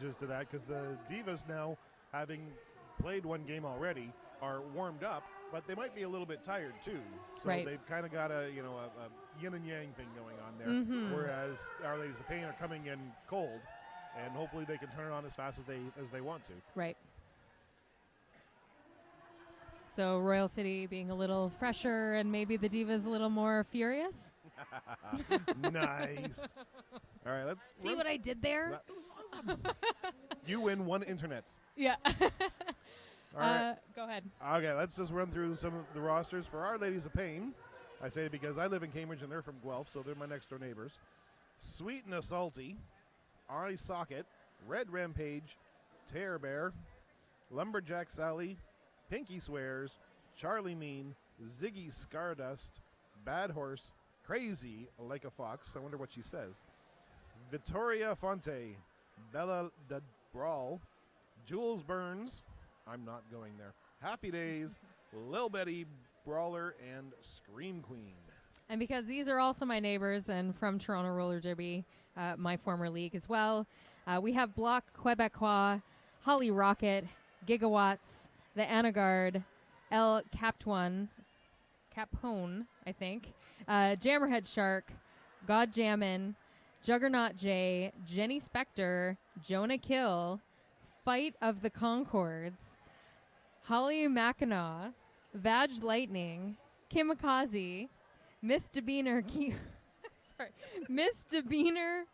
advantages to that because the Divas now, having played one game already, are warmed up, but they might be a little bit tired too. So they've kind of got a yin and yang thing going on there. Whereas Our Ladies of Pain are coming in cold, and hopefully they can turn it on as fast as they want to. Right. So Royal City being a little fresher and maybe the Divas a little more furious. Nice. All right, let's see what I did there. That was awesome. You win 1 internets. Yeah. All right. Go ahead. Okay, let's just run through some of the rosters for Our Ladies of Pain. I say it because I live in Cambridge and they're from Guelph, so they're my next door neighbors. Sweet and Salty, Eye Socket, Red Rampage, Tear Bear, Lumberjack Sally, Pinky Swears, Charlie Mean, Ziggy Scardust, Bad Horse, Crazy Like a Fox, I wonder what she says, Vittoria Fonte, Bella the Brawl, Jules Burns, I'm not going there, Happy Days, Lil Betty, Brawler, and Scream Queen. And because these are also my neighbors and from Toronto Roller Derby, my former league as well, we have Bloc Quebecois, Holly Rocket, Gigawatts, the Anagarde, El Capone, I think, Jammerhead Shark, God Jammin', Juggernaut J, Jenny Spector, Jonah Kill, Fight of the Concords, Holly Mackinac, Vag Lightning, Kimikaze, Miss Debeaner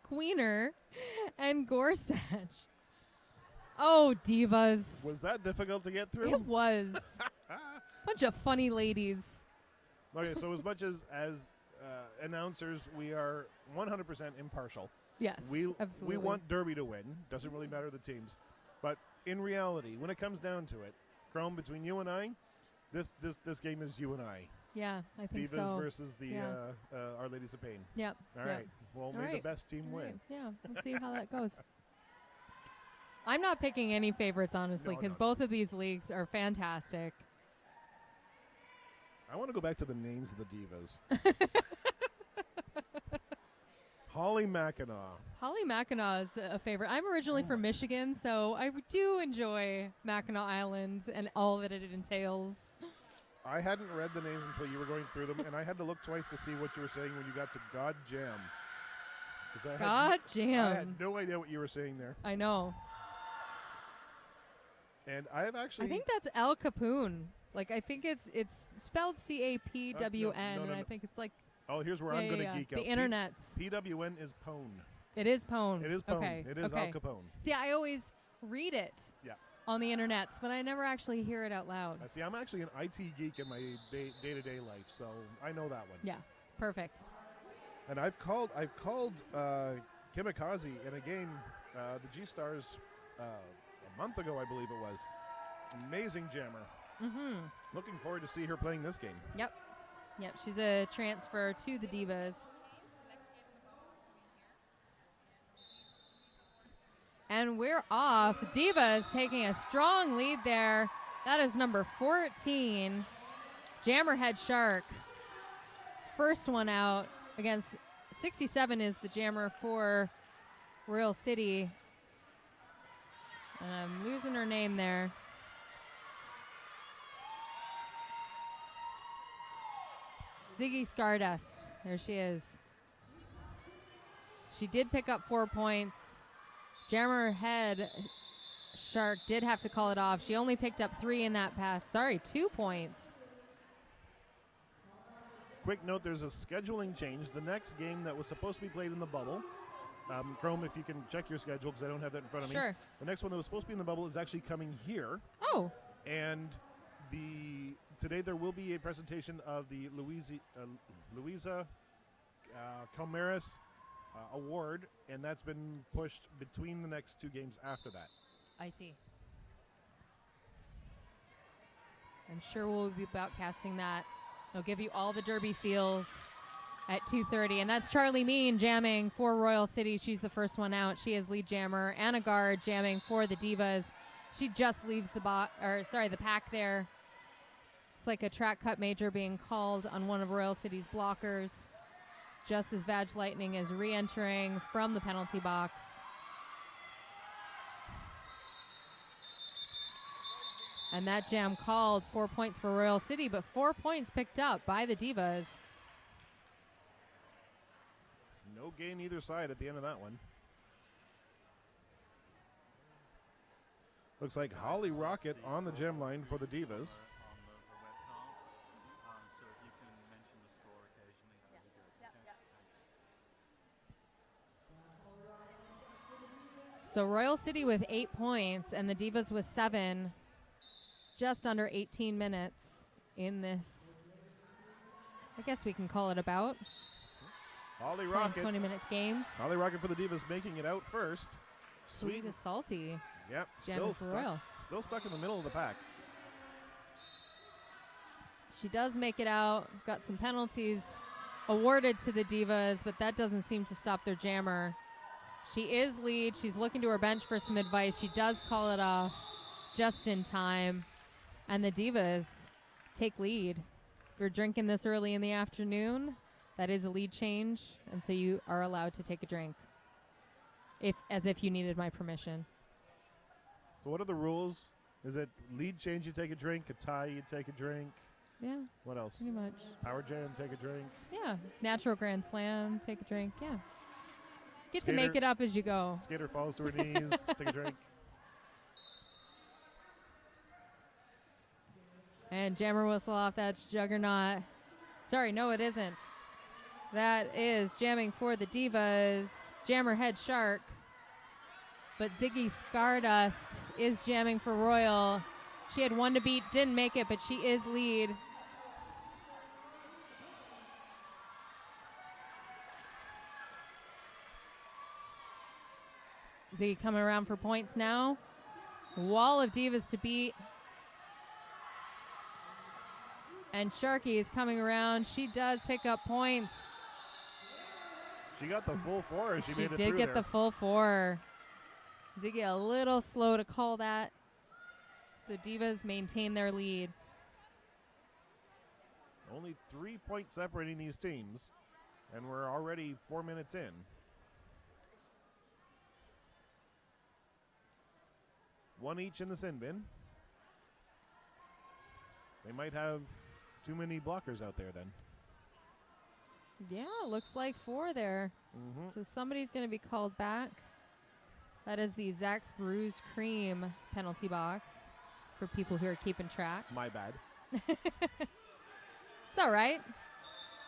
Queener, and Gorsuch. Oh, Divas. Was that difficult to get through? It was. Bunch of funny ladies. Okay, so as much as announcers, we are 100% impartial. Yes, we absolutely. We want Derby to win. Doesn't really matter the teams. But in reality, when it comes down to it, Chrome, between you and I, this game is you and I. Yeah, I think Divas so. versus the Our Ladies of Pain. Yep. All right. Well, may the best team win. Right. Yeah, we'll see how that goes. I'm not picking any favorites, honestly, because both of these leagues are fantastic. I want to go back to the names of the Divas. Holly Mackinac. Holly Mackinac is a favorite. I'm originally from Michigan, so I do enjoy Mackinac Island and all that it entails. I hadn't read the names until you were going through them, and I had to look twice to see what you were saying when you got to God Jam. God Jam. I had no idea what you were saying there. I know. And I have actually... I think that's El Capone. Like, I think it's spelled CAPWN, and I think it's like... Oh, here's where I'm going to geek out. The internets. PWN is Pone. It is Pone. It is Pone. Okay. It is Al Capone. See, I always read it on the internets, but I never actually hear it out loud. See, I'm actually an IT geek in my day-to-day life, so I know that one. Yeah, perfect. And I've called Kimikaze in a game, the G-Stars, a month ago, I believe it was. Amazing jammer. Mm-hmm. Looking forward to see her playing this game. Yep. She's a transfer to the Divas. And we're off. Divas taking a strong lead there. That is number 14, Jammerhead Shark. First one out against 67 is the jammer for Royal City. And I'm losing her name there. Ziggy Scardust. There she is. She did pick up 4 points. Jammerhead Shark did have to call it off. She only picked up 3 in that pass. Sorry, 2 points. Quick note, there's a scheduling change. The next game that was supposed to be played in the bubble, Chrome, if you can check your schedule because I don't have that in front of me. Sure. The next one that was supposed to be in the bubble is actually coming here. Oh. And today there will be a presentation of the Louisa Calmeris award, and that's been pushed between the next 2 games after that. I see. I'm sure we'll be broadcasting that. They'll give you all the Derby feels at 2:30, and that's Charlie Mean jamming for Royal City. She's the first one out. She is lead jammer. Anna Gard jamming for the Divas. She just leaves the pack there. It's like a track cut major being called on one of Royal City's blockers, just as Vag Lightning is re-entering from the penalty box. And that jam called 4 points for Royal City, but 4 points picked up by the Divas. No gain either side at the end of that one. Looks like Holly Rocket on the gem line for the Divas. So Royal City with 8 points and the Divas with 7. Just under 18 minutes in this. I guess we can call it about. Holly Rocket. 20 minutes games. Holly Rocket for the Divas making it out first. Sweet is salty. Yep, Jamming for Royal. Still stuck in the middle of the pack. She does make it out. Got some penalties awarded to the Divas, but that doesn't seem to stop their jammer. She is lead. She's looking to her bench for some advice. She does call it off just in time. And the Divas take lead. If you're drinking this early in the afternoon, that is a lead change, and so you are allowed to take a drink. As if you needed my permission. So what are the rules? Is it lead change, you take a drink, a tie, you take a drink? Yeah. What else? Pretty much. Power jam, take a drink. Yeah. Natural Grand Slam, take a drink. Yeah. Get Skater, to make it up as you go. Skater falls to her knees, take a drink. And jammer whistle off. That's Juggernaut. Sorry, no, it isn't. That is jamming for the Divas. Jammer Head Shark. But Ziggy Stardust is jamming for Royal. She had one to beat, didn't make it, but she is lead. Ziggy coming around for points now. Wall of Divas to beat. And Sharky is coming around. She does pick up points. She got the full 4 as she made it did through get there. the full 4. Ziggy a little slow to call that. So Divas maintain their lead. Only 3 points separating these teams, and we're already 4 minutes in. One each in the sin bin. They might have too many blockers out there then. Yeah, looks like 4 there. So somebody's going to be called back. That is the Zach's Brews Cream penalty box for people who are keeping track. My bad. It's all right.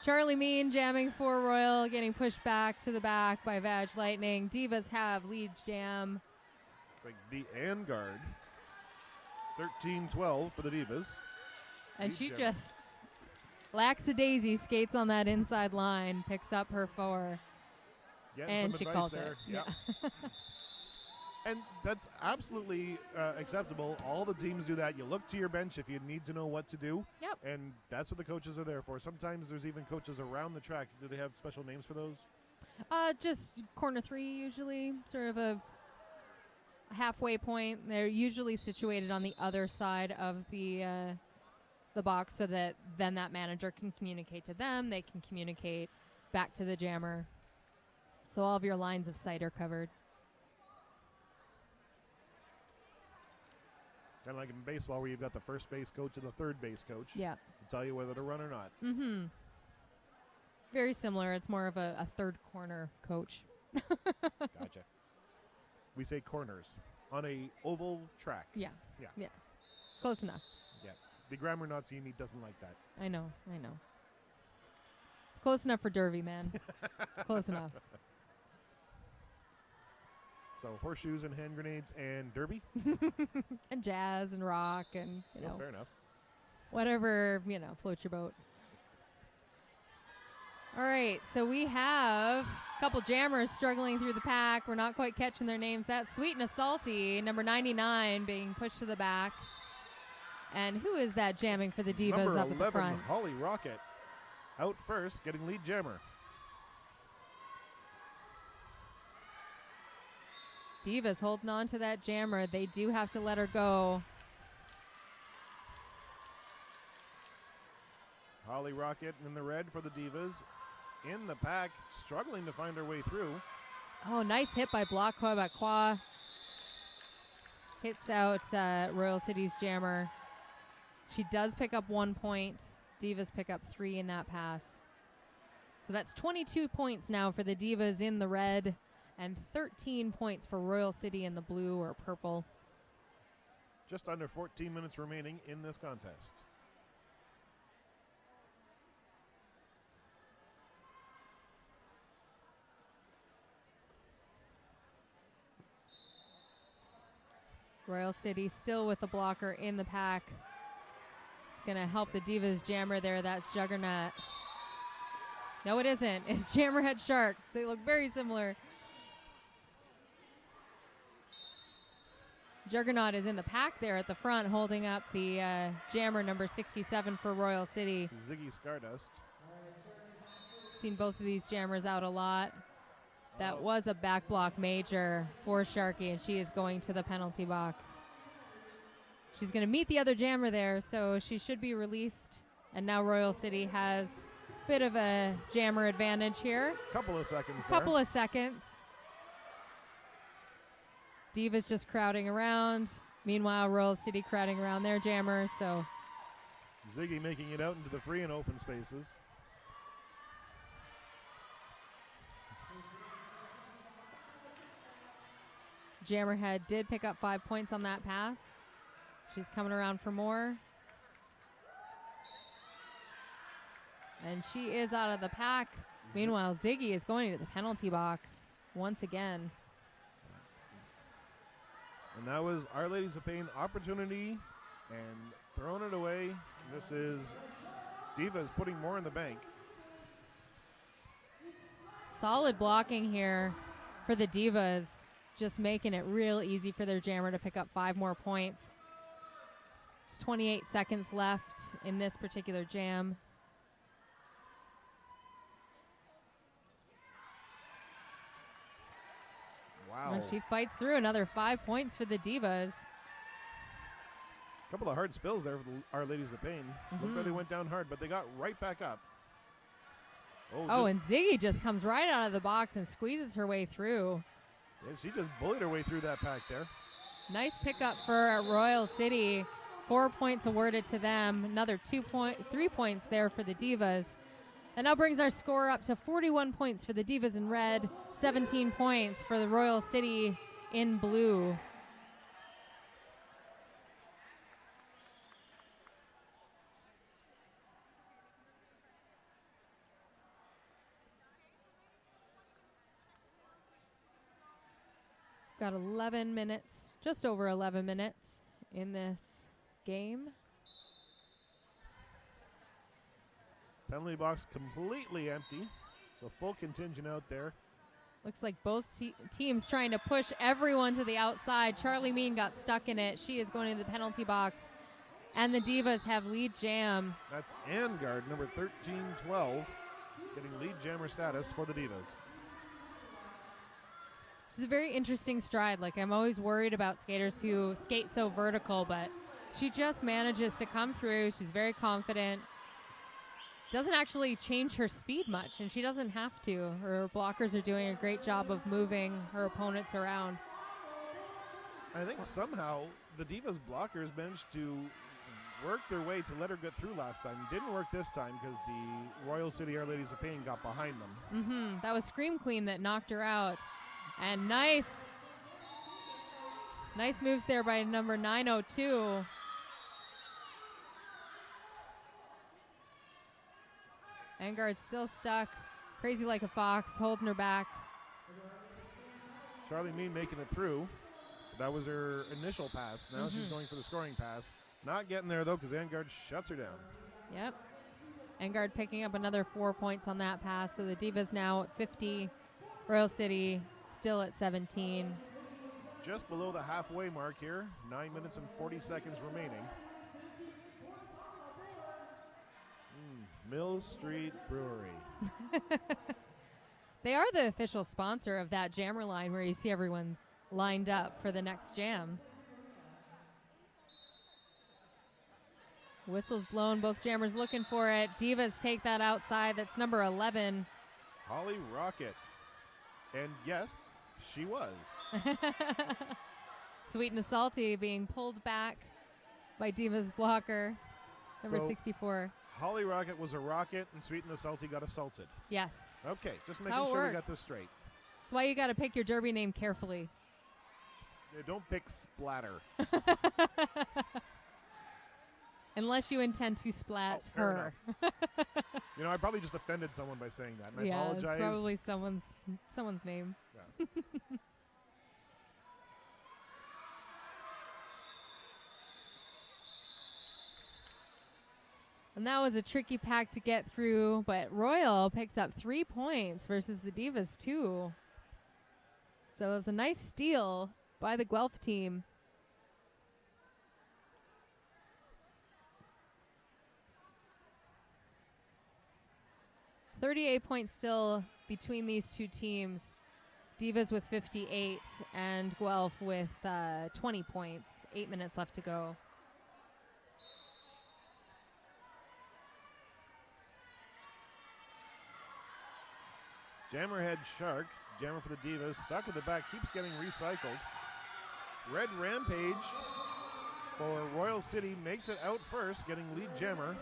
Charlie Mean jamming for Royal, getting pushed back to the back by Vag Lightning. Divas have lead jam. Like the Vanguard. 13-12 for the Divas. And Lead she jam. just lackadaisy skates on that inside line, picks up her 4. Getting And some she advice calls there. it. Yeah. And that's absolutely acceptable. All the teams do that. You look to your bench if you need to know what to do. Yep. And that's what the coaches are there for. Sometimes there's even coaches around the track. Do they have special names for those? Just corner 3 usually, sort of a halfway point. They're usually situated on the other side of the box so that then that manager can communicate to them. They can communicate back to the jammer. So all of your lines of sight are covered. Kind of like in baseball where you've got the first base coach and the third base coach. Yeah. To tell you whether to run or not. Mm-hmm. Very similar. It's more of a third corner coach. Gotcha. We say corners on a oval track. Yeah. Yeah. Yeah. Close enough. Yeah. The grammar Nazi in me doesn't like that. I know. It's close enough for Derby, man. Close enough. So horseshoes and hand grenades and derby. And jazz and rock and, you know, Fair enough. whatever, float your boat. All right, so we have a couple jammers struggling through the pack. We're not quite catching their names. That's Sweet and Salty, number 99, being pushed to the back. And who is that jamming for the Divas Number up 11, at the front? Holly Rocket, out first, getting lead jammer. Divas holding on to that jammer. They do have to let her go. Holly Rocket in the red for the Divas. In the pack, struggling to find her way through. Oh, nice hit by Block Quebecois. hits out Royal City's jammer. She does pick up 1 point. Divas pick up 3 in that pass. So that's 22 points now for the Divas in the red and 13 points for Royal City in the blue or purple. Just under 14 minutes remaining in this contest. Royal City still with the blocker in the pack. It's going to help the Divas jammer there. That's Juggernaut. No, it isn't. It's Jammerhead Shark. They look very similar. Juggernaut is in the pack there at the front, holding up the jammer number 67 for Royal City. Ziggy Stardust. Seen both of these jammers out a lot. That was a back block major for Sharky, and she is going to the penalty box. She's going to meet the other jammer there, so she should be released. And now Royal City has a bit of a jammer advantage here. Couple of seconds Couple of seconds. Divas just crowding around. Meanwhile, Royal City crowding around their jammer, so. Ziggy making it out into the free and open spaces. Jammerhead did pick up 5 points on that pass. She's coming around for more. And she is out of the pack. Meanwhile, Ziggy is going to the penalty box once again. And that was Our Ladies of Pain opportunity and throwing it away. This is Divas putting more in the bank. Solid blocking here for the Divas, just making it real easy for their jammer to pick up 5 more points. There's 28 seconds left in this particular jam. Wow. And she fights through another 5 points for the Divas. A couple of hard spills there for Our Ladies of Pain. Looks like they went down hard, but they got right back up. And Ziggy just comes right out of the box and squeezes her way through. Yeah, she just bullied her way through that pack there. Nice pickup for Royal City. 4 points awarded to them. Another 3 points there for the Divas. That now brings our score up to 41 points for the Divas in red, 17 points for the Royal City in blue. Got 11 minutes, just over 11 minutes in this game. Penalty box completely empty, so full contingent out there. Looks like both teams trying to push everyone to the outside. Charlie Mean got stuck in it. She is going to the penalty box, and the Divas have lead jam. That's Angard, number 1312, getting lead jammer status for the Divas. She's a very interesting stride. Like, I'm always worried about skaters who skate so vertical, but she just manages to come through. She's very confident. Doesn't actually change her speed much, and she doesn't have to. Her blockers are doing a great job of moving her opponents around. I think somehow the Divas blockers managed to work their way to let her get through last time. Didn't work this time because the Royal City Our Ladies of Pain got behind them. That was Scream Queen that knocked her out. And nice moves there by number 902. Angard's still stuck. Crazy like a fox, holding her back. Charlie Mean making it through. That was her initial pass. Now she's going for the scoring pass. Not getting there, though, because Angard shuts her down. Yep. Angard picking up another 4 points on that pass. So the Divas now at 50. Royal City still at 17. Just below the halfway mark here. 9 minutes and 40 seconds remaining. Mill Street Brewery. They are the official sponsor of that jammer line where you see everyone lined up for the next jam. Whistles blown, both jammers looking for it. Divas take that outside. That's number 11. Sweet and Salty being pulled back by Diva's blocker, number So 64. Holly Rocket was a rocket, and Sweet and Salty got assaulted. Yes. Okay, just That's making how it sure we works. got this straight. That's why you got to pick your derby name carefully. Yeah, don't pick Splatter. Unless you intend to splat fair her. You know, I probably just offended someone by saying that, and I Yeah, apologize. it's probably someone's name. Yeah. And that was a tricky pack to get through, but Royal picks up 3 points versus the Divas 2. So it was a nice steal by the Guelph team. $38 points still between these two teams. Divas with 58 and Guelph with 20 points. 8 minutes left to go. Jammerhead Shark, jammer for the Divas, stuck at the back, keeps getting recycled. Red Rampage for Royal City makes it out first, getting lead jammer.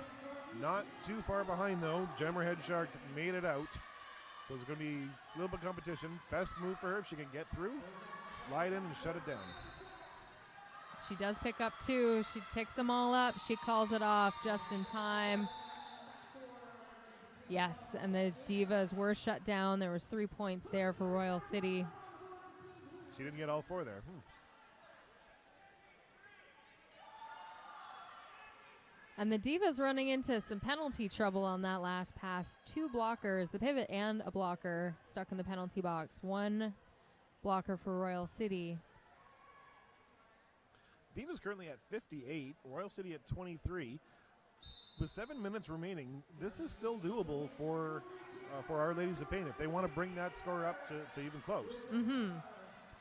Not too far behind though. Jammerhead Shark made it out. So it's going to be a little bit of competition. Best move for her if she can get through. Slide in and shut it down. She does pick up 2. She picks them all up. She calls it off just in time. Yes, and the Divas were shut down. There was 3 points there for Royal City. She didn't get all 4 there. And the Divas running into some penalty trouble on that last pass. 2 blockers, the pivot and a blocker stuck in the penalty box. 1 blocker for Royal City. Divas currently at 58, Royal City at 23. With 7 minutes remaining, this is still doable for Our Ladies of Pain if they want to bring that score up to even close. Mm-hmm.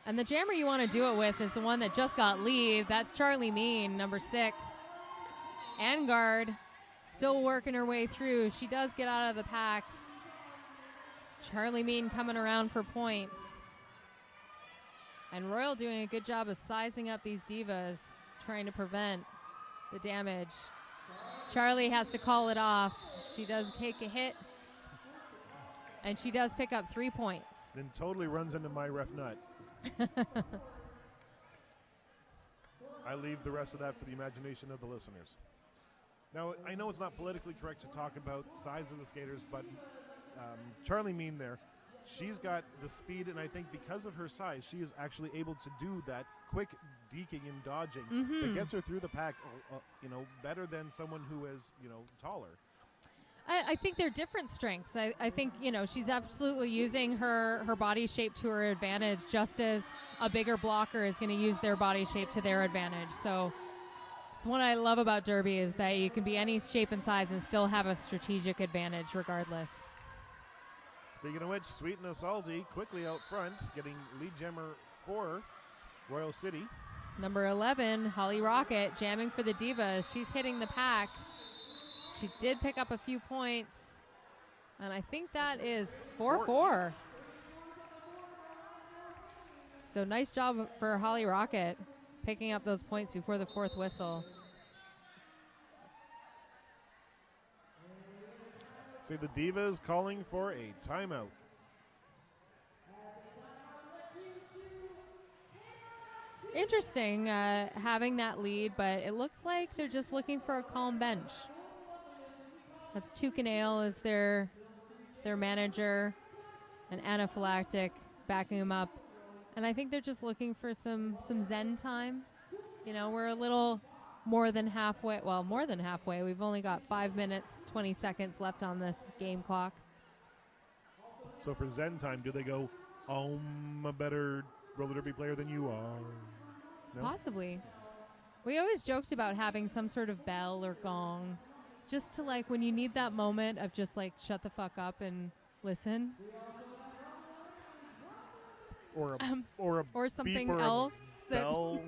And the jammer you want to do it with is the one that just got leave. That's Charlie Mean, number 6. Angard still working her way through. She does get out of the pack. Charlie Mean coming around for points. And Royal doing a good job of sizing up these Divas, trying to prevent the damage. Charlie has to call it off. She does take a hit. And she does pick up 3 points. Then totally runs into my ref nut. I leave the rest of that for the imagination of the listeners. Now, I know it's not politically correct to talk about size of the skaters, but Charlie Mean there, she's got the speed, and I think because of her size, she is actually able to do that quick deking and dodging that gets her through the pack, better than someone who is, taller. I think they're different strengths. I think, she's absolutely using her body shape to her advantage, just as a bigger blocker is going to use their body shape to their advantage. So it's what I love about Derby is that you can be any shape and size and still have a strategic advantage regardless. Speaking of which, Sweet and Salty quickly out front, getting lead jammer for Royal City. Number 11, Holly Rocket, jamming for the Divas. She's hitting the pack. She did pick up a few points, and I think that is 4-4. So nice job for Holly Rocket, picking up those points before the 4th whistle. See the Divas calling for a timeout. Interesting having that lead, but it looks like they're just looking for a calm bench. That's Tucanale is their manager, and Anaphylactic backing them up. And I think they're just looking for some zen time. We're a little more than halfway. Well, more than halfway. We've only got 5 minutes, 20 seconds left on this game clock. So for zen time, do they go, I'm a better roller derby player than you are? No? Possibly. We always joked about having some sort of bell or gong, just to when you need that moment of just shut the fuck up and listen. Or something beep or else. A bell.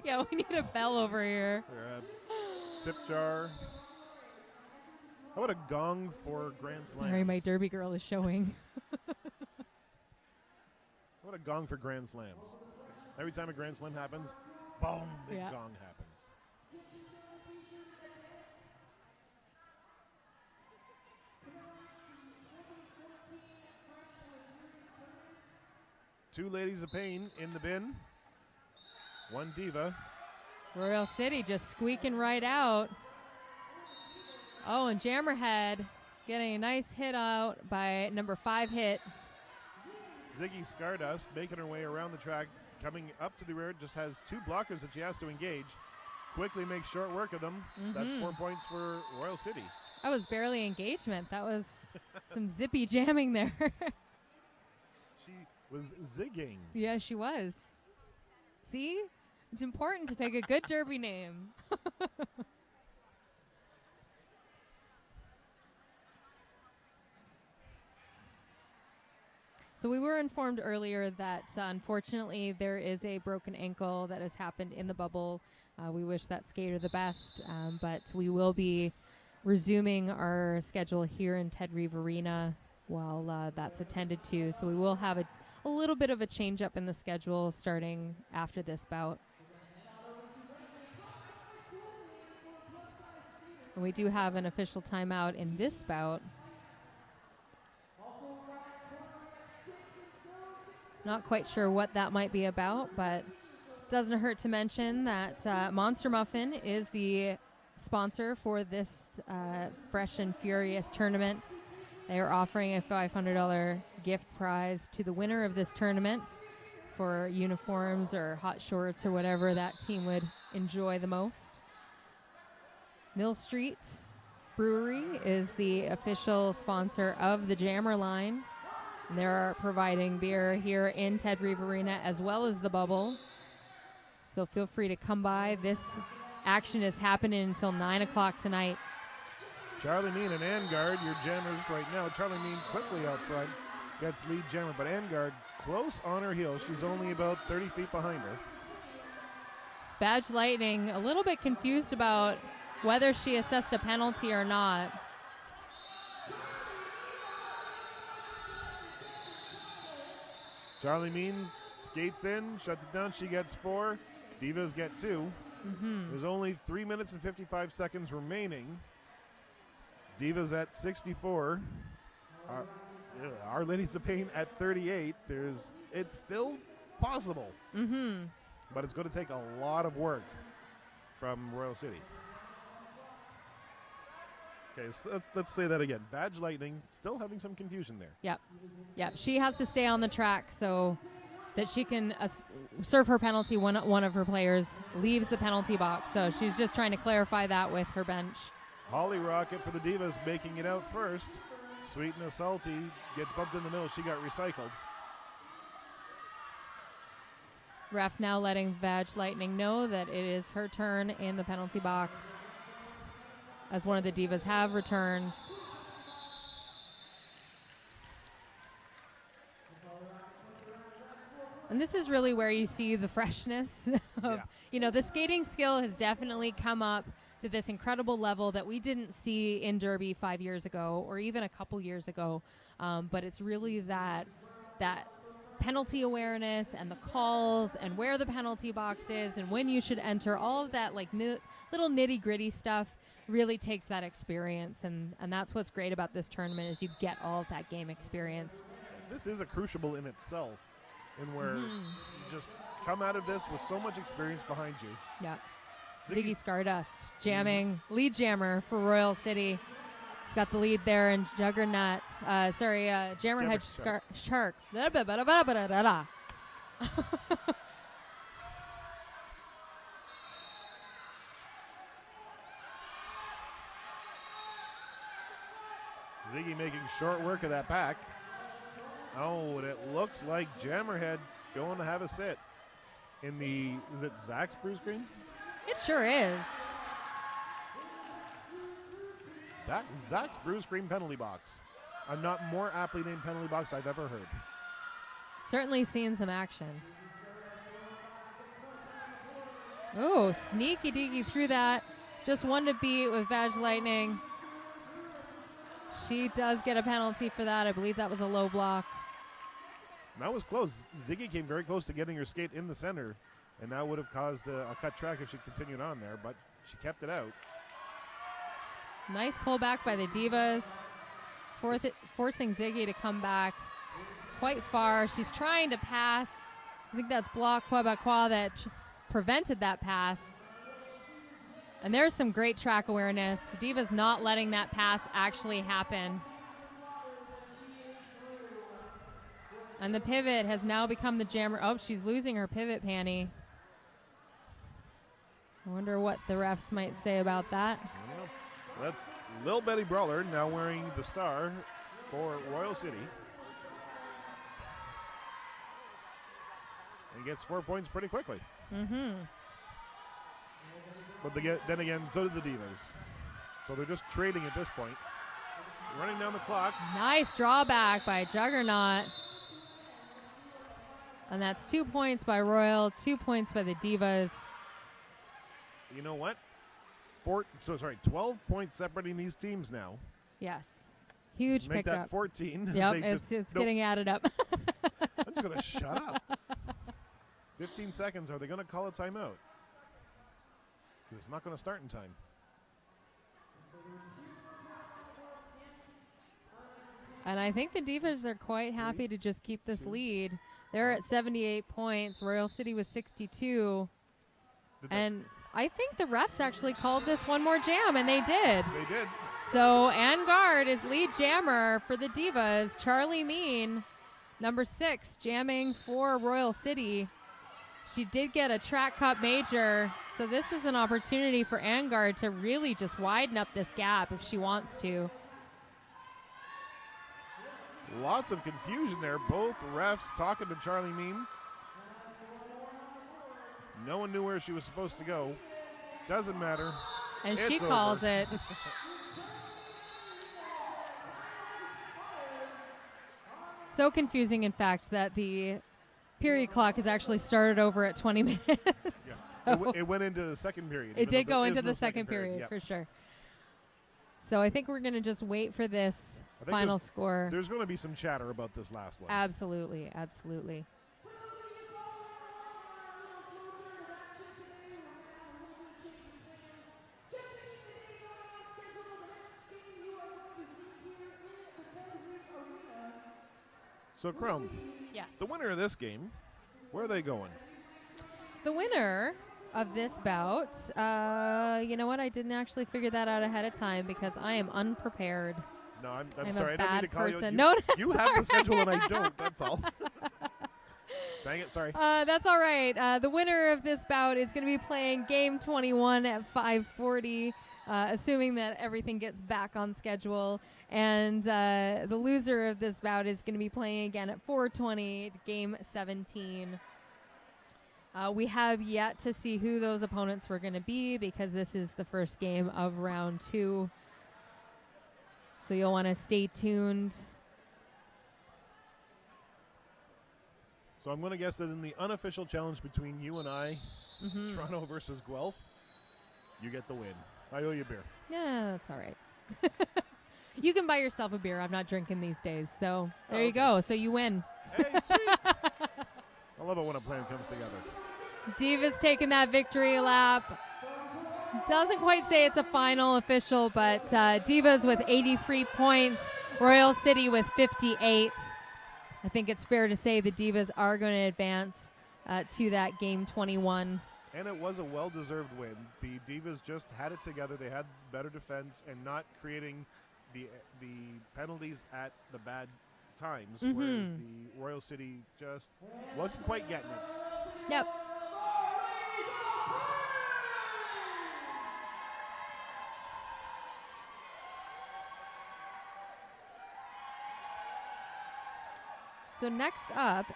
Yeah, we need a bell over here. Or a tip jar. How about a gong for Grand Slams? Sorry, my Derby girl is showing. How about a gong for Grand Slams? Every time a Grand Slam happens, boom, big gong happens. Two Ladies of Pain in the bin. One diva. Royal City just squeaking right out. Oh, and Jammerhead getting a nice hit out by number 5 hit. Ziggy Stardust making her way around the track, coming up to the rear, just has 2 blockers that she has to engage. Quickly makes short work of them. That's 4 points for Royal City. That was barely engagement. That was some zippy jamming there. She was zigging. Yeah, she was. See? It's important to pick a good derby name. So we were informed earlier that unfortunately there is a broken ankle that has happened in the bubble. We wish that skater the best, but we will be resuming our schedule here in Ted Reeve Arena while that's attended to. So we will have a little bit of a change up in the schedule starting after this bout. And we do have an official timeout in this bout. Not quite sure what that might be about, but it doesn't hurt to mention that Monster Muffin is the sponsor for this Fresh and Furious tournament. They are offering a $500 gift prize to the winner of this tournament for uniforms or hot shorts or whatever that team would enjoy the most. Mill Street Brewery is the official sponsor of the Jammer line. And they're providing beer here in Ted Reeve Arena as well as the bubble. So feel free to come by. This action is happening until 9 o'clock tonight. Charlie Mean and Angard, your jammers right now. Charlie Mean quickly out front, gets lead jammer, but Angard close on her heels. She's only about 30 feet behind her. Badge Lightning a little bit confused about whether she assessed a penalty or not. Charlie Mean skates in, shuts it down. She gets 4. Divas get 2. There's only 3 minutes and 55 seconds remaining. Divas at 64. Our Ladies of Pain at 38. It's still possible. But it's going to take a lot of work from Royal City. Okay, so let's say that again. Badge Lightning still having some confusion there. Yep. She has to stay on the track so that she can serve her penalty when one of her players leaves the penalty box. So she's just trying to clarify that with her bench. Holly Rocket for the Divas making it out first. Sweet and Salty gets bumped in the middle. She got recycled. Ref now letting Badge Lightning know that it is her turn in the penalty box, as one of the Divas have returned. And this is really where you see the freshness of, the skating skill has definitely come up to this incredible level that we didn't see in Derby 5 years ago or even a couple years ago. But it's really that penalty awareness and the calls and where the penalty box is and when you should enter, all of that like little nitty gritty stuff really takes that experience, and that's what's great about this tournament is you get all of that game experience. This is a crucible in itself, in where you just come out of this with so much experience behind you. Yeah. Ziggy Stardust jamming, lead jammer for Royal City. He's got the lead there, and Juggernaut, Jammerhead Shark. Blah, blah, blah, blah, blah, blah, blah. Ziggy making short work of that pack. Oh, and it looks like Jammerhead going to have a sit in the, is it Zach's Brew Screen? It sure is. That Zach's Brew Screen penalty box. A not more aptly named penalty box I've ever heard. Certainly seen some action. Oh, sneaky deaky through that. Just one to beat with Badge Lightning. She does get a penalty for that. I believe that was a low block. That was close. Ziggy came very close to getting her skate in the center, and that would have caused a cut track if she continued on there, but she kept it out. Nice pullback by the Divas, forcing Ziggy to come back quite far. She's trying to pass. I think that's Bloc Quebecois that prevented that pass. And there's some great track awareness. The Divas not letting that pass actually happen. And the pivot has now become the jammer. Oh, she's losing her pivot panty. I wonder what the refs might say about that. I don't know. That's Lil Betty Brawler now wearing the star for Royal City. And gets 4 points pretty quickly. Mm-hmm. But then again, so did the Divas. So they're just trading at this point. Running down the clock. Nice drawback by Juggernaut. And that's 2 points by Royal, 2 points by the Divas. You know what? 12 points separating these teams now. Yes. Huge Make pickup. that 14. Yep, it's getting added up. I'm just going to shut up. 15 seconds. Are they going to call a timeout? Because it's not going to start in time. And I think the Divas are quite happy to just keep this lead. They're at 78 points. Royal City was 62. And I think the refs actually called this one more jam, and they did. They did. So Ann Gard is lead jammer for the Divas. Charlie Mean, number 6, jamming for Royal City. She did get a track cup major, so this is an opportunity for Ann Gard to really just widen up this gap if she wants to. Lots of confusion there. Both refs talking to Charlie Mean. No one knew where she was supposed to go. Doesn't matter. And it's she calls over. it. So confusing, in fact, that the period clock has actually started over at 20 minutes. Yeah. It went into the second period. It did go into the second period, yep. for sure. So I think we're going to just wait for this final score. There's going to be some chatter about this last one. Absolutely, absolutely. So, Chrome, Yes. the winner of this game, where are they going? The winner of this bout, you know what? I didn't actually figure that out ahead of time because I am unprepared. No, I'm I'm sorry. a I don't mean to bad call person. you. No, You have the schedule and I don't. That's all. Dang it. Sorry. That's all right. The winner of this bout is going to be playing game 21 at 5:40, assuming that everything gets back on schedule. And the loser of this bout is going to be playing again at 4:20, game 17. We have yet to see who those opponents were going to be because this is the first game of round 2. So you'll want to stay tuned. So I'm going to guess that in the unofficial challenge between you and I, Toronto versus Guelph, you get the win. I owe you a beer. Yeah, that's all right. You can buy yourself a beer. I'm not drinking these days. So there you okay. go. So you win. Hey, sweet. I love it when a plan comes together. Divas taking that victory lap. Doesn't quite say it's a final official, but Divas with 83 points. Royal City with 58. I think it's fair to say the Divas are going to advance to that game 21. And it was a well-deserved win. The Divas just had it together. They had better defense and not creating the penalties at the bad times, whereas the Royal City just wasn't quite getting it. Yep. So next up,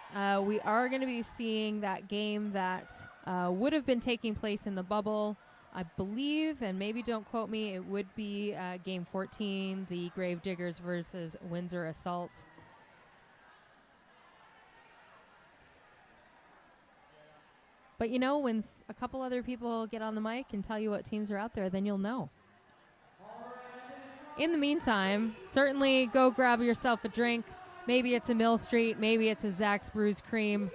we are going to be seeing that game that would have been taking place in the bubble. I believe, and maybe don't quote me, it would be game 14, the Gravediggers versus Windsor Assault. But you know, when a couple other people get on the mic and tell you what teams are out there, then you'll know. In the meantime, certainly go grab yourself a drink. Maybe it's a Mill Street. Maybe it's a Zach's Brews Cream.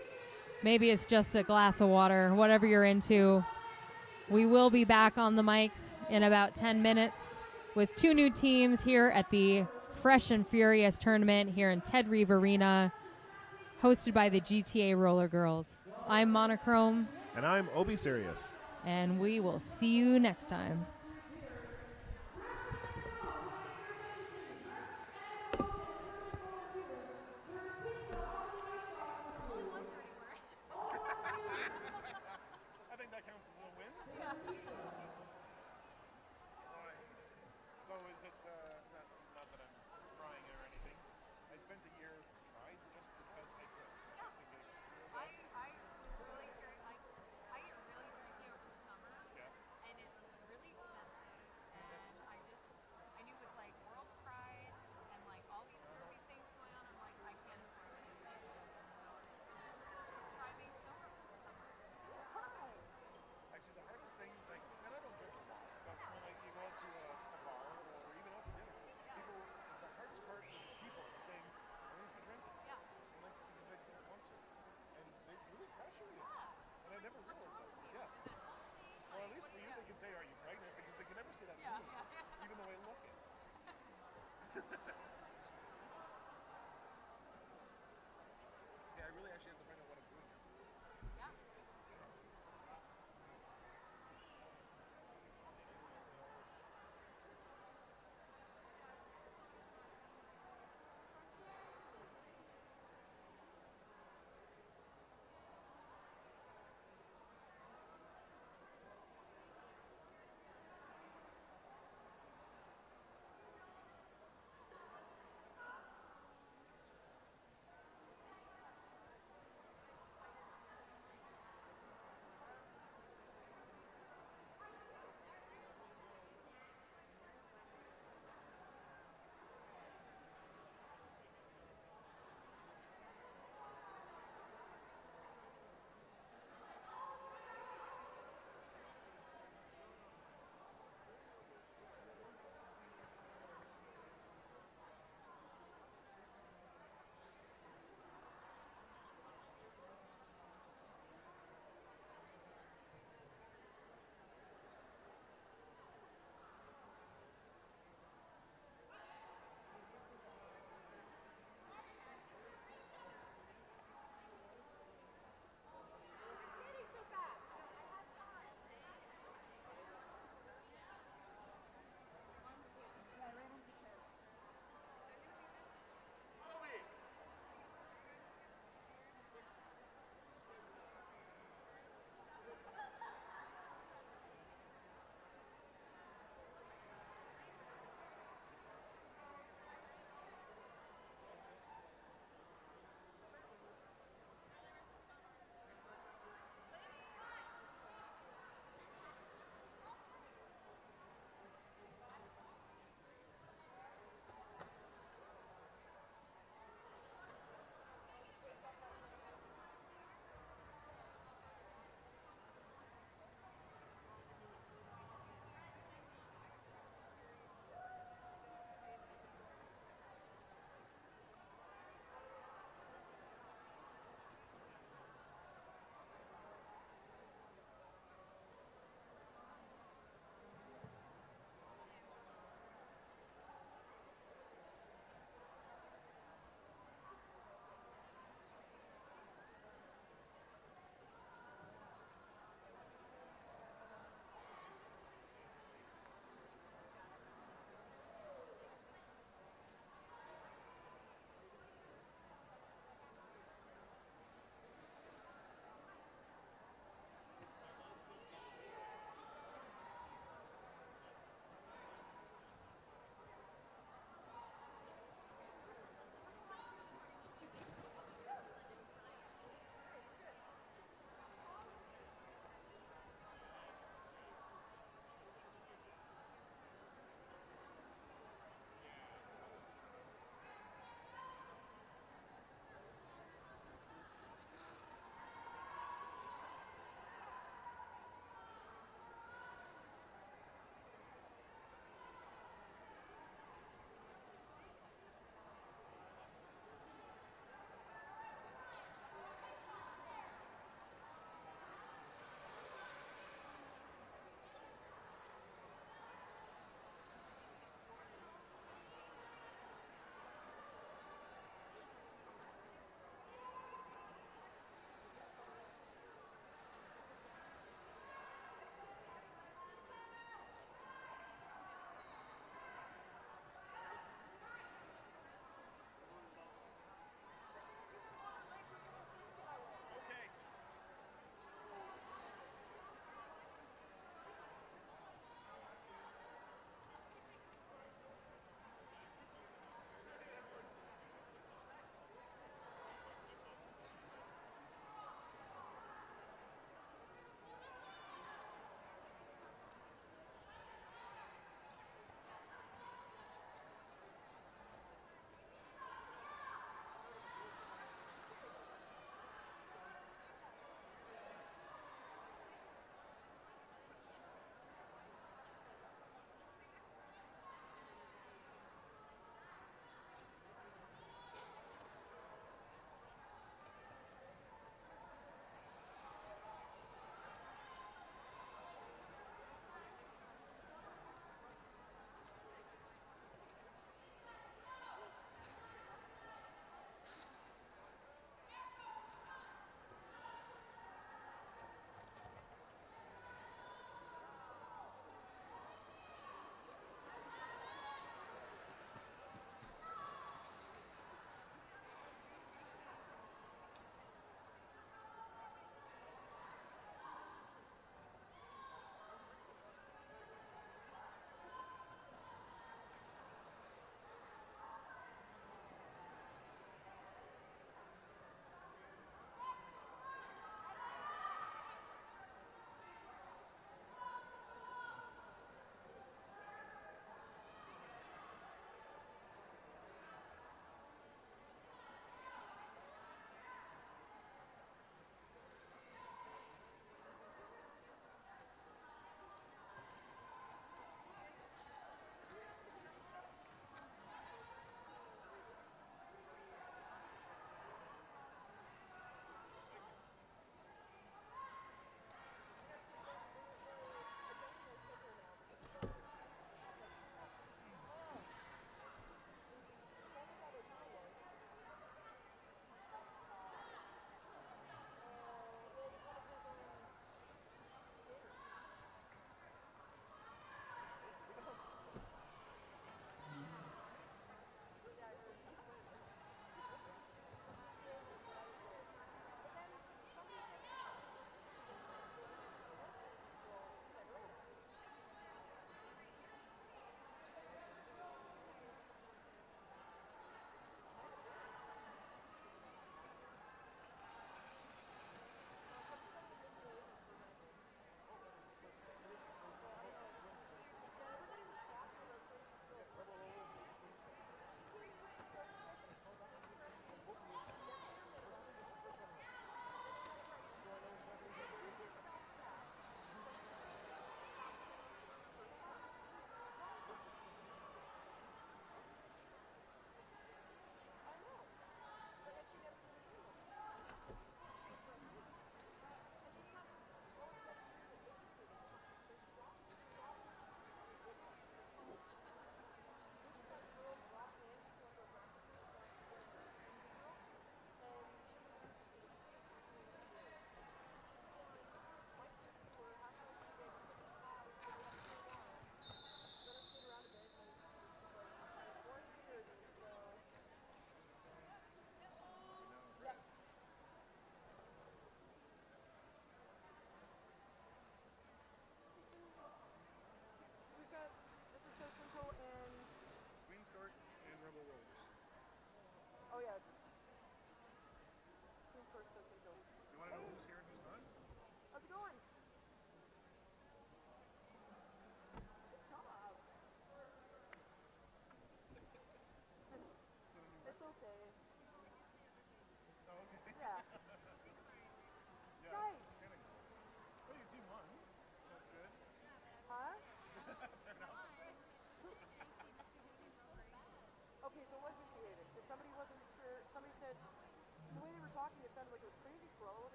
Maybe it's just a glass of water, whatever you're into. We will be back on the mics in about 10 minutes with 2 new teams here at the Fresh and Furious tournament here in Ted Reeve Arena, hosted by the GTA RollerGirls. I'm Monochrome. And I'm Obi Sirius. And we will see you next time. I think that counts as a win. So is it, not that I'm crying or anything, I spent a year tried just because I could. I get really drinky over the summer, and it's really expensive, and I knew with like World Pride and like all these curvy things going on, I'm like, I can't afford this. So it's driving so much for the summer. Actually, the hardest thing, like,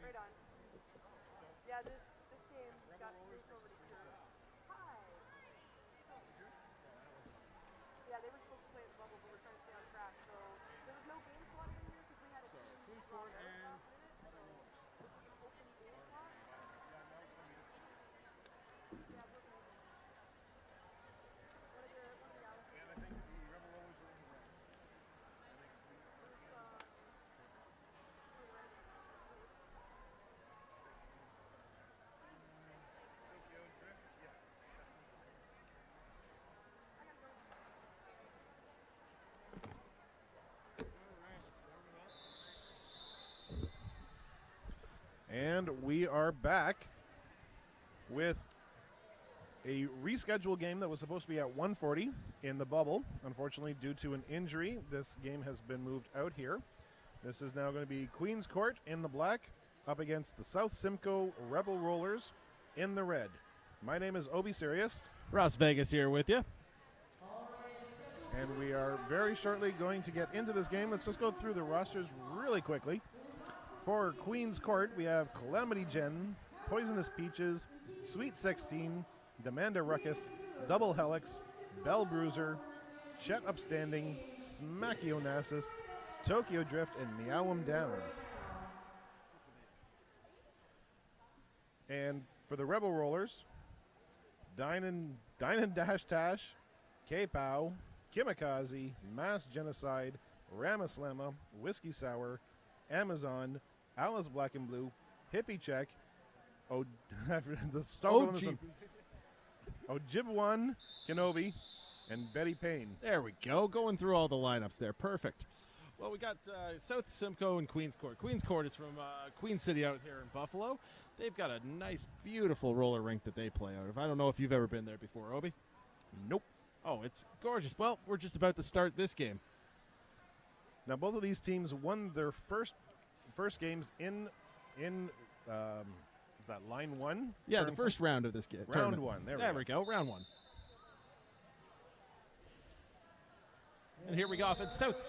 Right on. Yeah, this game got moved over to here. Hi. Yeah, they were supposed to play at the bubble, but we're trying to stay on track. So there was no game slotted in here because we had a team draw out last minute. So this was an open game slot. Yeah, it's okay. What are the hours? And I think the Rebel Rollers are in the red. Tokyo Drift, yes. And we are back with a rescheduled game that was supposed to be at 1:40 in the bubble. Unfortunately, due to an injury, this game has been moved out here. This is now going to be Queen's Court in the black up against the South Simcoe Rebel Rollers in the red. My name is Obi Sirius, Ross Vegas here with you. and we are very shortly going to get into this game. Let's just go through the rosters really quickly. For Queen's Court, we have Calamity Jen, Poisonous Peaches, Sweet 16, Demanda Ruckus, Double Helix, Bell Bruiser, Chet Upstanding, Smacky Onassis, Tokyo Drift, and Meow 'em Down. And for the Rebel Rollers, Dine and Dash Tash, K-Pow, Kimikaze, Mass Genocide, Ramaslama, Whiskey Sour, Amazon, Alice Black and Blue, Hippie Check, the start on this one. Ojibwan, Kenobi, and Betty Payne. There we go. Going through all the lineups there. Perfect. Well, we got South Simcoe and Queen's Court. Queen's Court is from Queen City out here in Buffalo. They've got a nice, beautiful roller rink that they play out of. I don't know if you've ever been there before, Obi. Nope. Oh, it's gorgeous. Well, we're just about to start this game. Now, both of these teams won their first games in is that line one? Yeah, Turn the first round of this game. round one. There we go. Round one. And here we go off at South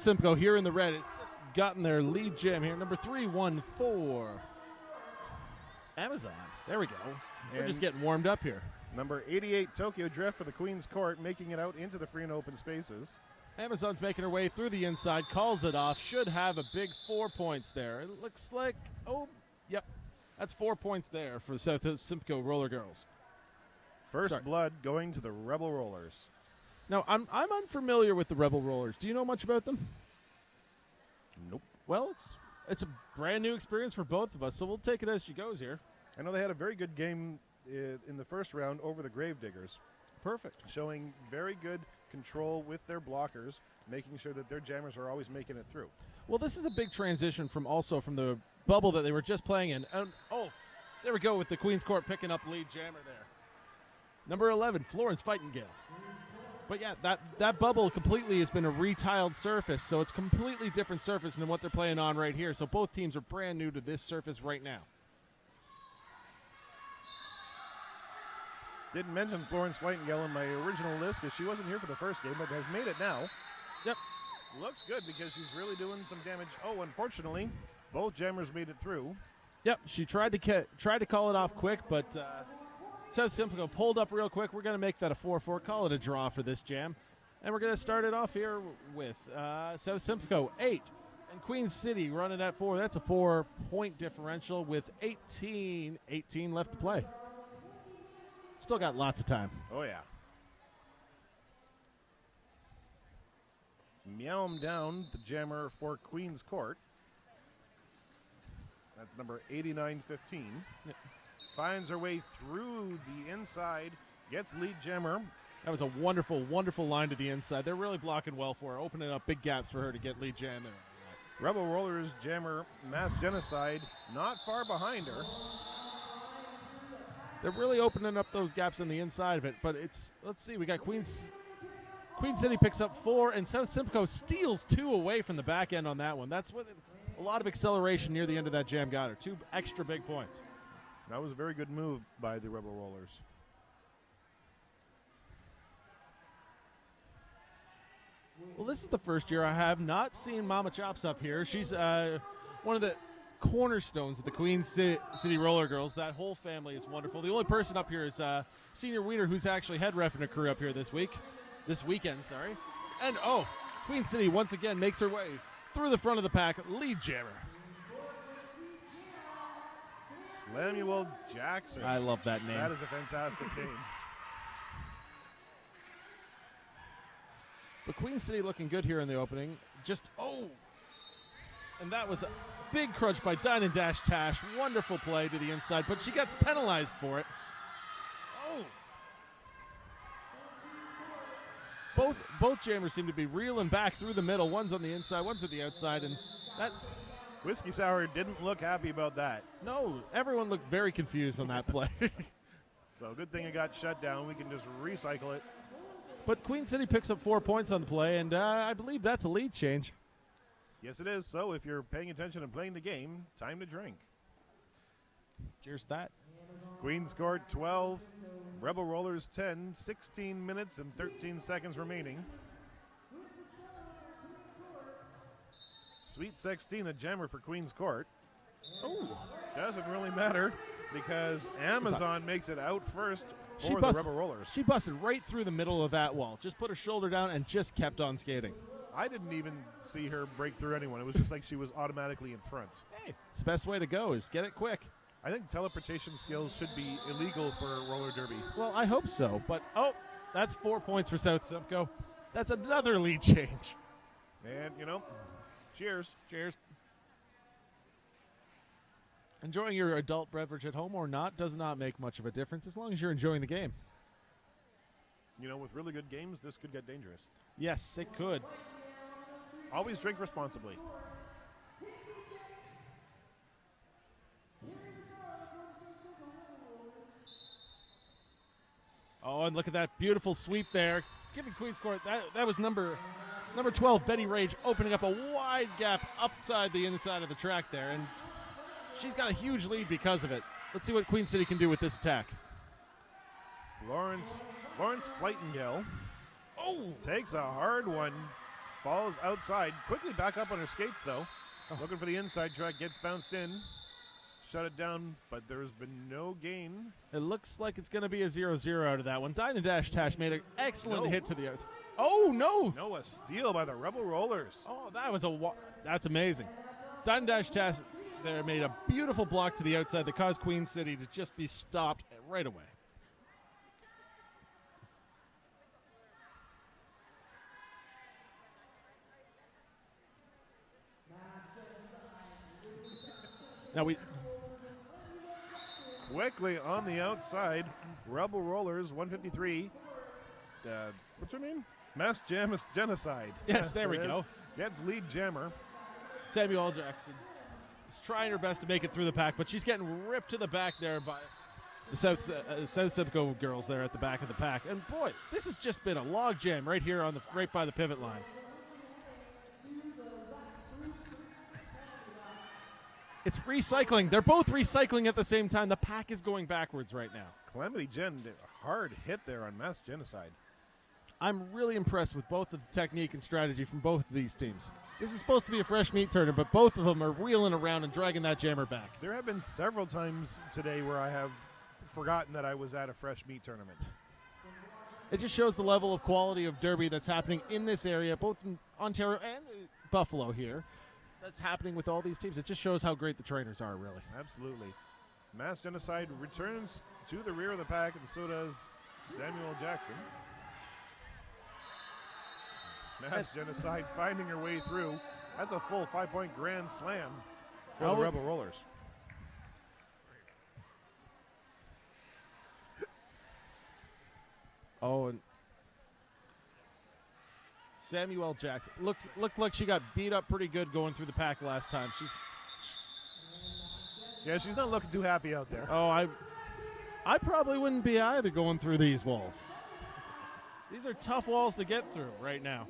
Simcoe here in the red. It's just gotten their lead gem here. Number 314. Amazon. There we go. We're just getting warmed up here. Number 88, Tokyo Drift for the Queen's Court, making it out into the free and open spaces. Amazon's making her way through the inside, calls it off, should have a big 4 points there. It looks like, yep, that's 4 points there for the South Simcoe RollerGirls. First blood going to the Rebel Rollers. Now, I'm unfamiliar with the Rebel Rollers. Do you know much about them? Nope. Well, it's a brand new experience for both of us, so we'll take it as she goes here. I know they had a very good game in the first round over the Gravediggers. Perfect. Showing very good control with their blockers, making sure that their jammers are always making it through. Well, this is a big transition from the bubble that they were just playing in. There we go with the Queen's Court picking up lead jammer there. Number 11, Florence Fightingale. But yeah, that bubble completely has been a retiled surface, so it's completely different surface than what they're playing on right here. So both teams are brand new to this surface right now. Didn't mention Florence Fightingale in my original list because she wasn't here for the first game, but has made it now. Yep. Looks good because she's really doing some damage. Oh, unfortunately, both jammers made it through. Yep, she tried to call it off quick, but South Simcoe pulled up real quick. We're going to make that a 4-4, call it a draw for this jam. And we're going to start it off here with South Simcoe 8 and Queen City running at 4. That's a 4-point differential with 18 left to play. Still got lots of time. Oh, yeah. Meow 'em Down, the jammer for Queen's Court. That's number 8915. Yep. Finds her way through the inside, gets lead jammer. That was a wonderful, wonderful line to the inside. They're really blocking well for her, opening up big gaps for her to get lead jam in. Rebel Rollers jammer, Mass Genocide, not far behind her. They're really opening up those gaps on the inside of it, but let's see, we got Queen City picks up 4, and South Simcoe steals 2 away from the back end on that one. That's what a lot of acceleration near the end of that jam got her. 2 extra big points. That was a very good move by the Rebel Rollers. Well, this is the first year I have not seen Mama Chops up here. She's one of the cornerstones of the Queen City Roller Girls. That whole family is wonderful. The only person up here is Senior Wiener, who's actually head ref in a crew up here this weekend. And Queen City once again makes her way through the front of the pack, lead jammer. Samuel Jackson. I love that name. That is a fantastic name. But Queen City looking good here in the opening. And that was a big crunch by Dyna Dash Tash. Wonderful play to the inside, but she gets penalized for it. Both jammers seem to be reeling back through the middle. One's on the inside, one's at the outside, and that. Whiskey Sour didn't look happy about that. No, everyone looked very confused on that play. So good thing it got shut down. We can just recycle it. But Queen City picks up 4 points on the play, and I believe that's a lead change. Yes, it is. So if you're paying attention and playing the game, time to drink. Cheers to that. Queens Court 12, Rebel Rollers 10, 16 minutes and 13 seconds remaining. Sweet 16, a jammer for Queens Court. Doesn't really matter because Amazon makes it out first for the Rebel Rollers. She busted right through the middle of that wall. Just put her shoulder down and just kept on skating. I didn't even see her break through anyone. It was just like she was automatically in front. Hey, it's the best way to go is get it quick. I think teleportation skills should be illegal for roller derby. Well, I hope so. But, that's 4 points for South Simcoe. That's another lead change. And, cheers. Cheers. Enjoying your adult beverage at home or not does not make much of a difference as long as you're enjoying the game. With really good games, this could get dangerous. Yes, it could. Always drink responsibly. Oh, and look at that beautiful sweep there. Giving Queens Court, that was number 12, Betty Rage, opening up a wide gap upside the inside of the track there. And she's got a huge lead because of it. Let's see what Queen City can do with this attack. Florence Flightingale takes a hard one, falls outside, quickly back up on her skates though. Looking for the inside track, gets bounced in, shut it down, but there's been no gain. It looks like it's going to be a 0-0 out of that one. Dyna Dash Tash made an excellent hit to the outside. Oh, no. No, a steal by the Rebel Rollers. Oh, that's amazing. Dyna Dash Tash there made a beautiful block to the outside that caused Queen City to just be stopped right away. Now quickly on the outside, Rebel Rollers 153. What's her name? Mass Genocide. Yes, there we go. Gets lead jammer. Samuel Jackson is trying her best to make it through the pack, but she's getting ripped to the back there by the South Simcoe girls there at the back of the pack. And boy, this has just been a log jam right here right by the pivot line. It's recycling. They're both recycling at the same time. The pack is going backwards right now. Calamity Jen did a hard hit there on Mass Genocide. I'm really impressed with both the technique and strategy from both of these teams. This is supposed to be a fresh meat tournament, but both of them are wheeling around and dragging that jammer back. There have been several times today where I have forgotten that I was at a fresh meat tournament. It just shows the level of quality of derby that's happening in this area, both in Ontario and Buffalo here. That's happening with all these teams. It just shows how great the trainers are, really. Absolutely. Mass Genocide returns to the rear of the pack, and so does Samuel Jackson. Mass Genocide finding her way through. That's a full 5-point grand slam for the Rebel Rollers. Oh, and Samuel Jackson looked like she got beat up pretty good going through the pack last time. She's not looking too happy out there. Oh, I probably wouldn't be either going through these walls. These are tough walls to get through right now.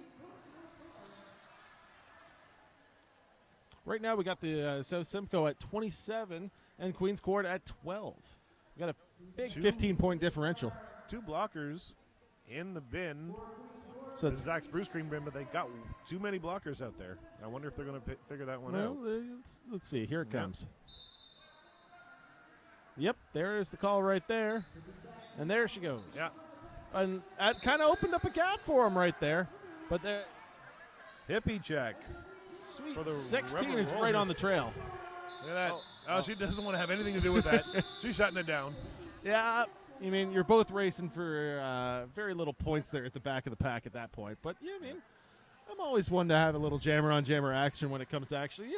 Right now we got the South Simcoe at 27 and Queens Court at 12. We got a big 15-point differential. 2 blockers in the bin. So The it's Zach's Bruce Cream Rim, but they got too many blockers out there. I wonder if they're going to figure that one well, out. let's see. Here it Yeah. comes. Yep, there is the call right there, and there she goes. Yeah. And that kind of opened up a gap for him right there. But there, Hippie check. sweet For the 16 rubber is right on rollers. the trail. Look at that. Oh, Oh, she doesn't want to have anything to do with that. She's shutting it down. Yeah, I mean, you're both racing for very little points there at the back of the pack at that point. But, yeah, I mean, I'm always one to have a little jammer-on-jammer action when it comes to actually,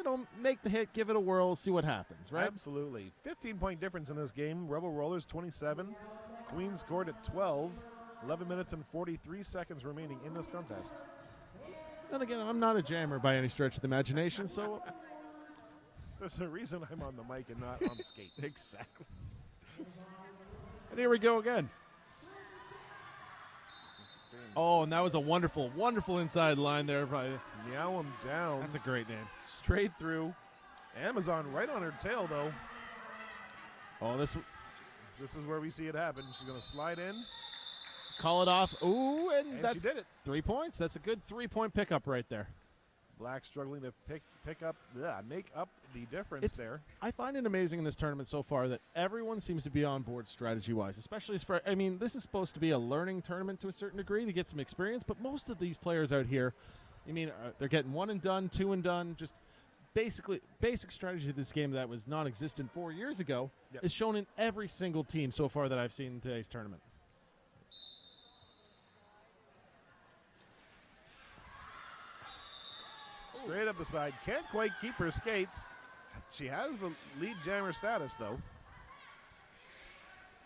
make the hit, give it a whirl, see what happens, right? Absolutely. 15-point difference in this game. Rebel Rollers 27. Queens scored at 12. 11 minutes and 43 seconds remaining in this contest. Then again, I'm not a jammer by any stretch of the imagination, so There's a reason I'm on the mic and not on skates. exactly. And here we go again. Oh, and that was a wonderful, wonderful inside line there. Meow him down. That's a great name. Straight through. Amazon right on her tail, though. Oh, this This is where we see it happen. She's going to slide in, call it off. Ooh, and and that's she did it. 3 points. That's a good 3-point pickup right there. Black struggling to make up the difference It's- there. I find it amazing in this tournament so far that everyone seems to be on board strategy-wise, especially as far, I mean, this is supposed to be a learning tournament to a certain degree to get some experience, but most of these players out here, they're getting one and done, two and done, just basic strategy of this game that was non-existent 4 years ago Yep. is shown in every single team so far that I've seen in today's tournament. Straight up the side. Can't quite keep her skates. She has the lead jammer status, though.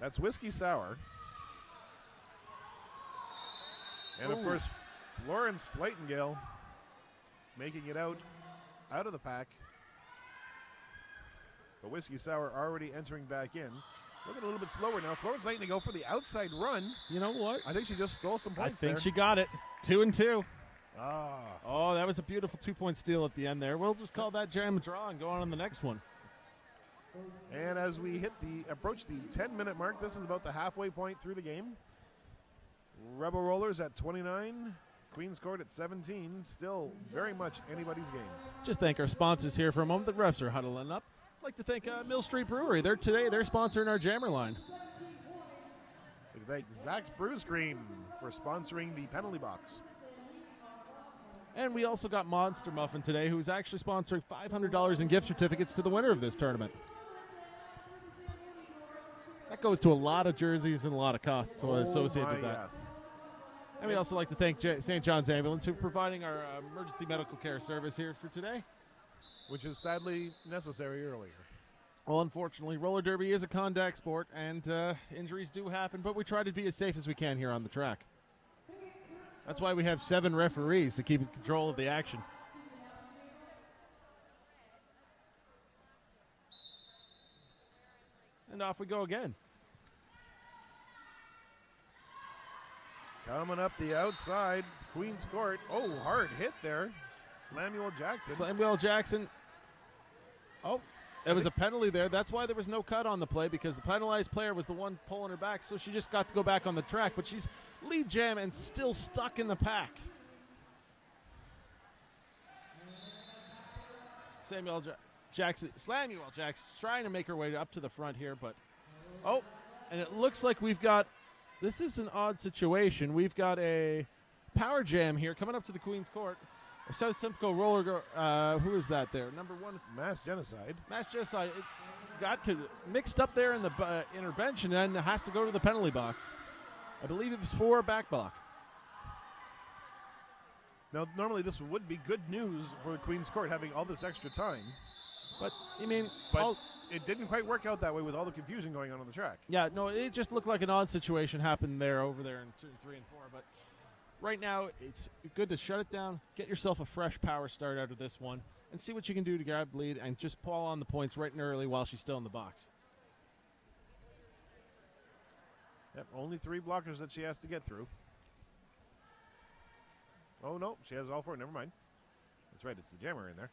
That's Whiskey Sour. And, of Ooh. course, Florence Flightengale making it out of the pack. But Whiskey Sour already entering back in. Looking a little bit slower now. Florence Nightingale for the outside run. You know what? I think she just stole some I points think there. she got it. 2 and 2. Ah. Oh, that was a beautiful 2-point steal at the end there. We'll just call that jam a draw and go on the next one. And as we approach the 10-minute mark, this is about the halfway point through the game. Rebel Rollers at 29, Queens Court at 17. Still very much anybody's game. Just thank our sponsors here for a moment. The refs are huddling up. I'd like to thank Mill Street Brewery. They're sponsoring our jammer line. So thank Zach's Brew Cream for sponsoring the penalty box. And we also got Monster Muffin today, who's actually sponsoring $500 in gift certificates to the winner of this tournament. That goes to a lot of jerseys and a lot of costs associated with that. And we also like to thank St. John's Ambulance for providing our emergency medical care service here for today. Which is sadly necessary earlier. Well, unfortunately, roller derby is a contact sport, and injuries do happen, but we try to be as safe as we can here on the track. That's why we have 7 referees to keep control of the action. And off we go again. Coming up the outside, Queens Court. Oh, hard hit there. Samuel Jackson. Samuel Jackson. Oh, there was a penalty there. That's why there was no cut on the play, because the penalized player was the one pulling her back, so she just got to go back on the track. But she's lead jam and still stuck in the pack. Samuel Jackson trying to make her way up to the front here, but and it looks like this is an odd situation. We've got a power jam here coming up to the Queen's Court. South Simcoe Roller Girl, who is that there? Number 1. Mass genocide. Mass genocide. It got mixed up there in the intervention and has to go to the penalty box. I believe it was for a back block. Now, normally this would be good news for the Queen's Court having all this extra time. But, But it didn't quite work out that way with all the confusion going on the track. yeah, no, it just looked like an odd situation happened over there in 2, 3, and 4. But right now, it's good to shut it down, get yourself a fresh power start out of this one, and see what you can do to grab lead and just pull on the points right and early while she's still in the box. Yep, only 3 blockers that she has to get through. Oh, no, she has all 4. Never mind. That's right, it's the jammer in there.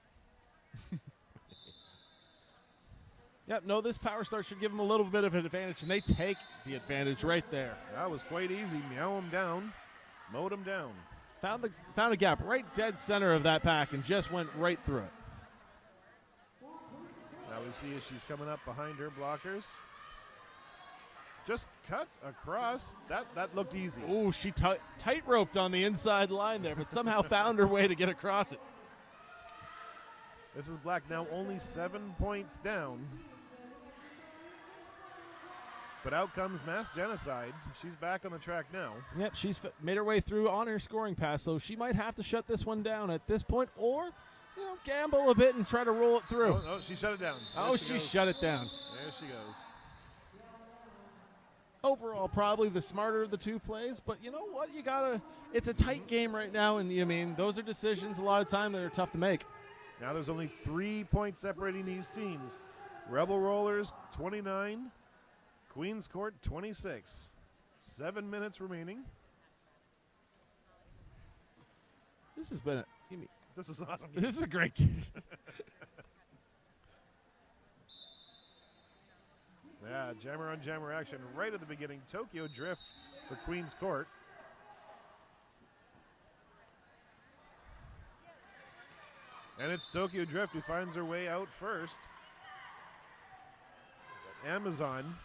Yep, no, this power start should give them a little bit of an advantage, and they take the advantage right there. That was quite easy. Meow him down. Mowed him down. Found a gap right dead center of that pack and just went right through it. Now we see as she's coming up behind her blockers. Just cuts across. That looked easy. Oh, she tight roped on the inside line there, but somehow found her way to get across it. This is Black now only 7 points down. But out comes Mass Genocide. She's back on the track now. Yep, she's made her way through on her scoring pass, so she might have to shut this one down at this point, or gamble a bit and try to roll it through. Oh, she shut it down. Oh, she shut it down. There she goes. Overall, probably the smarter of the two plays, but you know what? It's a tight game right now, and those are decisions a lot of time that are tough to make. Now there's only 3 points separating these teams. Rebel Rollers 29, Queen's Court 26. 7 minutes remaining. This has been This is awesome. this is a great game. Yeah, jammer on jammer action right at the beginning. Tokyo Drift for Queen's Court. And it's Tokyo Drift who finds her way out first. Amazon,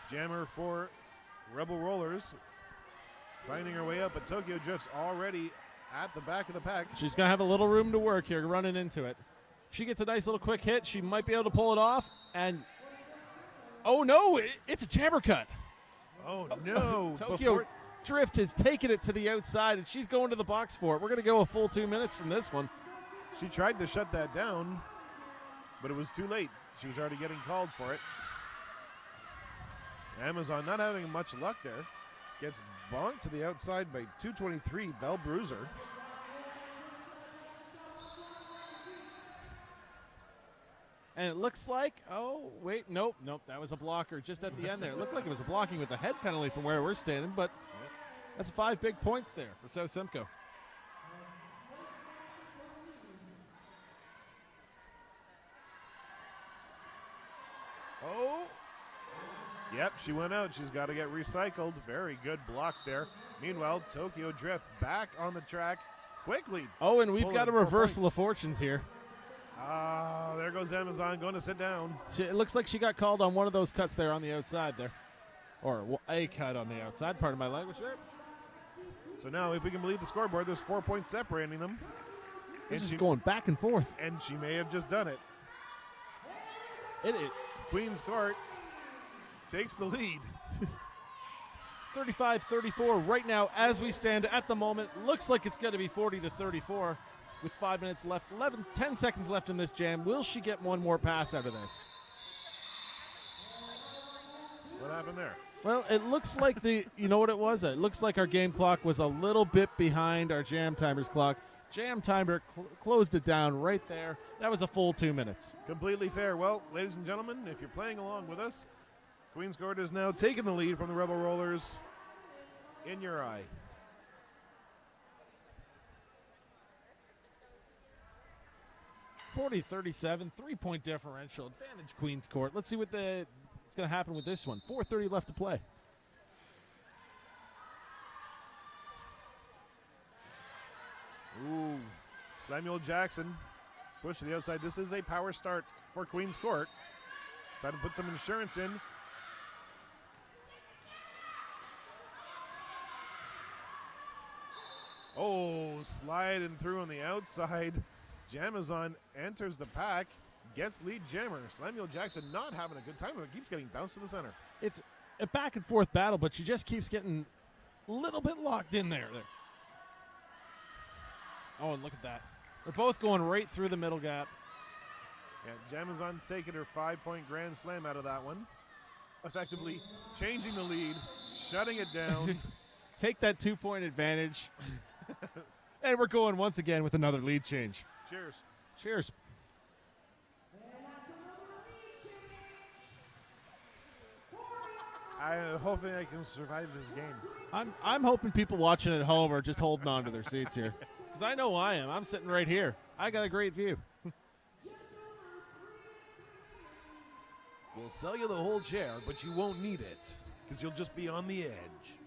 jammer for Rebel Rollers, finding her way up, but Tokyo Drift's already at the back of the pack. She's going to have a little room to work here running into it. If she gets a nice little quick hit, she might be able to pull it off. And, oh no, it's a jammer cut. Oh no. Tokyo Drift has taken it to the outside, and she's going to the box for it. We're going to go a full 2 minutes from this one. She tried to shut that down, but it was too late. She was already getting called for it. Amazon not having much luck there. Gets bonked to the outside by 223 Bell Bruiser. And it looks like, nope, that was a blocker just at the end there. It looked like it was a blocking with a head penalty from where we're standing, but that's 5 big points there for South Simcoe. Oh. Yep, she went out. She's got to get recycled. Very good block there. Meanwhile, Tokyo Drift back on the track quickly. Oh, and we've Pulling got a 4 reversal points. of fortunes here. Ah, there goes Amazon going to sit down. It looks like she got called on one of those cuts there on the outside there. Or a cut on the outside, part of my language there. So now, if we can believe the scoreboard, there's 4 points separating them. This is going back and forth. And she may have just done it. It Queen's Court takes the lead. 35-34 right now as we stand at the moment. Looks like it's going to be 40-34 with 5 minutes left. 10 seconds left in this jam. Will she get one more pass out of this? What happened there? Well, it looks like you know what it was? It looks like our game clock was a little bit behind our jam timer's clock. Jam timer closed it down right there. That was a full 2 minutes. Completely fair. Well, ladies and gentlemen, if you're playing along with us, Queen's Court is now taking the lead from the Rebel Rollers in your eye. (40-37), 3-point differential, advantage Queen's Court. Let's see what's going to happen with this one. 4:30 left to play. Ooh, Samuel Jackson push to the outside. This is a power start for Queen's Court. Trying to put some insurance in. Oh, sliding through on the outside. Jamazon enters the pack, gets lead jammer. Samuel Jackson not having a good time, but keeps getting bounced to the center. It's a back and forth battle, but she just keeps getting a little bit locked in there. Oh, and look at that. They're both going right through the middle gap. Yeah, Jamazon's taking her 5-point grand slam out of that one. Effectively changing the lead, shutting it down. Take that 2-point advantage. And we're going once again with another lead change. Cheers. Cheers. I'm hoping I can survive this game. I'm hoping people watching at home are just holding on to their seats here. Because I know I am. I'm sitting right here. I got a great view. We'll sell you the whole chair, but you won't need it because you'll just be on the edge.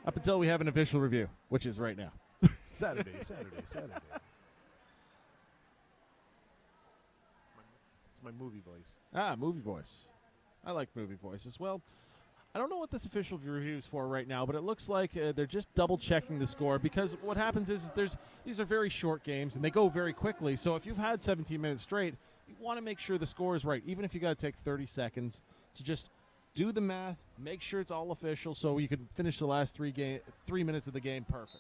Up until we have an official review, which is right now. Saturday. It's my movie voice. Ah, movie voice. I like movie voices. Well, I don't know what this official review is for right now, but it looks like they're just double-checking the score because what happens is these are very short games, and they go very quickly. So if you've had 17 minutes straight, you want to make sure the score is right, even if you got to take 30 seconds to just do the math, make sure it's all official so you can finish the last 3 minutes of the game perfect.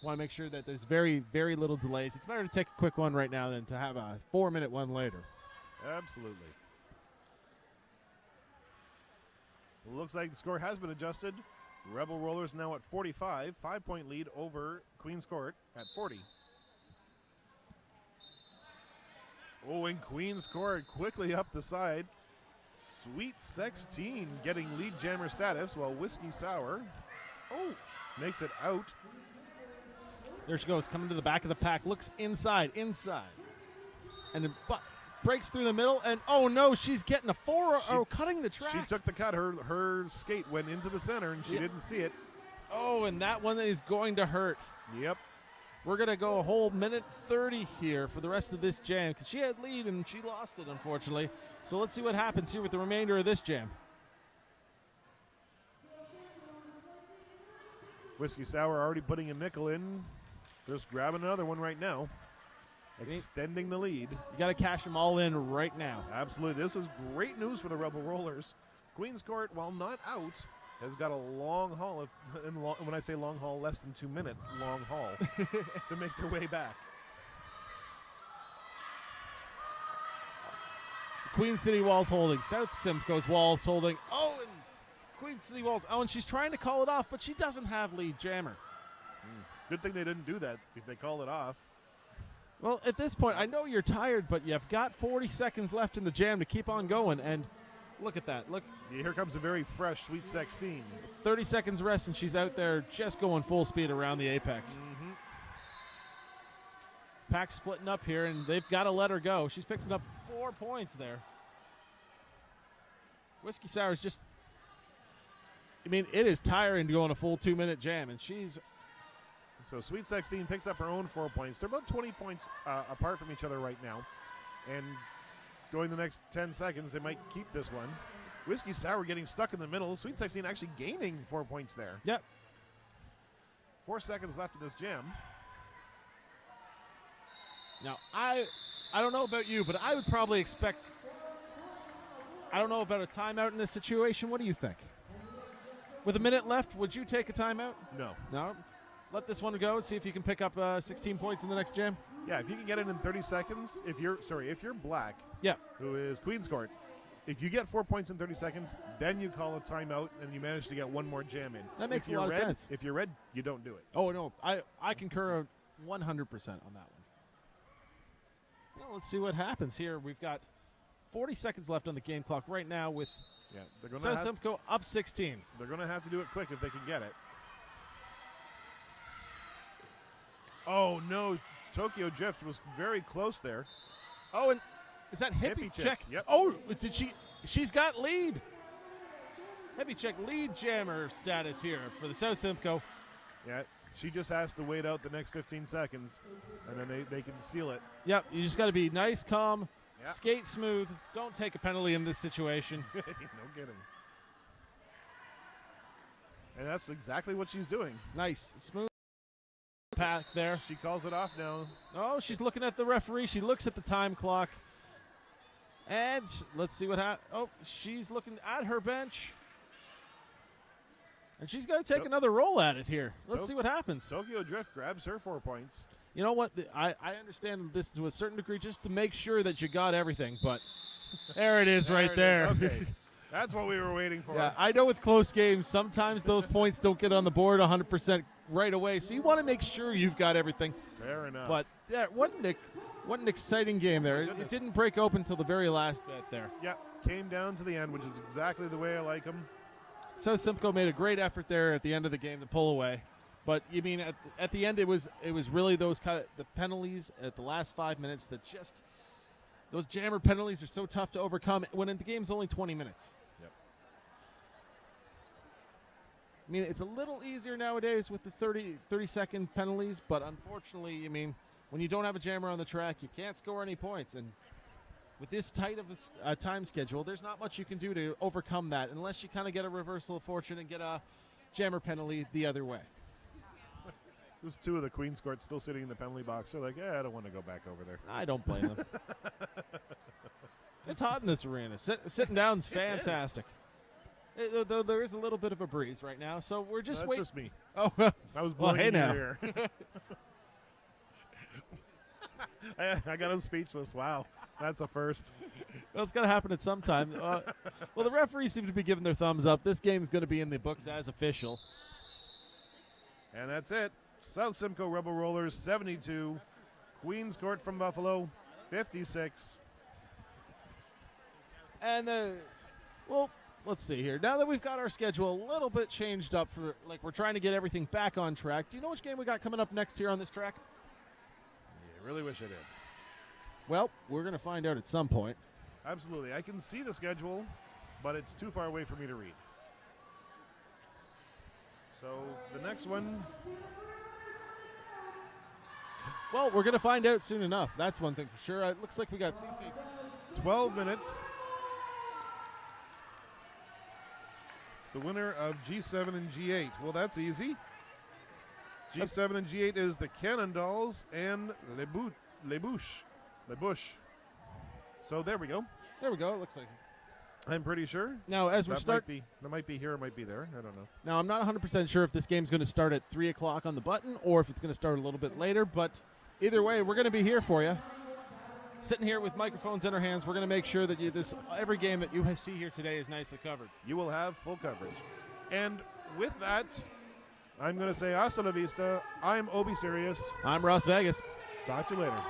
Want to make sure that there's very, very little delays. It's better to take a quick one right now than to have a 4-minute one later. Absolutely. Looks like the score has been adjusted. Rebel Rollers now at 45, 5-point lead over Queen's Court at 40. Oh, and Queen's Court quickly up the side. Sweet 16 getting lead jammer status while Whiskey Sour makes it out. There she goes, coming to the back of the pack, looks inside, and then breaks through the middle, and oh no, she's getting a cutting the track. She took the cut. Her skate went into the center, and she didn't see it. Oh, and that one is going to hurt. Yep. We're going to go a whole minute 30 here for the rest of this jam because she had lead and she lost it, unfortunately. So let's see what happens here with the remainder of this jam. Whiskey Sour already putting a nickel in. Just grabbing another one right now. Extending the lead. You got to cash them all in right now. Absolutely. This is great news for the Rebel Rollers. Queen's Court, while not out, has got a long haul. When I say long haul, less than 2 minutes, long haul, to make their way back. Queen City Walls holding. South Simcoe's Walls holding. Oh, and Queen City Walls. Oh, and she's trying to call it off, but she doesn't have lead jammer. Good thing they didn't do that if they call it off. Well, at this point, I know you're tired, but you've got 40 seconds left in the jam to keep on going, and look at that. Look. Yeah, here comes a very fresh Sweet 16. 30 seconds rest, and she's out there just going full speed around the apex. Mm-hmm. Pack's splitting up here, and they've got to let her go. She's picking up 4 points there. Whiskey Sour's just, it is tiring to go on a full 2-minute jam, and she's... So Sweet 16 picks up her own 4 points. They're about 20 points apart from each other right now. And going the next 10 seconds, they might keep this one. Whiskey Sour getting stuck in the middle. Sweet 16 actually gaining 4 points there. Yep. 4 seconds left in this jam. Now, I don't know about you, but I would probably expect... I don't know about a timeout in this situation. What do you think? With a minute left, would you take a timeout? No. No? Let this one go and see if you can pick up 16 points in the next jam. Yeah, if you can get it in 30 seconds, if you're black, who is Queen's Court, if you get 4 points in 30 seconds, then you call a timeout and you manage to get one more jam in. That makes a lot of sense. If you're red, you don't do it. Oh, no, I concur 100% on that one. Well, let's see what happens here. We've got 40 seconds left on the game clock right now with South Simcoe up 16. They're going to have to do it quick if they can get it. Oh, no. Tokyo Drift was very close there. Oh, and is that Hippie Check? Yep. Oh, she's got lead. Hippie Check lead jammer status here for the South Simcoe. Yeah, she just has to wait out the next 15 seconds, and then they can seal it. Yep, you just got to be nice, calm, skate smooth. Don't take a penalty in this situation. No kidding. And that's exactly what she's doing. Nice, smooth path there. She calls it off now. Oh, she's looking at the referee. She looks at the time clock. And let's see what happens. Oh, she's looking at her bench. And she's going to take another roll at it here. Let's see what happens. Tokyo Drift grabs her 4 points. You know what? I understand this to a certain degree just to make sure that you got everything. But there it is right there. Okay. That's what we were waiting for. Yeah, I know with close games, sometimes those points don't get on the board 100% right away. So you want to make sure you've got everything. Fair enough. But yeah, what an exciting game there. It didn't break open until the very last bit there. Yeah, came down to the end, which is exactly the way I like them. South Simcoe made a great effort there at the end of the game to pull away. But you mean at the end it was really those the penalties at the last 5 minutes that just those jammer penalties are so tough to overcome when the game's only 20 minutes. Yep. I mean, it's a little easier nowadays with the 30-second penalties, but unfortunately, I mean, when you don't have a jammer on the track, you can't score any points. And with this tight of a time schedule, there's not much you can do to overcome that unless you kind of get a reversal of fortune and get a jammer penalty the other way. There's two of the Queen's Court still sitting in the penalty box. They're like, I don't want to go back over there. I don't blame them. It's hot in this arena. Sitting down's fantastic. Though there is a little bit of a breeze right now, so we're just That's waiting. just me. Oh, I was well, blowing hey in your now. ear. I got him speechless. Wow. That's a first. Well, it's going to happen at some time. Well, the referees seem to be giving their thumbs up. This game is going to be in the books as official. And that's it. South Simcoe Rebel Rollers 72. Queen's Court from Buffalo 56. And, well, let's see here. Now that we've got our schedule a little bit changed up for, like, we're trying to get everything back on track. Do you know which game we got coming up next here on this track? Yeah, really wish I did. Well, we're going to find out at some point. Absolutely. I can see the schedule, but it's too far away for me to read. So the next one. Well, we're going to find out soon enough. That's one thing for sure. It looks like we got CC. 12 minutes. It's the winner of G7 and G8. Well, that's easy. G7 and G8 is the Cannondals and Le Bouche. So there we go. There we go. It looks like. I'm pretty sure. Now, as we start. That might be here, it might be there. I don't know. Now, I'm not 100% sure if this game's going to start at 3 o'clock on the button or if it's going to start a little bit later, but either way, we're going to be here for you. Sitting here with microphones in our hands, we're going to make sure that every game that you see here today is nicely covered. You will have full coverage. And with that, I'm going to say hasta la vista. I'm Obi Sirius. I'm Ross Vegas. Talk to you later.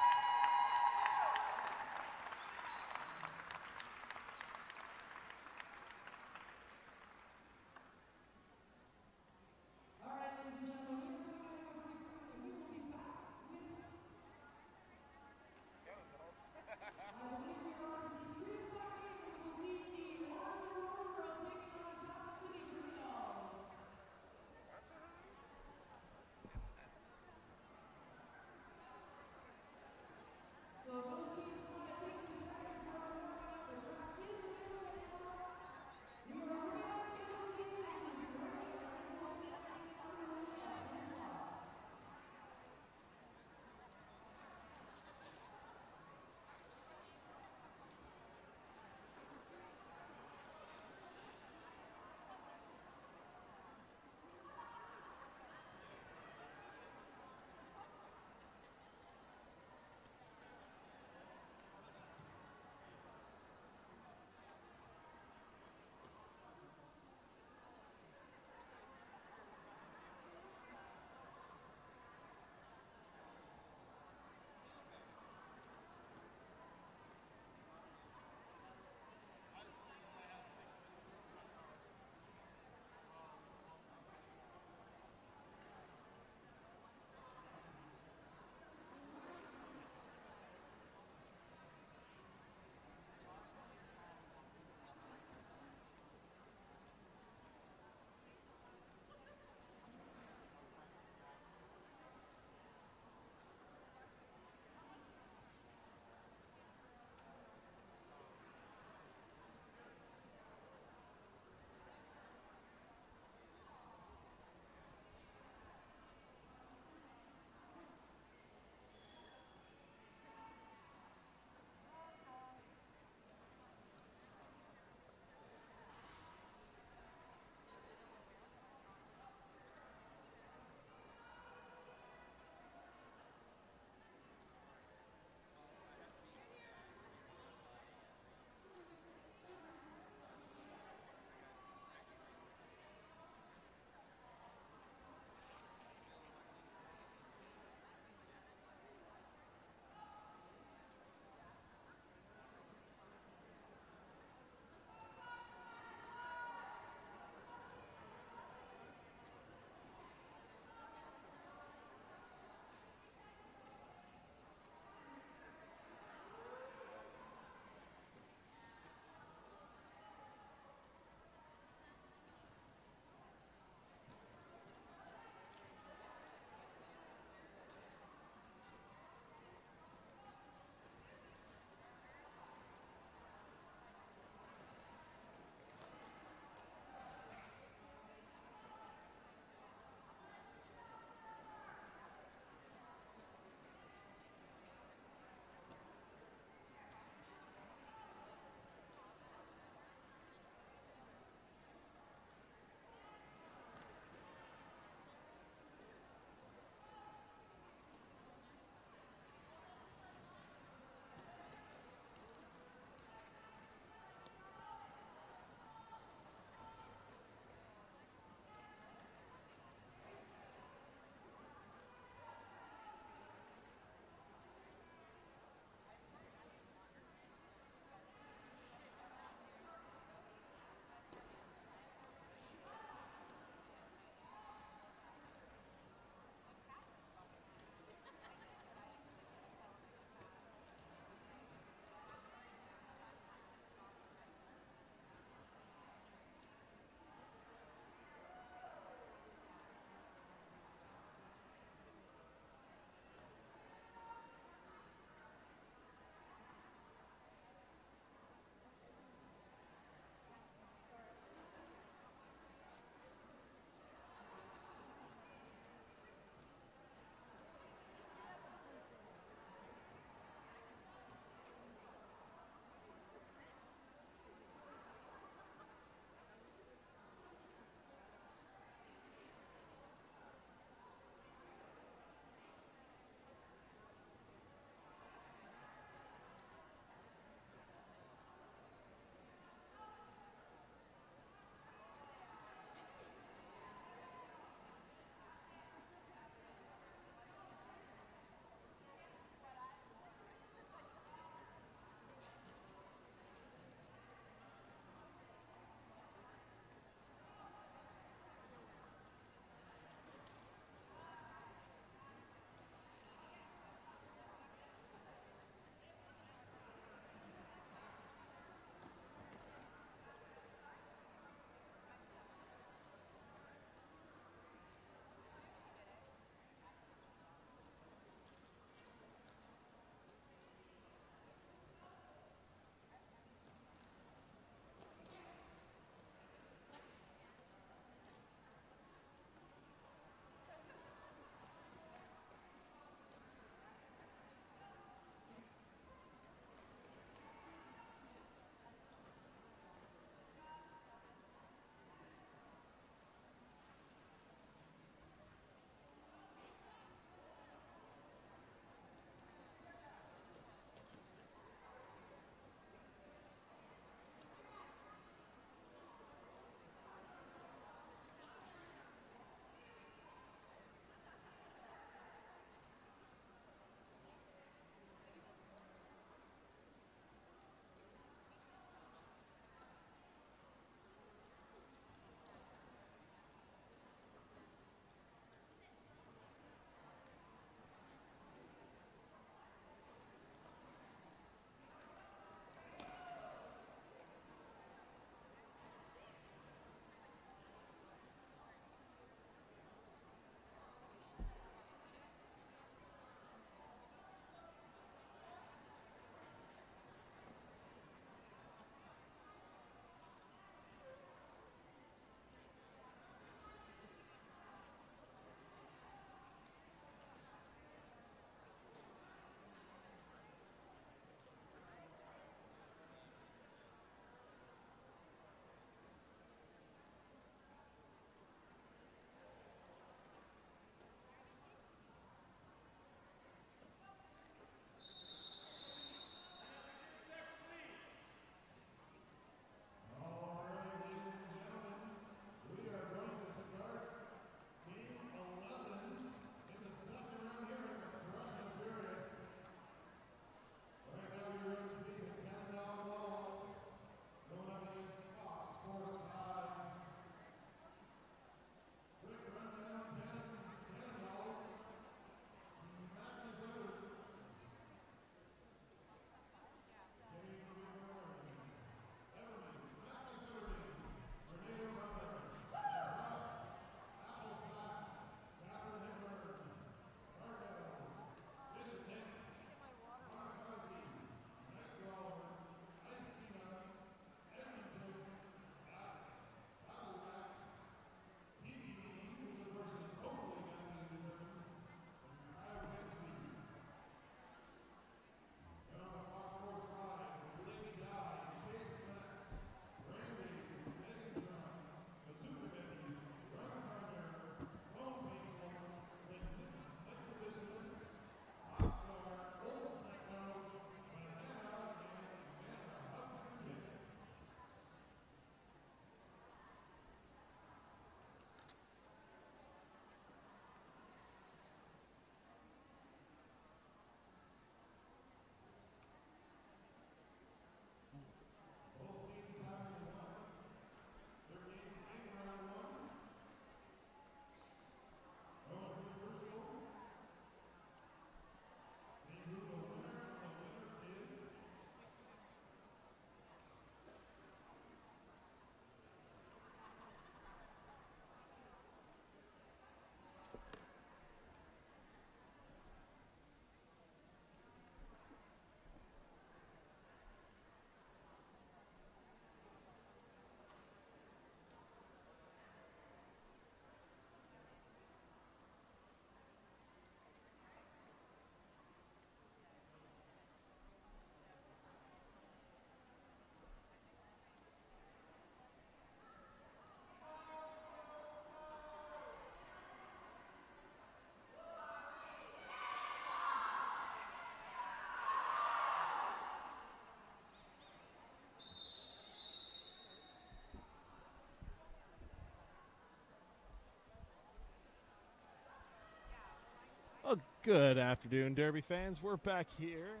Good afternoon, Derby fans. We're back here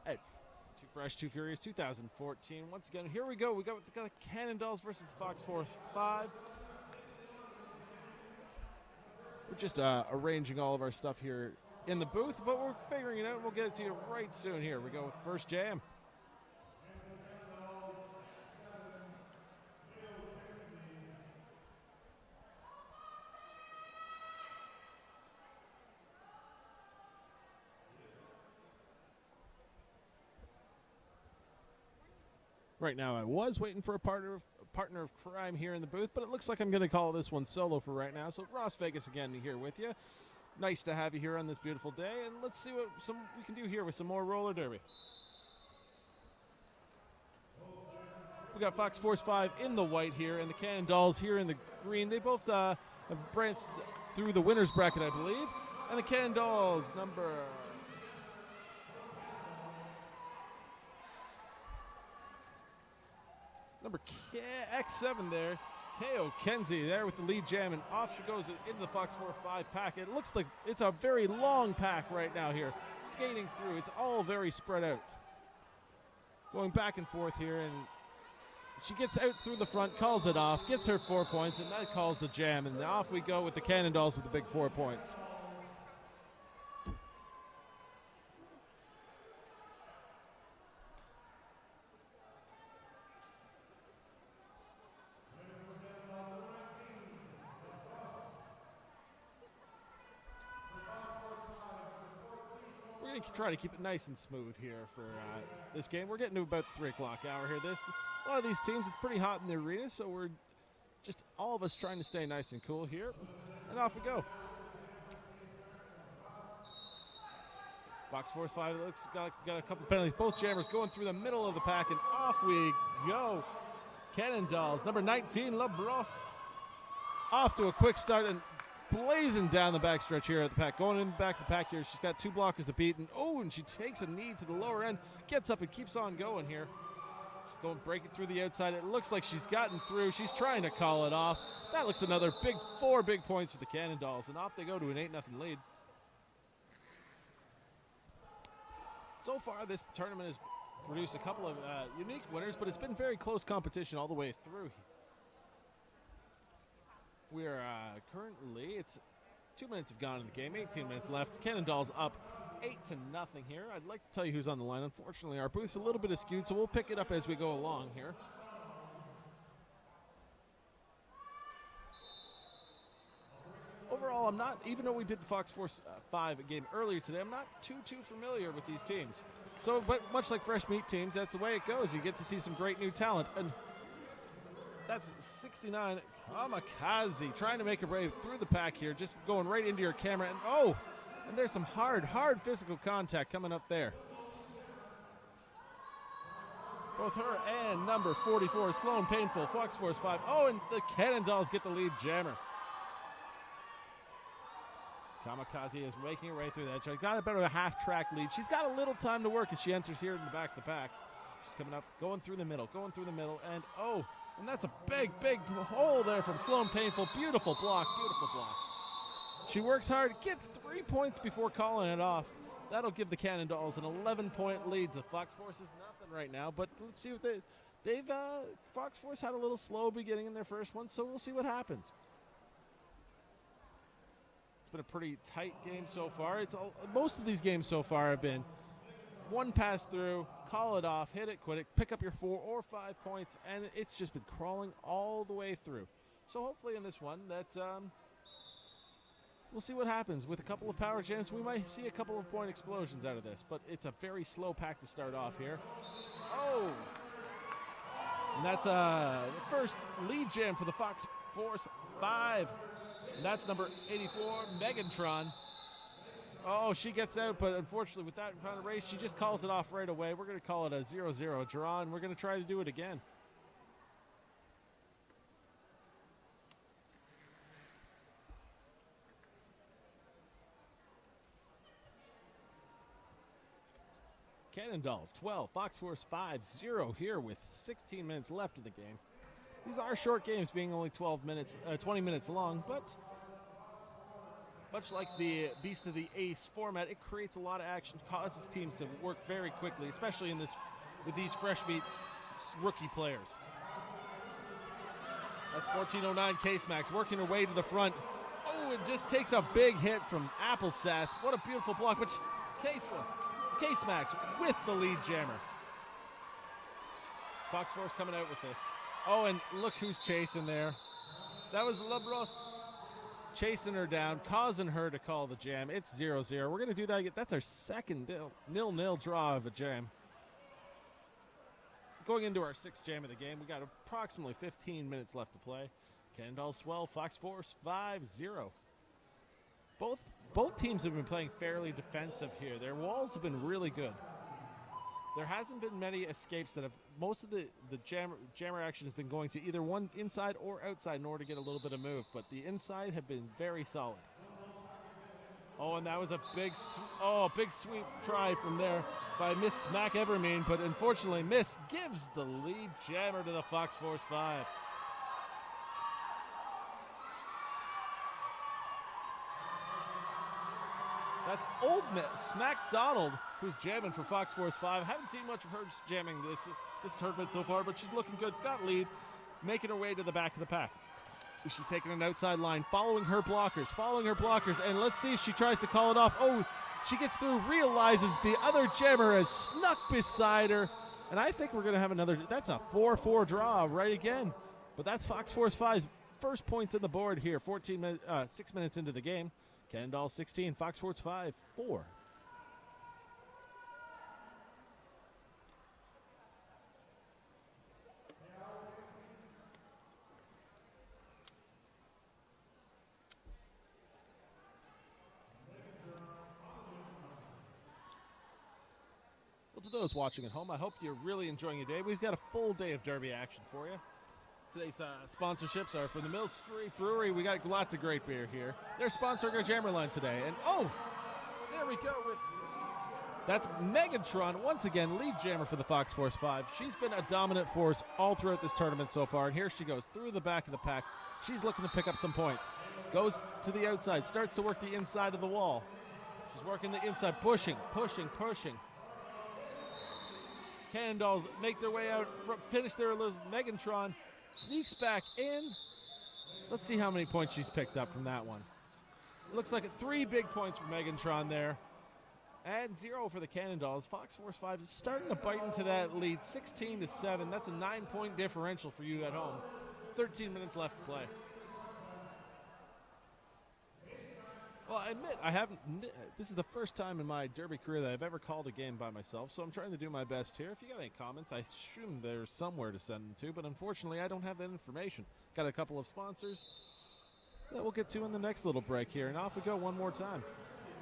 at Too Fresh, Too Furious 2014. Once again, here we go. We got the Cannondalls versus the Fox Force 5. We're just arranging all of our stuff here in the booth, but we're figuring it out. We'll get it to you right soon. Here we go with first jam. Right now, I was waiting for a partner of crime here in the booth, but it looks like I'm going to call this one solo for right now. So Ross Vegas again here with you. Nice to have you here on this beautiful day, and let's see what we can do here with some more roller derby. We got Fox Force 5 in the white here, and the Cannondalls here in the green. They both have branched through the winner's bracket, I believe. And the Cannondalls, number X7 there, KO Kenzie there with the lead jam, and off she goes into the Fox 4-5 pack. It looks like it's a very long pack right now here, skating through. It's all very spread out. Going back and forth here, and she gets out through the front, calls it off, gets her 4 points, and that calls the jam, and off we go with the Cannondalls with the big 4 points. Try to keep it nice and smooth here for this game. We're getting to about 3 o'clock hour here. A lot of these teams, it's pretty hot in the arena, so we're just all of us trying to stay nice and cool here. And off we go. Fox Force 5 looks got a couple penalties. Both jammers going through the middle of the pack, and off we go. Cannondalls, number 19, LaBrosse, off to a quick start and blazing down the backstretch here at the pack. Going in the back of the pack here. She's got 2 blockers to beat. And she takes a knee to the lower end. Gets up and keeps on going here. She's going breaking through the outside. It looks like she's gotten through. She's trying to call it off. That looks another 4 big points for the Cannondalls. And off they go to an 8-0 lead. So far, this tournament has produced a couple of unique winners, but it's been very close competition all the way through. We're currently, it's 2 minutes have gone in the game, 18 minutes left. Cannondalls up 8-0 here. I'd like to tell you who's on the line. Unfortunately, our booth's a little bit askew, so we'll pick it up as we go along here. Overall, I'm not, even though we did the Fox Force 5 game earlier today, I'm not too familiar with these teams. So, but much like fresh meat teams, that's the way it goes. You get to see some great new talent. And that's 69. Kamikaze trying to make a brave through the pack here, just going right into your camera. And there's some hard physical contact coming up there. Both her and number 44, Slow and Painful, Fox Force 5. And the Cannondalls get the lead jammer. Kamikaze is making her way through that. She's got about a half-track lead. She's got a little time to work as she enters here in the back of the pack. She's coming up, going through the middle, and that's a big hole there from Slow and Painful. Beautiful block. She works hard, gets 3 points before calling it off. That'll give the Cannondalls an 11-point lead. The Fox Force is nothing right now, but let's see what they've Fox Force had a little slow beginning in their first one, so we'll see what happens. It's been a pretty tight game so far. Most of these games so far have been one pass through, call it off, hit it, quit it, pick up your 4 or 5 points, and it's just been crawling all the way through. So hopefully in this one that we'll see what happens. With a couple of power jams, we might see a couple of point explosions out of this, but it's a very slow pack to start off here. And that's the first lead jam for the Fox Force 5. And that's number 84, Megantron. She gets out, but unfortunately with that kind of race, she just calls it off right away. We're going to call it a 0-0 draw, and we're going to try to do it again. Cannondalls 12, Fox Force 5, 0 here with 16 minutes left of the game. These are short games, being only 20 minutes long, but Much like the Beast of the Ace format, it creates a lot of action, causes teams to work very quickly, especially in this with these fresh meat rookie players. That's 1409 K-Smax working her way to the front. Oh, it just takes a big hit from Applesass. What a beautiful block, but K-Smax with the lead jammer. Fox Force coming out with this. Oh, and look who's chasing there. That was Labros chasing her down, causing her to call the jam. It's 0-0. We're going to do that again. That's our second 0-0 draw of a jam. Going into our sixth jam of the game, we got approximately 15 minutes left to play. Cannondalls 12, Fox Force 5-0. Both teams have been playing fairly defensive here. Their walls have been really good. There hasn't been many escapes that have. Most of the jammer action has been going to either one inside or outside in order to get a little bit of move, but the inside have been very solid. Oh, and that was a big sweep try from there by Miss Smack Evermean, but unfortunately Miss gives the lead jammer to the Fox Force 5. That's old Smack Donald, who's jamming for Fox Force 5. Haven't seen much of her jamming this tournament so far, but she's looking good. It's got lead, making her way to the back of the pack. She's taking an outside line, following her blockers, and let's see if she tries to call it off. Oh, she gets through, realizes the other jammer has snuck beside her, and I think we're going to have another. That's a 4-4 draw right again. But that's Fox Force 5's first points on the board here, 6 minutes into the game. Cannondalls 16, Fox Force 5, 4. Well, to those watching at home, I hope you're really enjoying your day. We've got a full day of derby action for you. Today's sponsorships are from the Mill Street Brewery. We got lots of great beer here. They're sponsoring our jammer line today. And oh, there we go. That's Megatron, once again, lead jammer for the Fox Force 5. She's been a dominant force all throughout this tournament so far. And here she goes through the back of the pack. She's looking to pick up some points. Goes to the outside, starts to work the inside of the wall. She's working the inside, pushing. Cannondalls make their way out, finish their little Megatron. Sneaks back in. Let's see how many points she's picked up from that one. Looks like 3 big points for Megatron there. And 0 for the Cannondalls. Fox Force 5 is starting to bite into that lead, 16-7. That's a 9-point differential for you at home. 13 minutes left to play. Well, I admit, this is the first time in my derby career that I've ever called a game by myself, so I'm trying to do my best here. If you got any comments, I assume there's somewhere to send them to, but unfortunately I don't have that information. Got a couple of sponsors that we'll get to in the next little break here, and off we go one more time.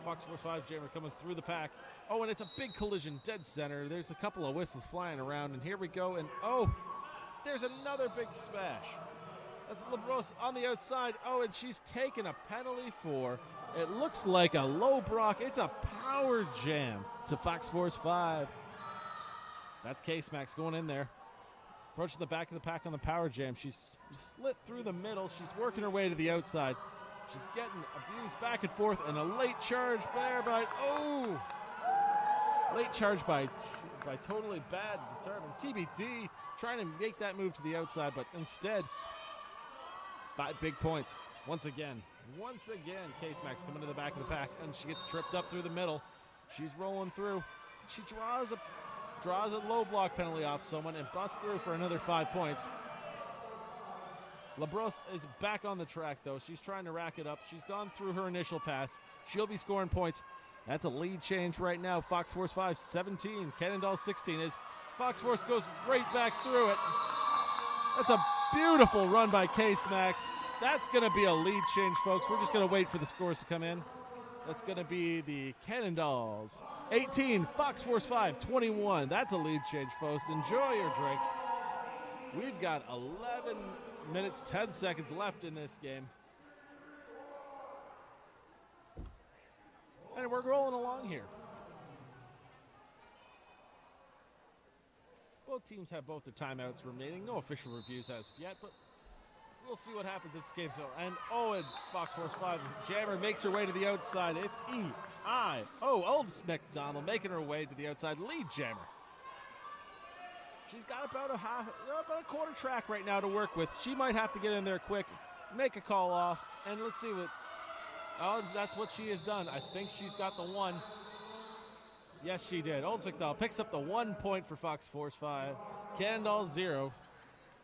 Fox Force 5 jammer coming through the pack. Oh, and it's a big collision, dead center. There's a couple of whistles flying around, and here we go, and oh, there's another big smash. That's Labros on the outside. Oh, and she's taken a penalty for, it looks like a low block. It's a power jam to Fox Force 5. That's K-Smax going in there. Approaching the back of the pack on the power jam. She's slit through the middle. She's working her way to the outside. She's getting abused back and forth, and a late charge there by, oh! Late charge by totally bad determined TBT, trying to make that move to the outside, but instead, 5 big points. Once again, K-Smax coming to the back of the pack, and she gets tripped up through the middle. She's rolling through. She draws a low block penalty off someone and busts through for another 5 points. Labros is back on the track, though. She's trying to rack it up. She's gone through her initial pass. She'll be scoring points. That's a lead change right now. Fox Force 5, 17. Cannondalls 16 is. Fox Force goes right back through it. That's a beautiful run by K-Smax. That's going to be a lead change, folks. We're just going to wait for the scores to come in. That's going to be the Cannondalls 18, Fox Force 5, 21. That's a lead change, folks. Enjoy your drink. We've got 11 minutes, 10 seconds left in this game. And we're rolling along here. Both teams have both their timeouts remaining. No official reviews as of yet, but we'll see what happens as the game's going. And Fox Force 5 Jammer makes her way to the outside. It's Old McDonald making her way to the outside. Lead Jammer. She's got about a quarter track right now to work with. She might have to get in there quick, make a call off, and let's see what. Oh, that's what she has done. I think she's got the one. Yes, she did. Old McDonald picks up the 1 point for Fox Force 5. Cannondale 0.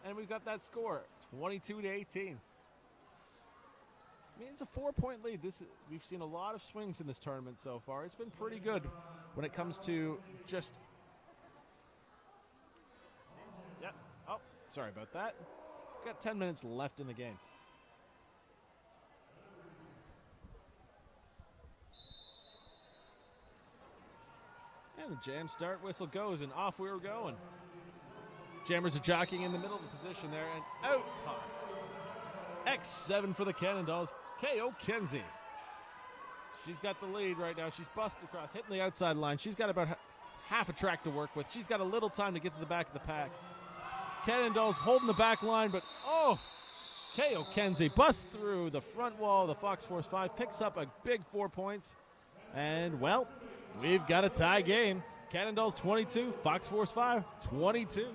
And we've got that score, 22-18. I mean, it's a 4-point lead. We've seen a lot of swings in this tournament so far. It's been pretty good when it comes to just. Yeah. Oh, sorry about that. Got 10 minutes left in the game. And the jam start whistle goes, and off we were going. Jammers are jockeying in the middle of the position there, and out pops. X7 for the Cannondales. K.O. Kenzie. She's got the lead right now. She's busted across, hitting the outside line. She's got about half a track to work with. She's got a little time to get to the back of the pack. Cannondales holding the back line, but K.O. Kenzie busts through the front wall of the Fox Force 5, picks up a big 4 points, and, well, we've got a tie game. Cannondales 22, Fox Force 5 22,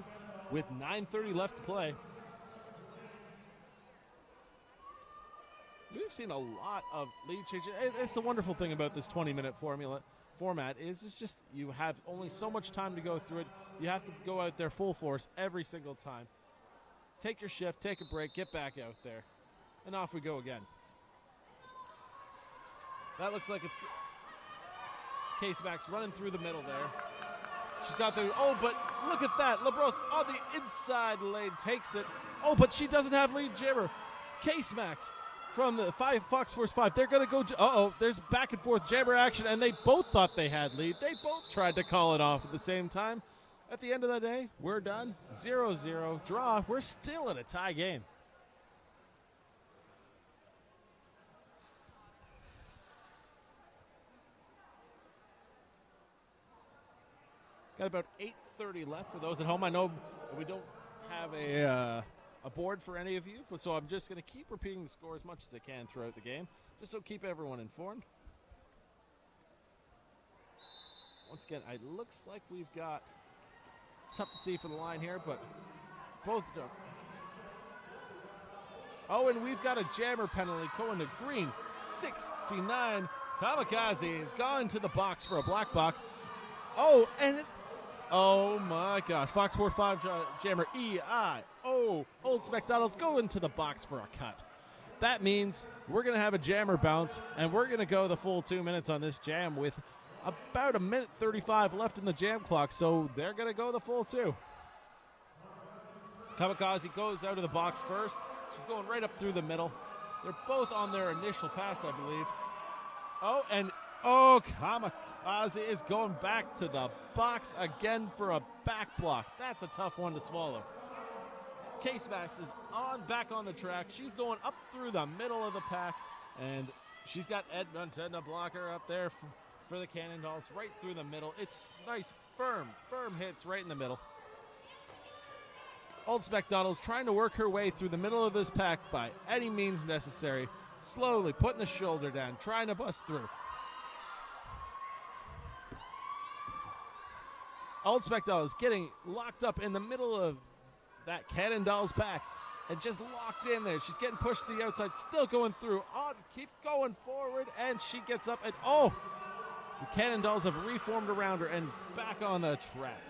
with 9:30 left to play. We've seen a lot of lead changes. It's the wonderful thing about this 20-minute format is it's just you have only so much time to go through it. You have to go out there full force every single time. Take your shift, take a break, get back out there, and off we go again. That looks like it's Case Max running through the middle there. She's got the, but look at that. LeBros on the inside lane takes it. But she doesn't have lead jammer. Case Max from the Fox Force 5. They're going to go, there's back and forth jammer action, and they both thought they had lead. They both tried to call it off at the same time. At the end of the day, we're done. 0-0 draw. We're still in a tie game. Got about 8:30 left for those at home. I know we don't have a board for any of you, but so I'm just going to keep repeating the score as much as I can throughout the game, just so keep everyone informed. Once again, it looks like we've got. It's tough to see for the line here, but both don't. And we've got a jammer penalty going to green. 69. Kamikaze has gone to the box for a black box. Oh my gosh. Fox 4-5 jammer Old McDonald's going to the box for a cut. That means we're going to have a jammer bounce, and we're going to go the full 2 minutes on this jam with about 1:35 left in the jam clock, so they're going to go the full 2. Kamikaze goes out of the box first. She's going right up through the middle. They're both on their initial pass, I believe. Kamikaze is going back to the box again for a back block. That's a tough one to swallow. Case Max is back on the track. She's going up through the middle of the pack, and she's got Edmonton, a blocker up there for the Cannondales right through the middle. It's nice, firm hits right in the middle. Old McDonald's trying to work her way through the middle of this pack by any means necessary. Slowly putting the shoulder down, trying to bust through. Old McDonald's getting locked up in the middle of that Cannondale's back and just locked in there. She's getting pushed to the outside, still going through. Keep going forward, and she gets up, and the Cannondales have reformed around her and back on the track.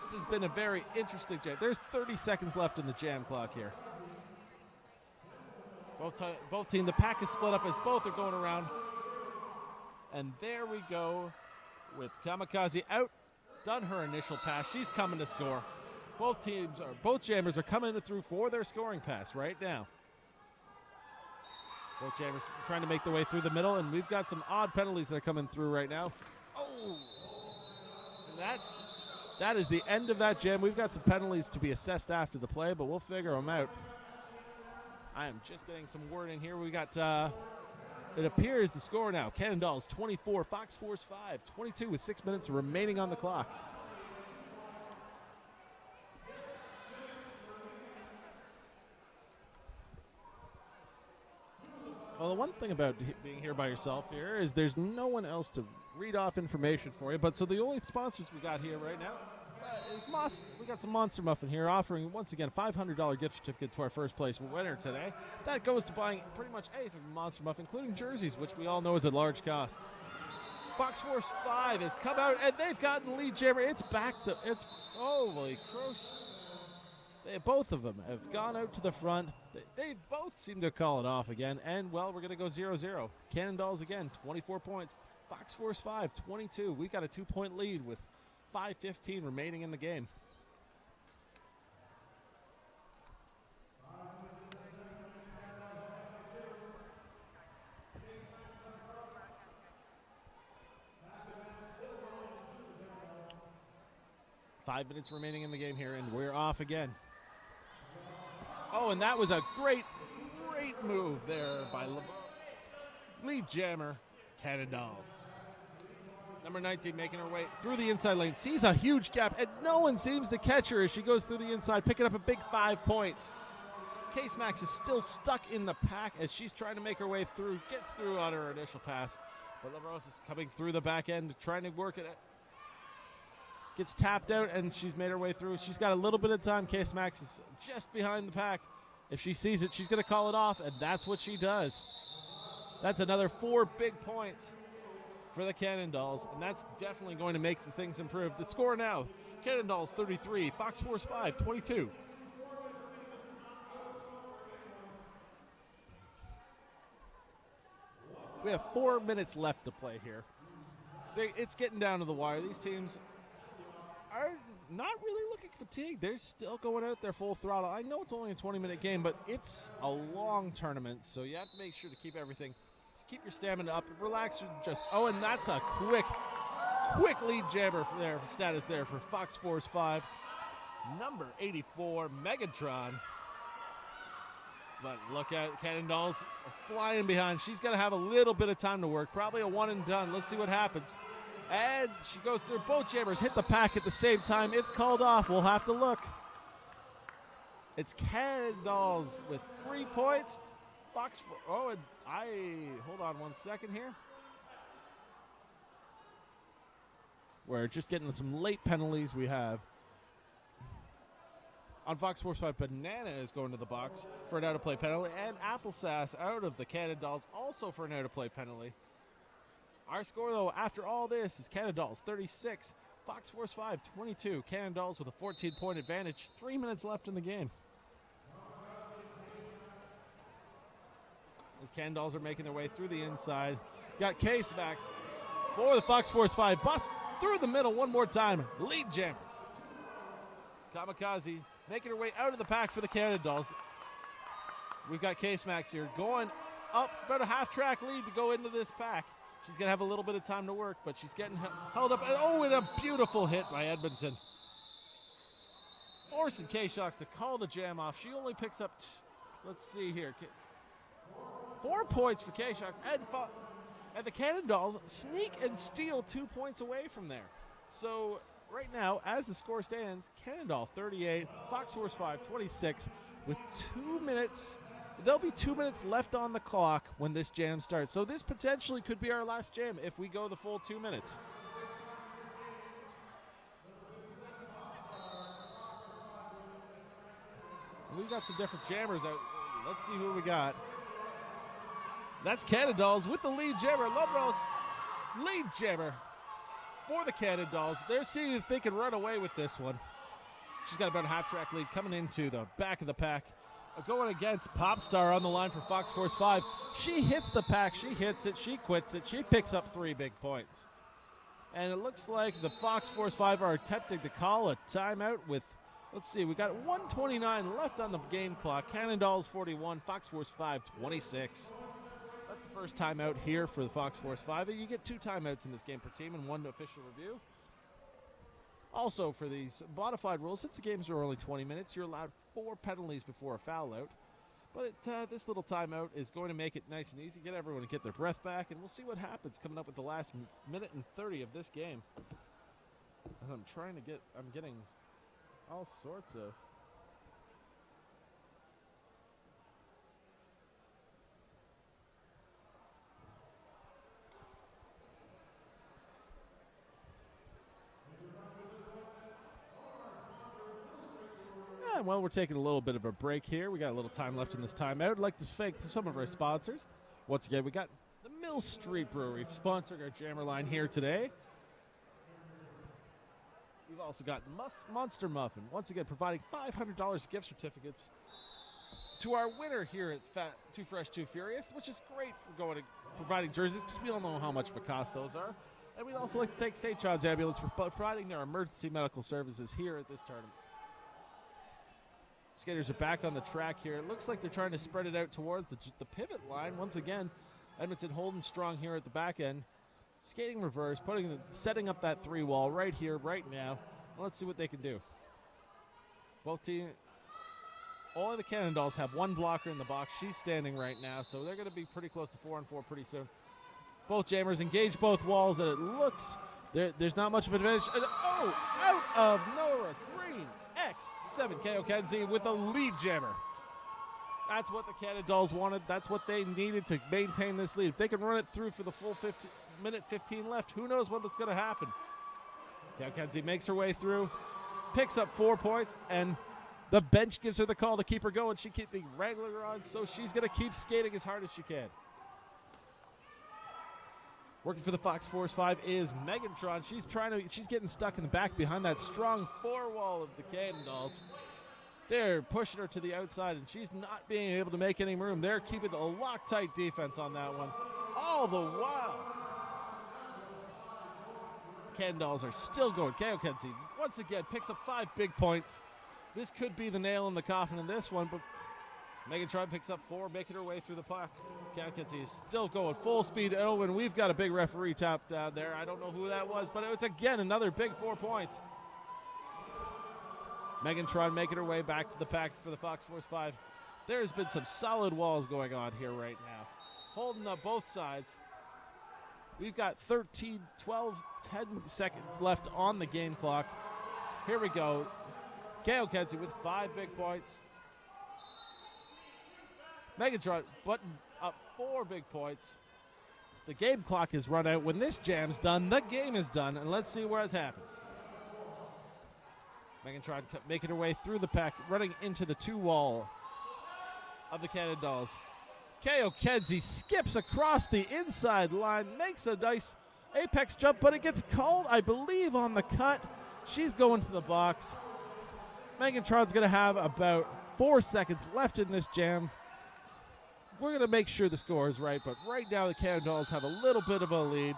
This has been a very interesting jam. There's 30 seconds left in the jam clock here. Both teams, the pack is split up as both are going around. And there we go with Kamikaze out, done her initial pass. She's coming to score. Both jammers are coming through for their scoring pass right now. Both jammers trying to make their way through the middle, and we've got some odd penalties that are coming through right now. That is the end of that jam. We've got some penalties to be assessed after the play, but we'll figure them out. I am just getting some word in here. We got, it appears the score now, Cannondales 24, Fox Force 5, 22 with 6 minutes remaining on the clock. Well, the one thing about being here by yourself here is there's no one else to read off information for you. But so the only sponsors we got here right now is Moss. We got some Monster Muffin here offering, once again, $500 gift certificate to our first place winner today. That goes to buying pretty much anything from Monster Muffin, including jerseys, which we all know is a large cost. Fox Force 5 has come out, and they've gotten lead jammer. It's back to, it's, holy cross. Both of them have gone out to the front. They both seem to call it off again, and, well, we're going to go 0-0. Cannondalls again, 24 points. Fox Force 5, 22. We got a 2-point lead with 5:15 remaining in the game. Five minutes remaining in the game here, and we're off again. Oh, and that was a great move there by lead jammer, Cannondalls. Number 19 making her way through the inside lane, sees a huge gap, and no one seems to catch her as she goes through the inside, picking up a big 5 points. Case Max is still stuck in the pack as she's trying to make her way through, gets through on her initial pass. But LaRose is coming through the back end, trying to work it. Gets tapped out, and she's made her way through. She's got a little bit of time. Case Max is just behind the pack. If she sees it, she's going to call it off, and that's what she does. That's another 4 big points for the Cannondalls, and that's definitely going to make the things improve. The score now, Cannondalls 33, Fox Force 5, 22. We have 4 minutes left to play here. It's getting down to the wire. These teams are not really looking fatigued. They're still going out there full throttle. I know it's only a 20-minute game, but it's a long tournament, so you have to make sure to keep everything. Keep your stamina up. Relax. Oh, and that's a quick lead jammer there. Status there for Fox Force 5. Number 84, Megatron. But look at Cannondalls flying behind. She's going to have a little bit of time to work. Probably a one and done. Let's see what happens. And she goes through. Both jammers hit the pack at the same time. It's called off. We'll have to look. It's Cannondalls with 3 points. Fox. Oh, and hold on 1 second here. We're just getting some late penalties we have. On Fox Force 5, Banana is going to the box for an out-of-play penalty, and Applesauce out of the Cannondalls also for an out-of-play penalty. Our score, though, after all this is Cannondalls 36, Fox Force 5 22. Cannondalls with a 14-point advantage. 3 minutes left in the game. As Cannondalls are making their way through the inside. Got Case Max for the Fox Force 5. Busts through the middle one more time. Lead jammer. Kamikaze making her way out of the pack for the Cannondalls. We've got Case Max here going up about a half-track lead to go into this pack. She's going to have a little bit of time to work, but she's getting held up. And a beautiful hit by Edmonton. Forcing K-Shocks to call the jam off. She only picks up, let's see here, 4 points for K-Shock. And the Cannondalls sneak and steal 2 points away from there. So right now, as the score stands, Cannondall 38, Fox Force 5 26 with 2 minutes. There'll be 2 minutes left on the clock when this jam starts. So this potentially could be our last jam if we go the full 2 minutes. We've got some different jammers out. Let's see who we got. That's Cannondalls with the lead jammer. Lubros, lead jammer for the Cannondalls. They're seeing if they can run away with this one. She's got about a half-track lead coming into the back of the pack. Going against Popstar on the line for Fox Force 5. She hits the pack. She hits it. She quits it. She picks up 3 big points. And it looks like the Fox Force 5 are attempting to call a timeout with, let's see, we got 1:29 left on the game clock. Cannondalls 41, Fox Force 5 26. That's the first timeout here for the Fox Force 5. You get 2 timeouts in this game per team and 1 official review. Also, for these modified rules, since the games are only 20 minutes, you're allowed 4 penalties before a foul out. But this little timeout is going to make it nice and easy, get everyone to get their breath back, and we'll see what happens coming up with the last minute and 30 of this game. As I'm getting all sorts of... And while we're taking a little bit of a break here, we got a little time left in this timeout. I'd like to thank some of our sponsors. Once again, we got the Mill Street Brewery sponsoring our Jammer line here today. We've also got Monster Muffin, once again providing $500 gift certificates to our winner here at Too Fresh, Too Furious, which is great for providing jerseys, because we all know how much of a cost those are. And we'd also like to thank St. John's Ambulance for providing their emergency medical services here at this tournament. Skaters are back on the track here. It looks like they're trying to spread it out towards the pivot line. Once again, Edmonton holding strong here at the back end. Skating reverse, setting up that 3-wall right here, right now. Let's see what they can do. Both teams, only the Cannondals have one blocker in the box. She's standing right now, so they're going to be pretty close to 4-on-4 pretty soon. Both jammers engage both walls, and it looks there's not much of an advantage. And, out of nowhere, green X7 KO Kenzie with the lead jammer. That's what the Cannondals wanted. That's what they needed to maintain this lead. If they can run it through for the full minute 15 left, who knows what's going to happen. KO Kenzie makes her way through, picks up 4 points, and the bench gives her the call to keep her going. She keeps the wrangler on, so she's going to keep skating as hard as she can. Working for the Fox Force 5 is Megantron. She's getting stuck in the back behind that strong 4-wall of the Cannondals. They're pushing her to the outside, and she's not being able to make any room. They're keeping a Loctite defense on that one. All the while, Cannondals are still going. KO Kenzie once again picks up 5 big points. This could be the nail in the coffin in this one, but Megatron picks up 4, making her way through the puck. KO Kenzie is still going full speed. Oh, and we've got a big referee tap down there. I don't know who that was, but it's again another big 4 points. Megatron making her way back to the pack for the Fox Force 5. There's been some solid walls going on here right now, holding up both sides. We've got 13, 12, 10 seconds left on the game clock. Here we go. KO Kenzie with 5 big points. Megatron button up 4 big points. The game clock is run out. When this jam's done, the game is done, and let's see where it happens. Megatron making her way through the pack, running into the 2-wall of the Cannondals. KO Kenzie skips across the inside line, makes a nice apex jump, but it gets called, I believe, on the cut. She's going to the box. Megatron's going to have about 4 seconds left in this jam. We're going to make sure the score is right, but right now the Cannondals have a little bit of a lead.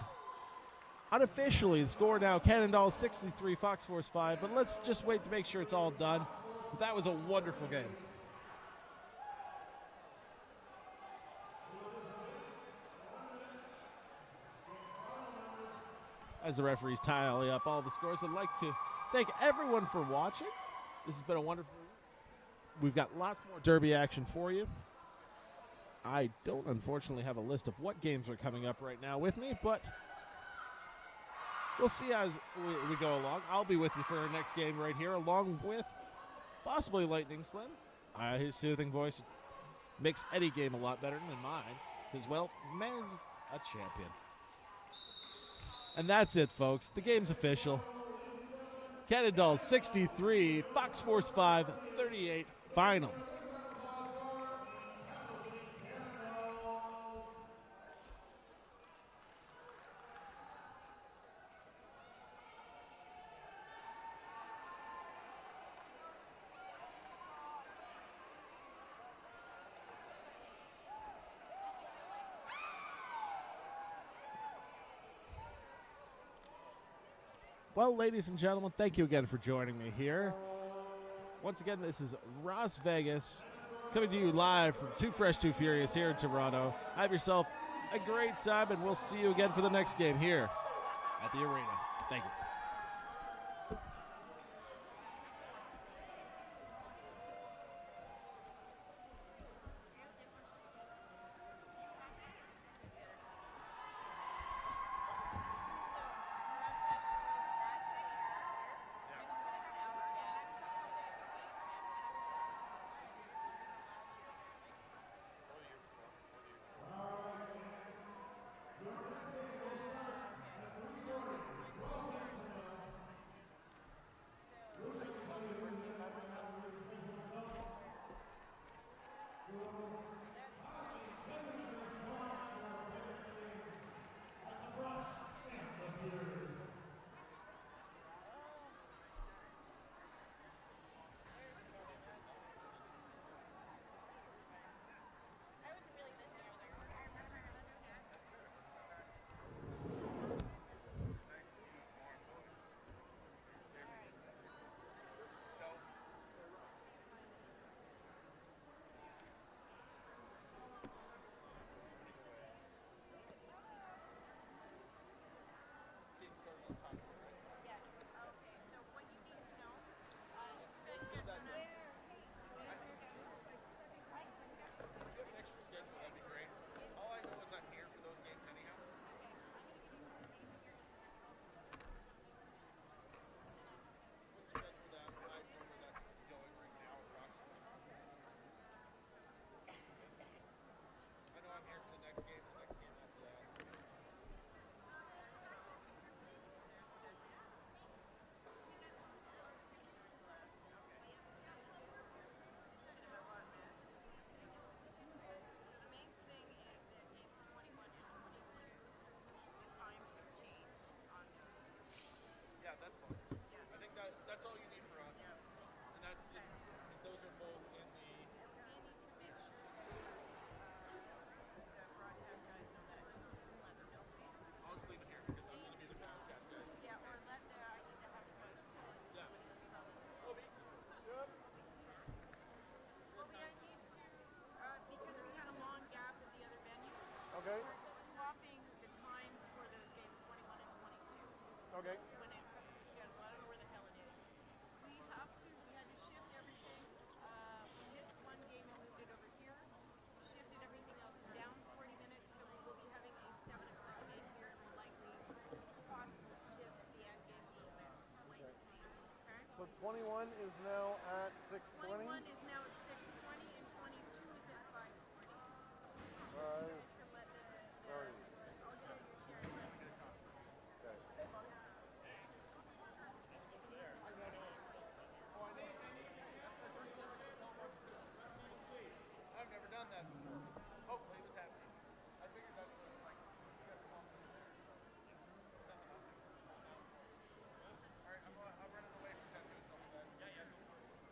Unofficially, the score now, Cannondals 63, Fox Force 5, but let's just wait to make sure it's all done. That was a wonderful game. As the referees tally up all the scores, I'd like to thank everyone for watching. This has been a wonderful. We've got lots more Derby action for you. I don't, unfortunately, have a list of what games are coming up right now with me, but we'll see as we go along. I'll be with you for our next game right here, along with possibly Lightning Slim. His soothing voice makes any game a lot better than mine, because, well, man's a champion. And that's it, folks. The game's official. Cannondals 63, Fox Force 5, 38, final. Well, ladies and gentlemen, thank you again for joining me here. Once again, this is Las Vegas, coming to you live from Too Fresh, Too Furious here in Toronto. Have yourself a great time, and we'll see you again for the next game here at the arena. Thank you. 21 is now at 6:20. 21 is now at 6:20 and 22 is at 5:40. Five, Just to let the sorry. I'll get your chair. Okay. I've never done that before. Hopefully it was happening. I figured that was like Alright, I'm running away for 10 minutes. I'll be back. Yeah, cool.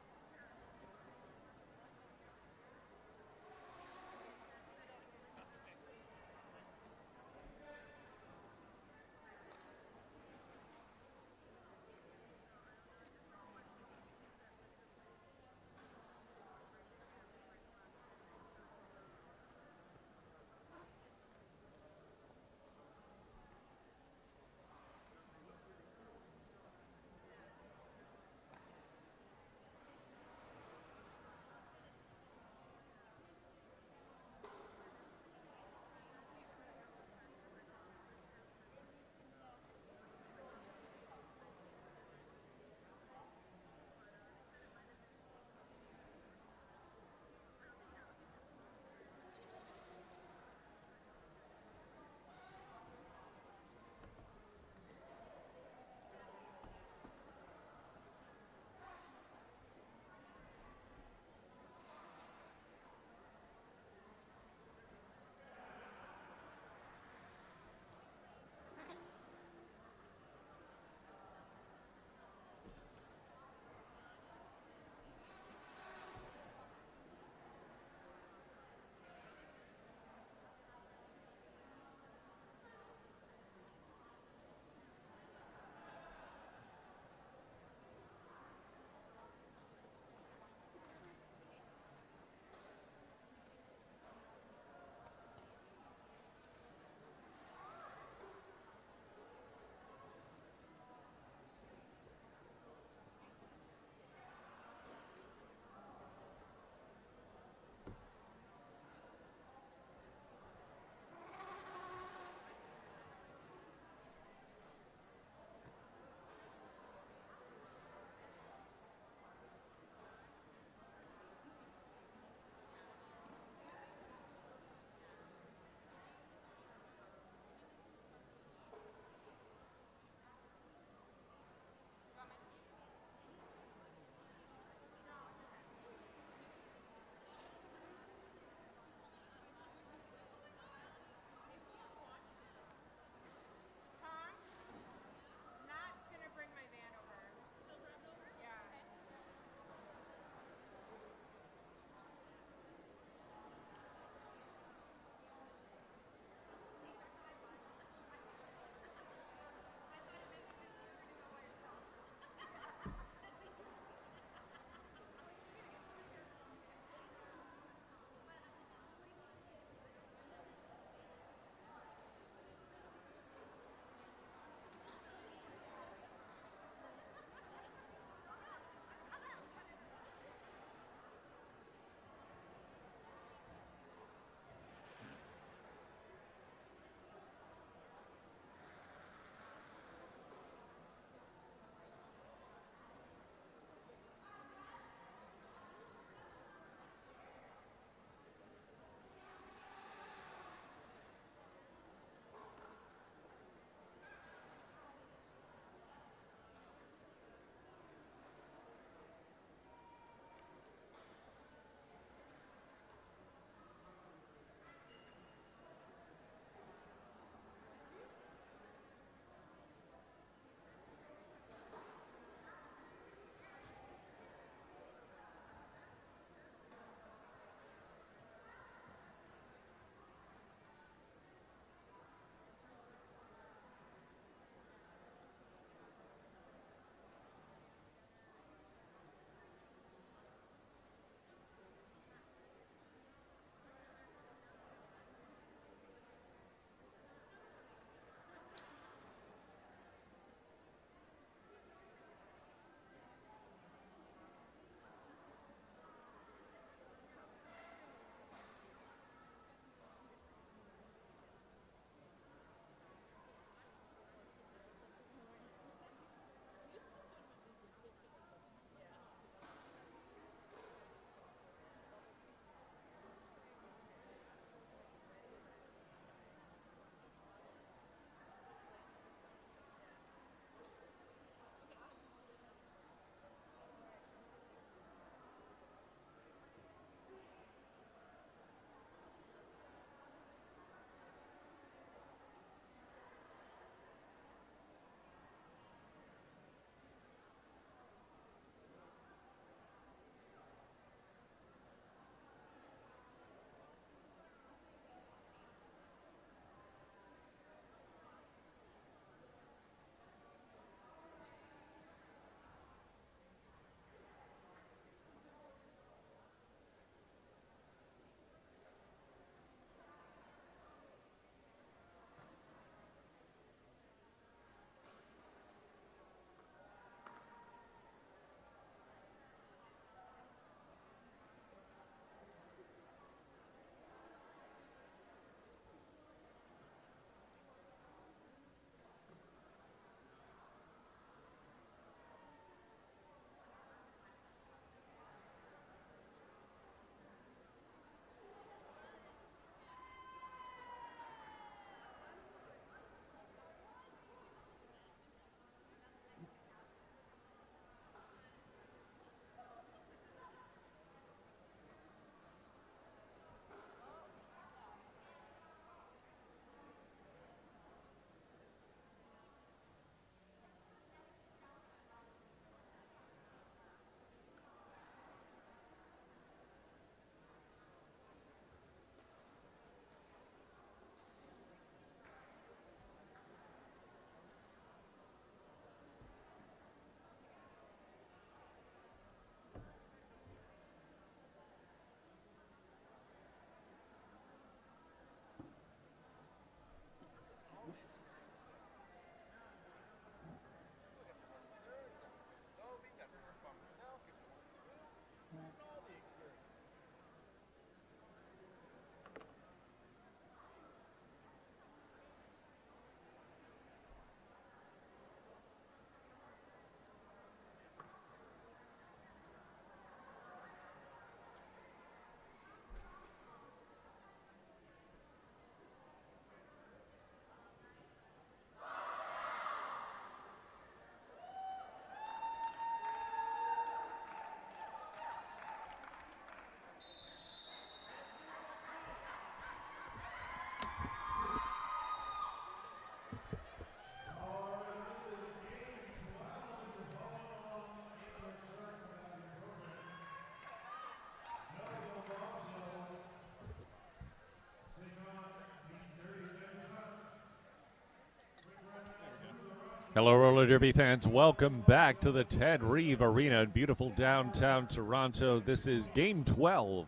Hello, roller derby fans. Welcome back to the Ted Reeve Arena in beautiful downtown Toronto. This is Game 12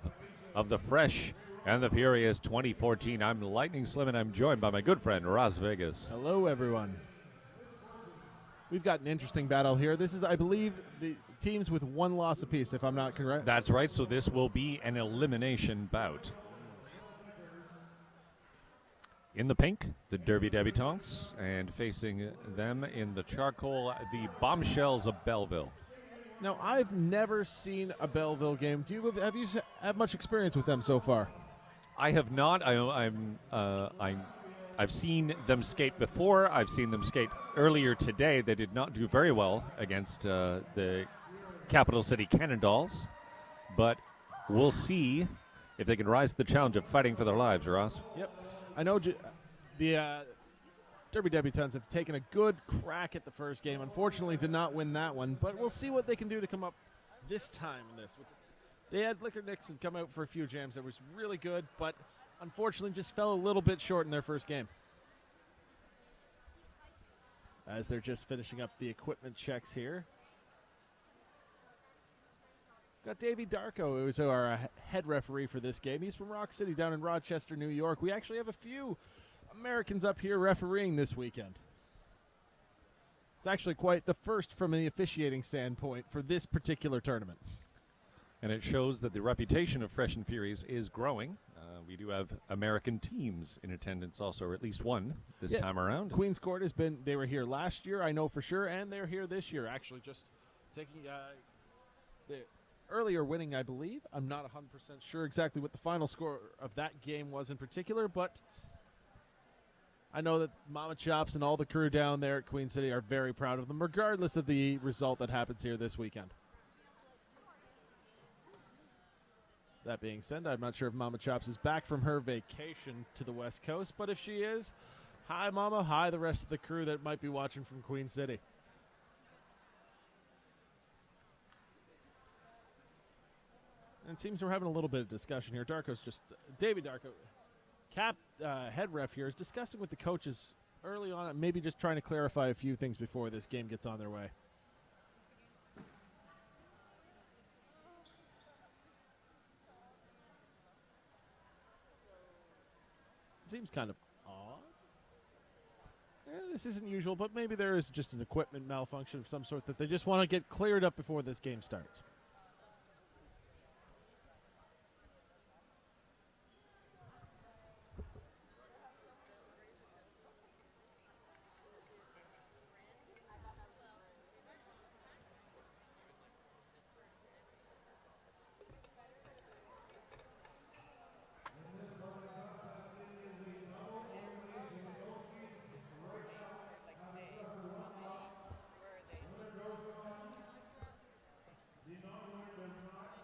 of the Fresh and the Furious 2014. I'm Lightning Slim, and I'm joined by my good friend, Las Vegas. Hello, everyone. We've got an interesting battle here. This is, I believe, the teams with one loss apiece, if I'm not correct. That's right, so this will be an elimination bout. In the pink, the Derby Debutants, and facing them in the charcoal, the Bombshells of Belleville. Now, I've never seen a Belleville game. Have you had much experience with them so far? I have not. I've seen them skate before. I've seen them skate earlier today. They did not do very well against the Capital City Cannondalls, but we'll see if they can rise to the challenge of fighting for their lives, Ross. Yep. I know the Derby Debutants have taken a good crack at the first game. Unfortunately, did not win that one, but we'll see what they can do to come up this time in this. They had Liquor Nixon come out for a few jams that was really good, but unfortunately just fell a little bit short in their first game. As they're just finishing up the equipment checks here. Got Davey Darko, who is our head referee for this game. He's from Rock City down in Rochester, New York. We actually have a few Americans up here refereeing this weekend. It's actually quite the first from the officiating standpoint for this particular tournament. And it shows that the reputation of Fresh and Furious is growing. We do have American teams in attendance also, or at least one this time around. Queen's Court has been, they were here last year, I know for sure, and they're here this year, actually just taking the earlier winning, I believe. I'm not 100% sure exactly what the final score of that game was in particular, but I know that Mama Chops and all the crew down there at Queen City are very proud of them, regardless of the result that happens here this weekend. That being said, I'm not sure if Mama Chops is back from her vacation to the West Coast, but if she is, hi, Mama. Hi, the rest of the crew that might be watching from Queen City. And it seems we're having a little bit of discussion here. David Darko, head ref here, is discussing with the coaches early on, maybe just trying to clarify a few things before this game gets on their way. Seems kind of odd. This isn't usual, but maybe there is just an equipment malfunction of some sort that they just want to get cleared up before this game starts.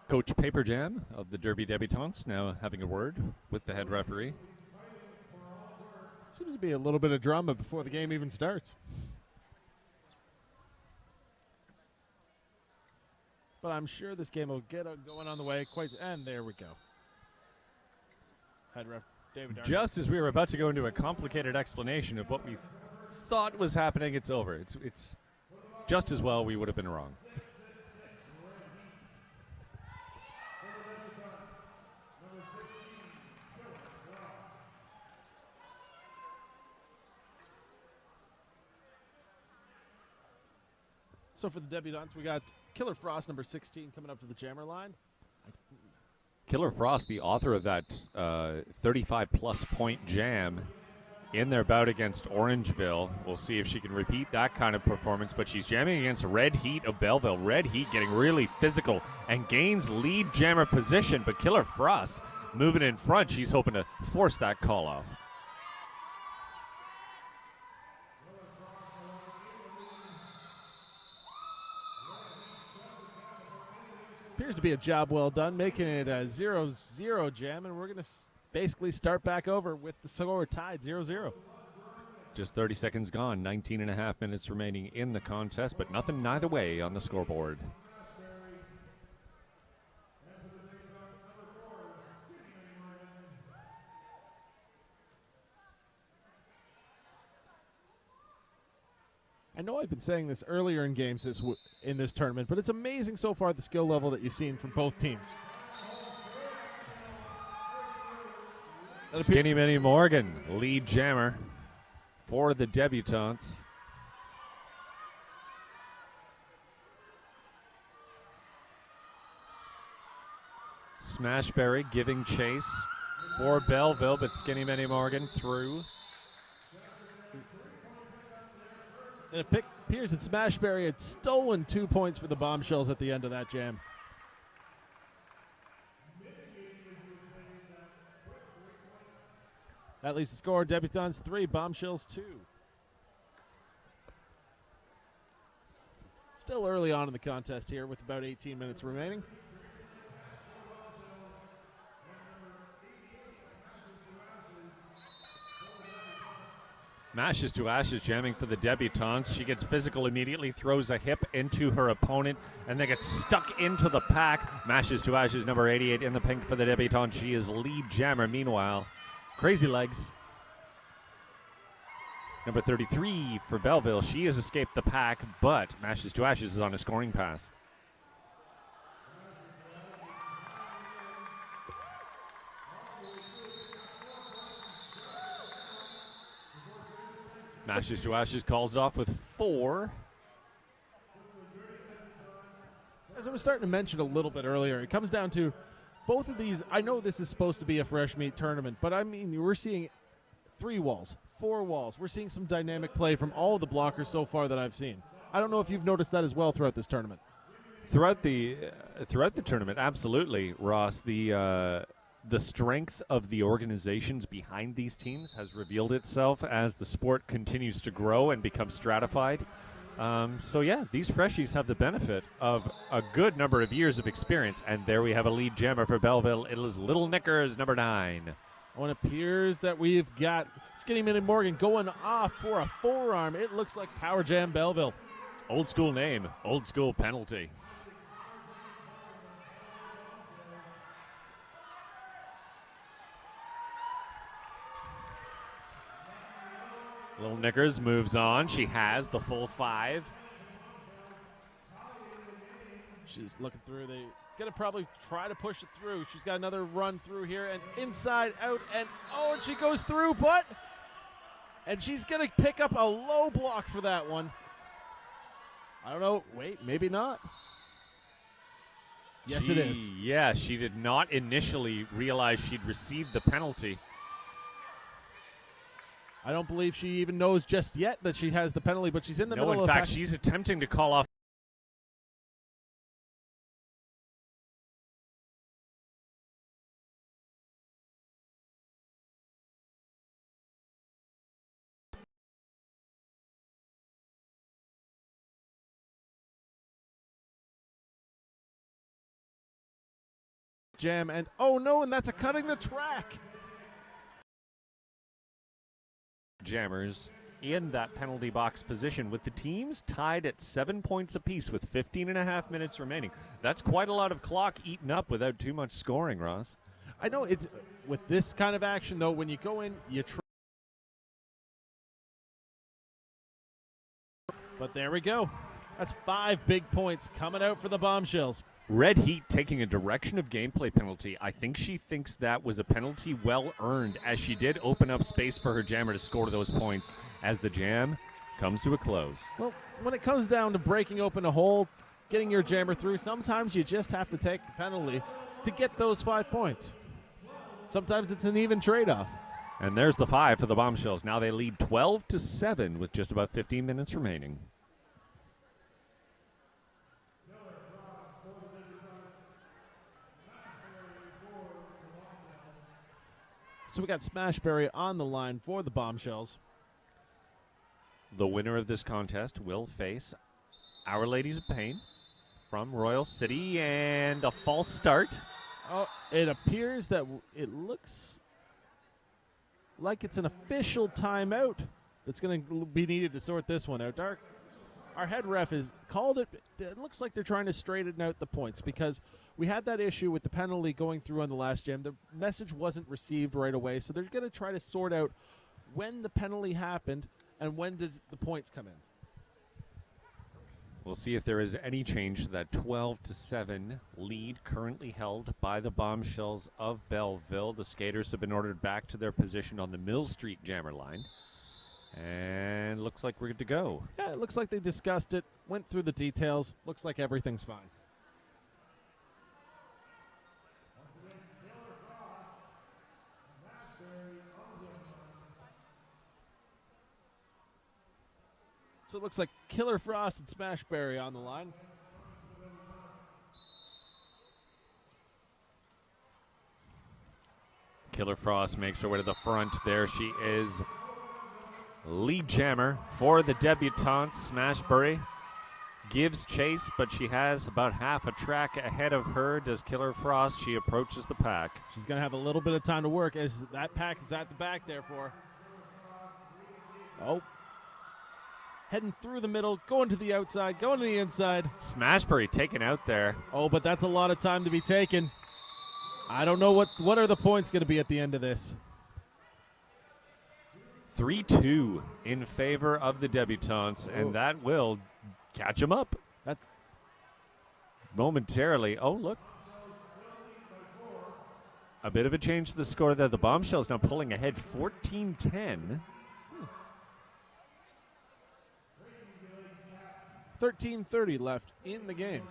Coach Paperjam of the Derby Debutants now having a word with the head referee. Seems to be a little bit of drama before the game even starts. But I'm sure this game will get going on the way and there we go. Head ref David Darko. Just as we were about to go into a complicated explanation of what we thought was happening, it's over. It's just as well we would have been wrong. So for the Debutants, we got Killer Frost, number 16, coming up to the jammer line. Killer Frost, the author of that 35-plus point jam in their bout against Orangeville. We'll see if she can repeat that kind of performance, but she's jamming against Red Heat of Belleville. Red Heat getting really physical and gains lead jammer position, but Killer Frost moving in front. She's hoping to force that call off. Appears to be a job well done, making it a 0-0 jam, and we're going to basically start back over with the score tied 0-0. Just 30 seconds gone, 19 and a half minutes remaining in the contest, but nothing neither way on the scoreboard. I know I've been saying this earlier in games in this tournament, but it's amazing so far the skill level that you've seen from both teams. Skinny Minnie Morgan, lead jammer for the Debutants. Smashberry giving chase for Belleville, but Skinny Minnie Morgan through. And it appears that Smashberry had stolen 2 points for the Bombshells at the end of that jam. That leaves the score, Debutants 3, Bombshells 2. Still early on in the contest here with about 18 minutes remaining. Mashes to Ashes jamming for the Debutants. She gets physical immediately, throws a hip into her opponent, and then gets stuck into the pack. Mashes to Ashes, number 88 in the pink for the Debutants. She is lead jammer. Meanwhile, Crazy Legs, number 33 for Belleville. She has escaped the pack, but Mashes to Ashes is on a scoring pass. Mashes to Ashes calls it off with 4. As I was starting to mention a little bit earlier, it comes down to both of these. I know this is supposed to be a fresh meat tournament, but I mean, we're seeing 3 walls, 4 walls. We're seeing some dynamic play from all of the blockers so far that I've seen. I don't know if you've noticed that as well throughout this tournament. Throughout the tournament, absolutely, Ross. The strength of the organizations behind these teams has revealed itself as the sport continues to grow and become stratified. So yeah, these freshies have the benefit of a good number of years of experience, and there we have a lead jammer for Belleville. It is Little Knickers, number 9. Oh, it appears that we've got Skinny Minnie Morgan going off for a forearm. It looks like Power Jam Belleville. Old school name, old school penalty. Little Knickers moves on. She has the full 5. She's looking through. They're going to probably try to push it through. She's got another run through here and inside out. And she goes through, and she's going to pick up a low block for that one. I don't know. Wait, maybe not. Yes, it is. Yeah, she did not initially realize she'd received the penalty. I don't believe she even knows just yet that she has the penalty, but she's in the middle of the pack. In fact, she's attempting to call off. Jam, and and that's a cutting the track. Jammers in that penalty box position with the teams tied at 7 points apiece with 15.5 minutes remaining. That's quite a lot of clock eaten up without too much scoring, Ross. I know it's with this kind of action, though, when you go in, you try. But there we go. That's 5 big points coming out for the Bombshells. Red Heat taking a direction of gameplay penalty. I think she thinks that was a penalty well earned, as she did open up space for her jammer to score those points as the jam comes to a close. Well, when it comes down to breaking open a hole, getting your jammer through, sometimes you just have to take the penalty to get those 5 points. Sometimes it's an even trade-off. And there's the 5 for the Bombshells. Now they lead 12-7 with just about 15 minutes remaining. So we got Smashberry on the line for the Bombshells. The winner of this contest will face Our Ladies of Pain from Royal City, and a false start. Oh, it appears that it looks like it's an official timeout that's going to be needed to sort this one out. Our head ref has called it. It looks like they're trying to straighten out the points because we had that issue with the penalty going through on the last jam. The message wasn't received right away, so they're going to try to sort out when the penalty happened and when did the points come in. We'll see if there is any change to that 12-7 lead currently held by the Bombshells of Belleville. The skaters have been ordered back to their position on the Mill Street jammer line. And looks like we're good to go. Yeah, it looks like they discussed it, went through the details. Looks like everything's fine. So it looks like Killer Frost and Smashberry on the line. Killer Frost makes her way to the front. There she is. Lead jammer for the debutantes. Smashberry gives chase, but she has about half a track ahead of her. Does Killer Frost? She approaches the pack. She's going to have a little bit of time to work as that pack is at the back there for her. Oh. Heading through the middle, going to the outside, going to the inside. Smashberry taken out there. Oh, but that's a lot of time to be taken. I don't know what are the points going to be at the end of this. 3-2 in favor of the debutantes, and that will catch them up. That momentarily. Oh, look. A bit of a change to the score there. The Bombshells now pulling ahead 14-10. 13:30 left in the game.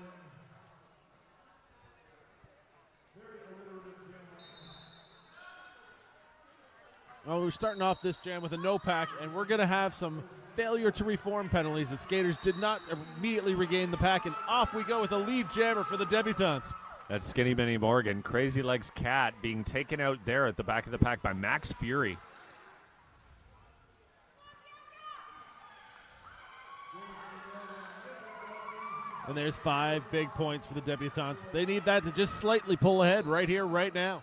Well, we're starting off this jam with a no pack, and we're going to have some failure to reform penalties. The skaters did not immediately regain the pack, and off we go with a lead jammer for the debutantes. That's Skinny Benny Morgan. Crazy Legs Cat being taken out there at the back of the pack by Max Fury. And there's 5 big points for the debutantes. They need that to just slightly pull ahead right here, right now.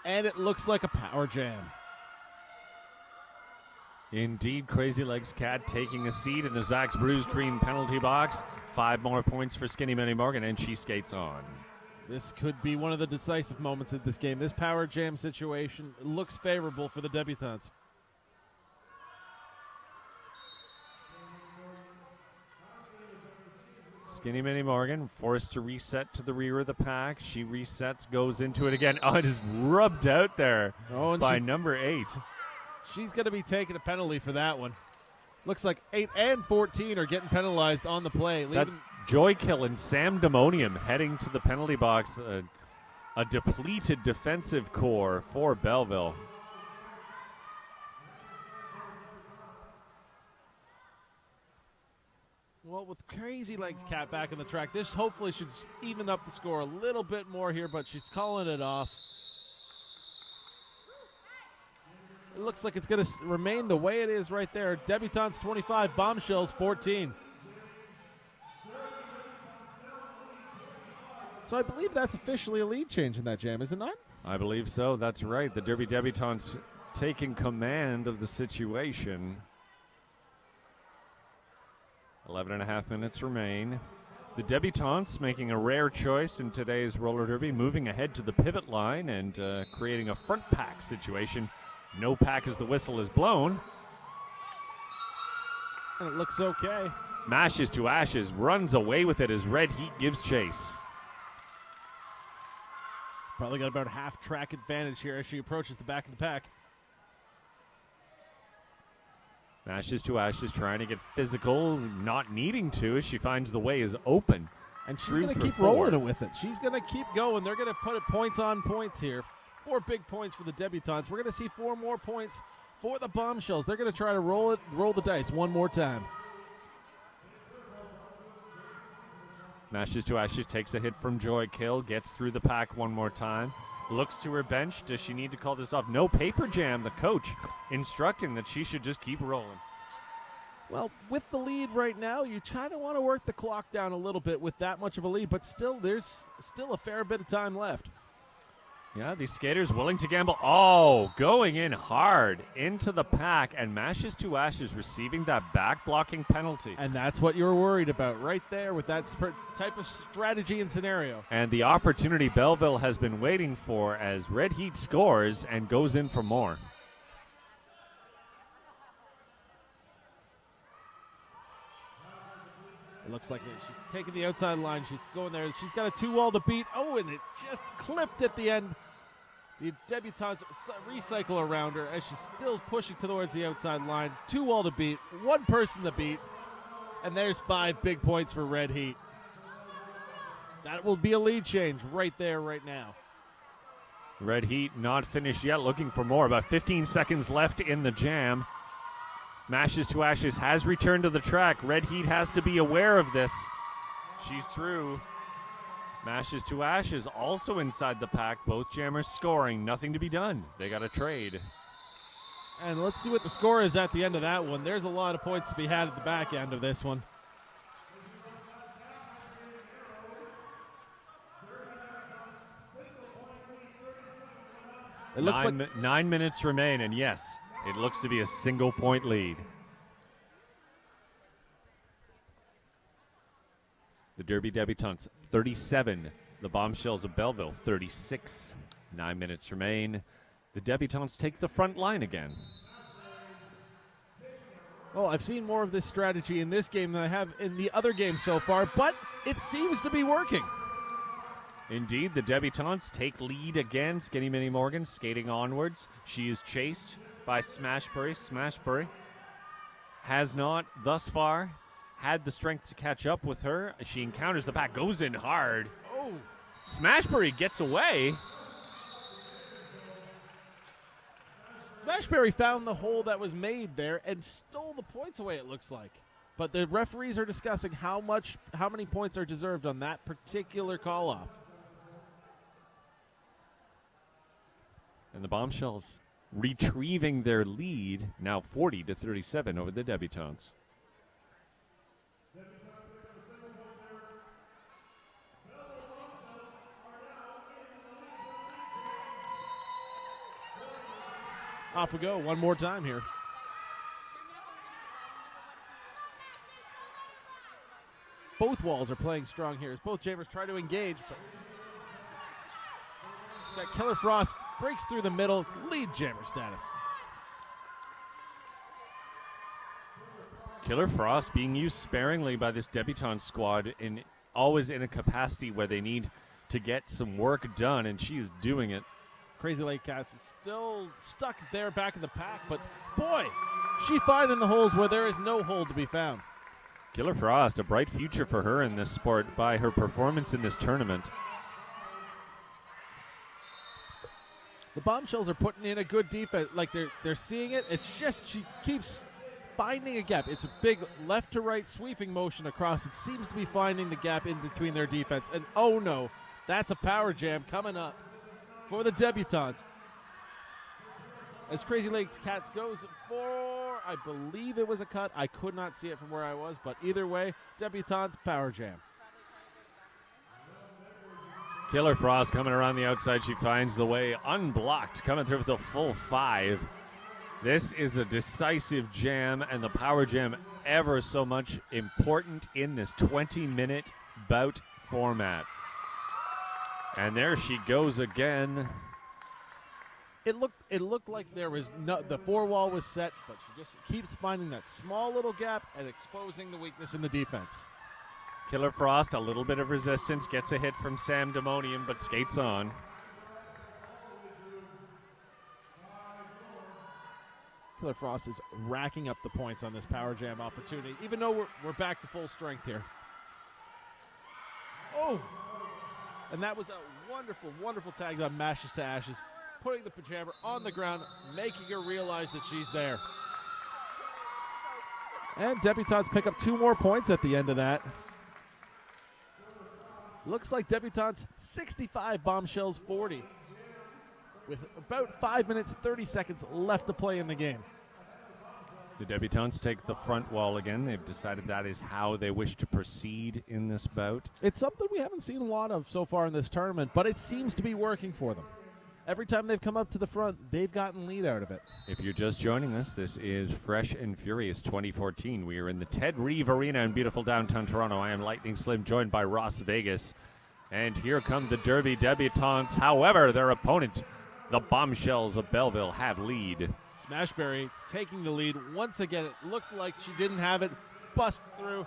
And it looks like a power jam. Indeed, Crazy Legs Cat taking a seat in the Zach's Brews Green penalty box. 5 more points for Skinny Benny Morgan, and she skates on. This could be one of the decisive moments of this game. This power jam situation looks favorable for the debutantes. Skinny Benny Morgan forced to reset to the rear of the pack. She resets, goes into it again. Oh, it is rubbed out there by number 8. She's going to be taking a penalty for that one. Looks like 8 and 14 are getting penalized on the play. That Joy Kill and Sam Demonium heading to the penalty box. A depleted defensive core for Belleville. Well, with Crazy Legs Cat back in the track, this hopefully should even up the score a little bit more here, but she's calling it off. It looks like it's going to remain the way it is right there. Debutantes 25, Bombshells 14. So I believe that's officially a lead change in that jam, is it not? I believe so. That's right. The Derby Debutantes taking command of the situation. 11 and a half minutes remain. The Debutantes making a rare choice in today's roller derby, moving ahead to the pivot line and creating a front pack situation. No pack as the whistle is blown. And it looks okay. Mashes to Ashes, runs away with it as Red Heat gives chase. Probably got about half track advantage here as she approaches the back of the pack. Mashes to Ashes, trying to get physical, not needing to as she finds the way is open. And she's going to keep rolling it with it. She's going to keep going. They're going to put it points on points here. 4 big points for the debutantes. We're going to see 4 more points for the Bombshells. They're going to try to roll the dice one more time. Mashes to Ashes, takes a hit from Joy Kill, gets through the pack one more time. Looks to her bench. Does she need to call this off? No paper jam. The coach instructing that she should just keep rolling. Well, with the lead right now, you kind of want to work the clock down a little bit with that much of a lead, but still, there's still a fair bit of time left. Yeah, these skaters willing to gamble. Oh, going in hard into the pack, and Mashes to Ashes receiving that back blocking penalty. And that's what you were worried about right there with that type of strategy and scenario. And the opportunity Belleville has been waiting for as Red Heat scores and goes in for more. looks like she's taking the outside line. She's going there. She's got a 2-wall to beat. Oh, and it just clipped at the end. The debutantes recycle around her as she's still pushing towards the outside line. 2-wall to beat, one person to beat, and there's 5 big points for Red Heat. That will be a lead change right there, right now. Red Heat not finished yet, looking for more. About 15 seconds left in the jam. Mashes to Ashes has returned to the track. Red Heat has to be aware of this. She's through. Mashes to Ashes also inside the pack. Both jammers scoring. Nothing to be done. They got a trade. And let's see what the score is at the end of that one. There's a lot of points to be had at the back end of this one. It looks like 9 minutes remain, and yes, it looks to be a single-point lead. The Derby Debutantes, 37. The Bombshells of Belleville, 36. 9 minutes remain. The Debutantes take the front line again. Well, I've seen more of this strategy in this game than I have in the other games so far, but it seems to be working. Indeed, the Debutantes take lead again. Skinny Minnie Morgan skating onwards. She is chased by Smashbury. Smashbury has not, thus far, had the strength to catch up with her. She encounters the back, goes in hard. Oh! Smashbury gets away. Smashbury found the hole that was made there and stole the points away, it looks like. But the referees are discussing how many points are deserved on that particular call-off. And the Bombshells retrieving their lead, now 40-37 over the Debutantes. Off we go one more time here. Both walls are playing strong here as both jammers try to engage, but that Killer Frost breaks through the middle, lead jammer status. Killer Frost being used sparingly by this debutante squad, and always in a capacity where they need to get some work done, and she is doing it. Crazy Lake Cats is still stuck there back in the pack, but boy, she finding the holes where there is no hole to be found. Killer Frost, a bright future for her in this sport by her performance in this tournament. The Bombshells are putting in a good defense. Like they're seeing it. It's just she keeps finding a gap. It's a big left to right sweeping motion across. It seems to be finding the gap in between their defense. And oh no, that's a power jam coming up for the Debutantes. As Crazy Lakes Cats goes for, I believe it was a cut. I could not see it from where I was, but either way, Debutantes power jam. Killer Frost coming around the outside. She finds the way unblocked, coming through with a full 5. This is a decisive jam, and the power jam ever so much important in this 20-minute bout format. And there she goes again. It looked like there was the 4-wall was set, but she just keeps finding that small little gap and exposing the weakness in the defense. Killer Frost, a little bit of resistance, gets a hit from Sam Demonium, but skates on. Killer Frost is racking up the points on this power jam opportunity, even though we're back to full strength here. Oh! And that was a wonderful, wonderful tag on Mashes to Ashes, putting the pajammer on the ground, making her realize that she's there. And Debutantes pick up 2 more points at the end of that. Looks like Debutantes 65, Bombshells 40, with about 5 minutes, 30 seconds left to play in the game. The Debutantes take the front wall again. They've decided that is how they wish to proceed in this bout. It's something we haven't seen a lot of so far in this tournament, but it seems to be working for them. Every time they've come up to the front, they've gotten lead out of it. If you're just joining us, this is Fresh and Furious 2014. We are in the Ted Reeve Arena in beautiful downtown Toronto. I am Lightning Slim, joined by Ross Vegas. And here come the Derby Debutantes. However, their opponent, the Bombshells of Belleville, have lead. Smashbury taking the lead once again. It looked like she didn't have it. Bust through.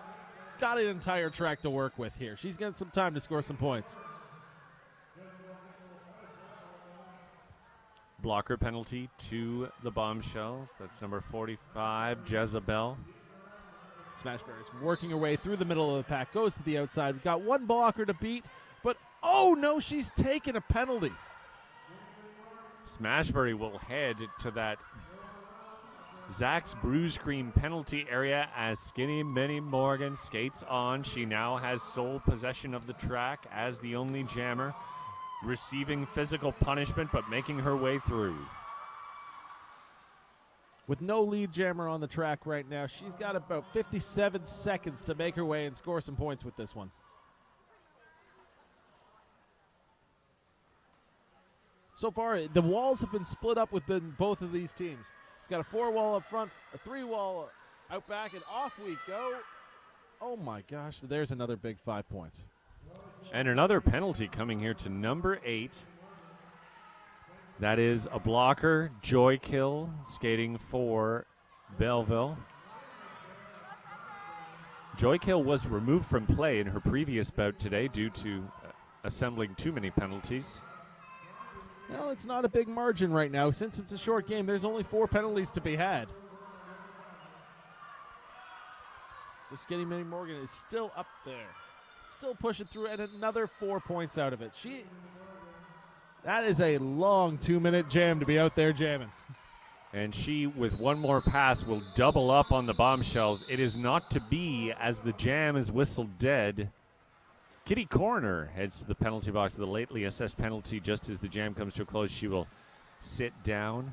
got an entire track to work with here. She's getting some time to score some points. Blocker penalty to the Bombshells. That's number 45, Jezebel. Smashberry's working her way through the middle of the pack, goes to the outside. We've got one blocker to beat, but oh no, she's taken a penalty. Smashbury will head to that Zach's Bruise Green penalty area as Skinny Minnie Morgan skates on. She now has sole possession of the track as the only jammer, receiving physical punishment but making her way through. With no lead jammer on the track right now, she's got about 57 seconds to make her way and score some points with this one. So far, the walls have been split up within both of these teams. We've got a 4-wall up front, a 3-wall out back, and off we go. Oh my gosh, there's another big 5 points. And another penalty coming here to number 8. That is a blocker, Joy Kill, skating for Belleville. Joy Kill was removed from play in her previous bout today due to assembling too many penalties. Well, it's not a big margin right now. Since it's a short game, there's only 4 penalties to be had. The Skinny Minnie Morgan is still up there. Still pushing through, and another 4 points out of it. That is a long 2-minute jam to be out there jamming. And she, with one more pass, will double up on the Bombshells. It is not to be as the jam is whistled dead. Kitty Corner heads to the penalty box with a lately assessed penalty. Just as the jam comes to a close, she will sit down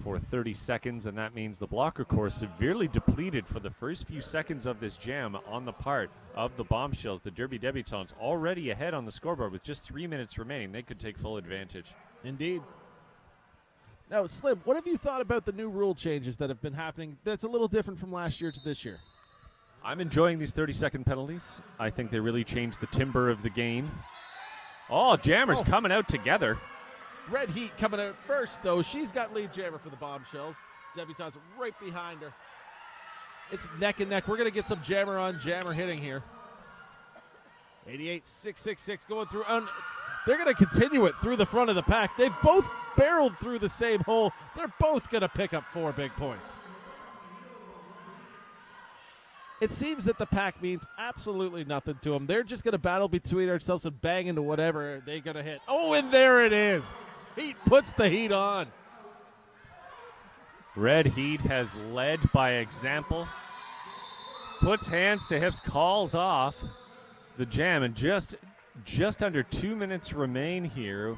for 30 seconds, and that means the blocker core severely depleted for the first few seconds of this jam on the part of the Bombshells. The Derby Debutants already ahead on the scoreboard with just 3 minutes remaining. They could take full advantage. Indeed. Now, Slim, what have you thought about the new rule changes that have been happening that's a little different from last year to this year? I'm enjoying these 30-second penalties. I think they really changed the timbre of the game. Oh, jammers coming out together. Red Heat coming out first, though. She's got lead jammer for the Bombshells. Debutantes right behind her. It's neck and neck. We're going to get some jammer on jammer hitting here. 88-666 going through. They're going to continue it through the front of the pack. They've both barreled through the same hole. They're both going to pick up 4 big points. It seems that the pack means absolutely nothing to them. They're just going to battle between ourselves and bang into whatever they're going to hit. Oh, and there it is. Heat puts the heat on. Red Heat has led by example. Puts hands to hips, calls off the jam, and just under 2 minutes remain here.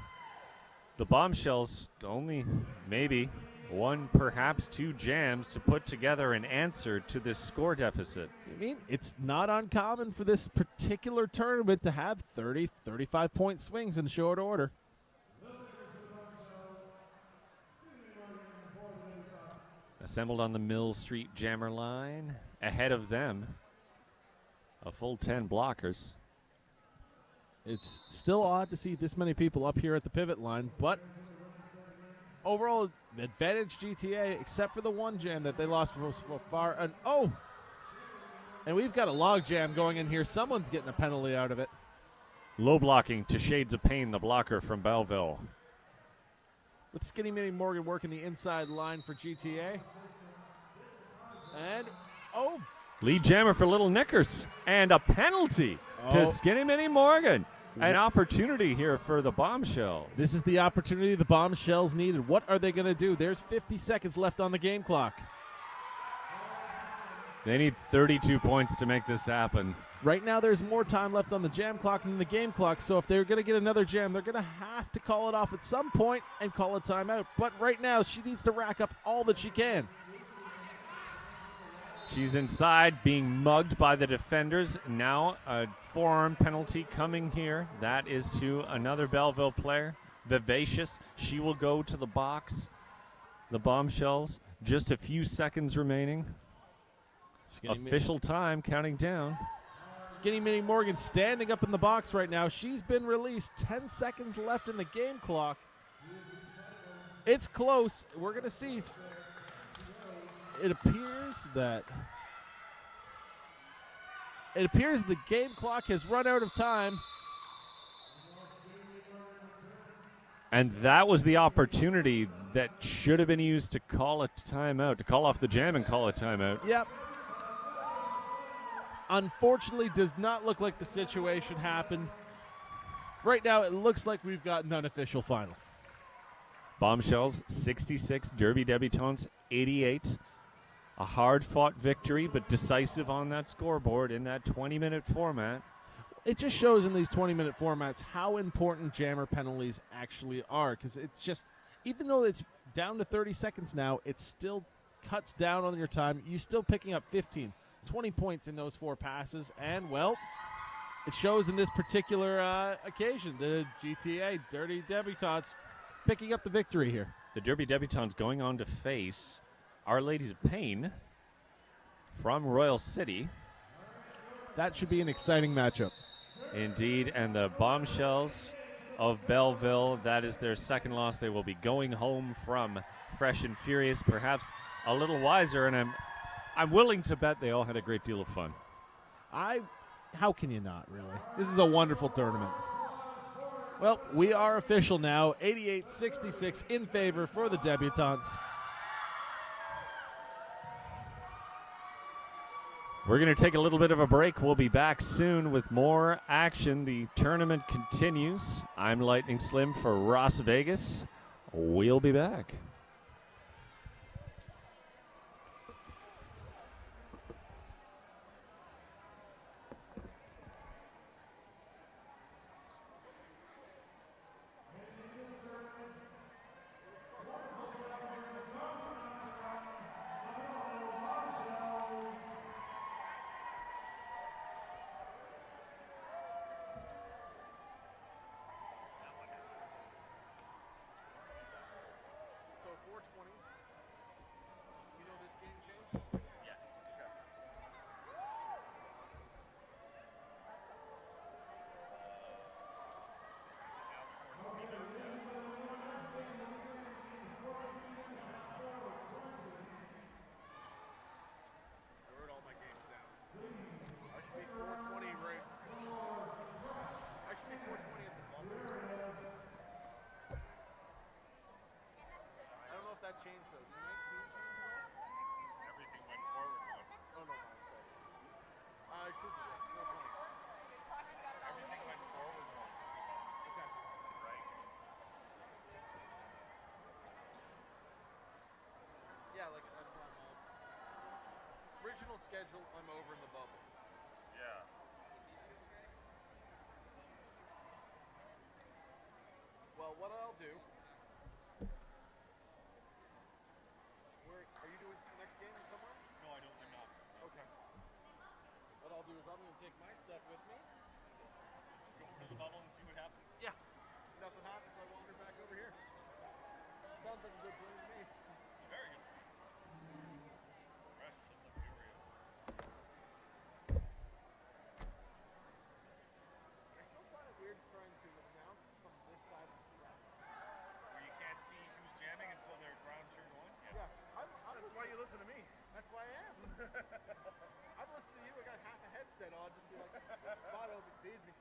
The Bombshells only maybe 1, perhaps 2 jams to put together an answer to this score deficit. I mean, it's not uncommon for this particular tournament to have 30, 35-point swings in short order. Assembled on the Mill Street jammer line. Ahead of them, a full 10 blockers. It's still odd to see this many people up here at the pivot line, but overall advantage GTA, except for the one jam that they lost so far. And we've got a log jam going in here. Someone's getting a penalty out of it. Low blocking to Shades of Pain, the blocker from Belleville. With Skinny Minnie Morgan working the inside line for GTA. And, lead jammer for Little Knickers. And a penalty to Skinny Minnie Morgan. An opportunity here for the Bombshells. This is the opportunity the Bombshells needed. What are they going to do? There's 50 seconds left on the game clock. They need 32 points to make this happen. Right now there's more time left on the jam clock than the game clock, so if they're going to get another jam, they're going to have to call it off at some point and call a timeout. But right now she needs to rack up all that she can. She's inside, being mugged by the defenders. Now a forearm penalty coming here. That is to another Belleville player, Vivacious. She will go to the box. The Bombshells, just a few seconds remaining. Official time counting down. Skinny Minnie Morgan standing up in the box right now. She's been released. 10 seconds left in the game clock. It's close. We're going to see. It appears that It appears the game clock has run out of time. And that was the opportunity that should have been used to call a timeout, to call off the jam and call a timeout. Yep. Unfortunately, does not look like the situation happened. Right now, it looks like we've got an unofficial final. Bombshells 66, Derby Debutants 88. A hard-fought victory, but decisive on that scoreboard in that 20-minute format. It just shows in these 20-minute formats how important jammer penalties actually are, because it's just, even though it's down to 30 seconds now, it still cuts down on your time. You're still picking up 15, 20 points in those 4 passes, and, well, it shows in this particular occasion. The GTA Dirty Debutantes picking up the victory here. The Derby Debutantes going on to face Our Ladies of Pain from Royal City. That should be an exciting matchup. Indeed, and the Bombshells of Belleville, that is their second loss. They will be going home from fresh and furious, perhaps a little wiser, and I'm willing to bet they all had a great deal of fun. How can you not, really? This is a wonderful tournament. Well, we are official now. 88-66 in favor for the Debutantes. We're going to take a little bit of a break. We'll be back soon with more action. The tournament continues. I'm Lightning Slim for Las Vegas. We'll be back. Original schedule, I'm over in the bubble. Yeah. Well, what I'll do. Are you doing the next game somewhere? No, I'm not. Okay. What I'll do is I'm going to take my stuff with me. Go over to the bubble and see what happens. Yeah. Nothing happens, I wander back over here. Sounds like a good plan to me. Very good. Fresh and the furious. I still find it weird trying to announce from this side of the track. Where you can't see who's jamming until they're ground turn one? Yeah. I'm That's why you listen to me. That's why I am. I'm listening to you. I got half a headset on, just be like, God oversees me.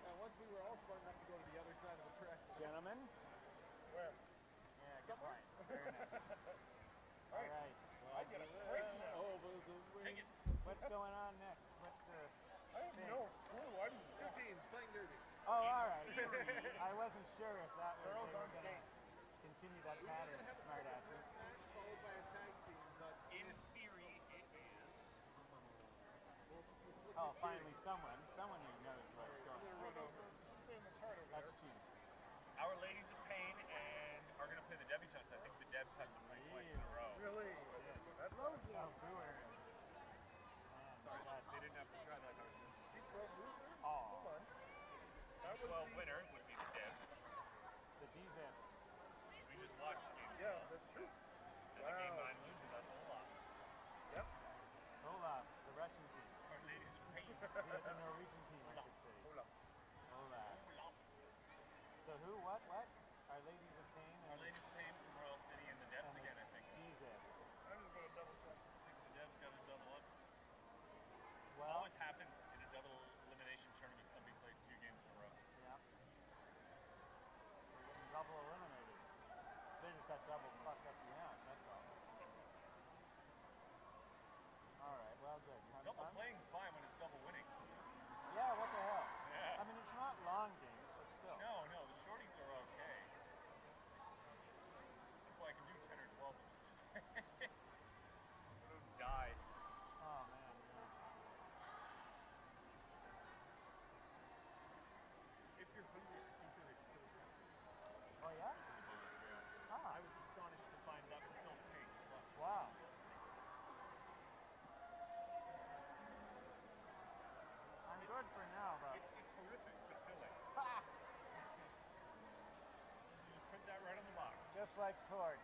And once we were all smart enough to go to the other side of the track. Gentlemen? Where? Yeah, good point. Very nice. All right. So I get a break now. over the ring. What's going on next? What's the I have thing? no clue. I'm Two teams playing derby. Oh, all right. I wasn't sure if that was Girls they were on going to skates. continue that pattern, smart asses. Followed by a tag team, but In theory, it is. Oh, finally someone who knows what's going on. Run over. That's cheating. Our Ladies of Pain and are going to play the Debutants. I think the Debs have to play twice in a row. Really? That's Oh, Brewer. Sorry, they didn't have to try that hard. Oh, That was G12 winner would be the Debs. the D-Zips. We just watched game. Yeah, that's true. And the game 9 loses, that's a whole lot. Yep. Olaf, the Russian team. Our Ladies of Pain. The Norwegian team, I should say. Hold up. Olaf. So who, what? Our Ladies of Pain Our and Ladies of Pain from Royal City and the Debs again, I think. D-Zips. I'm just going to double check. like toward.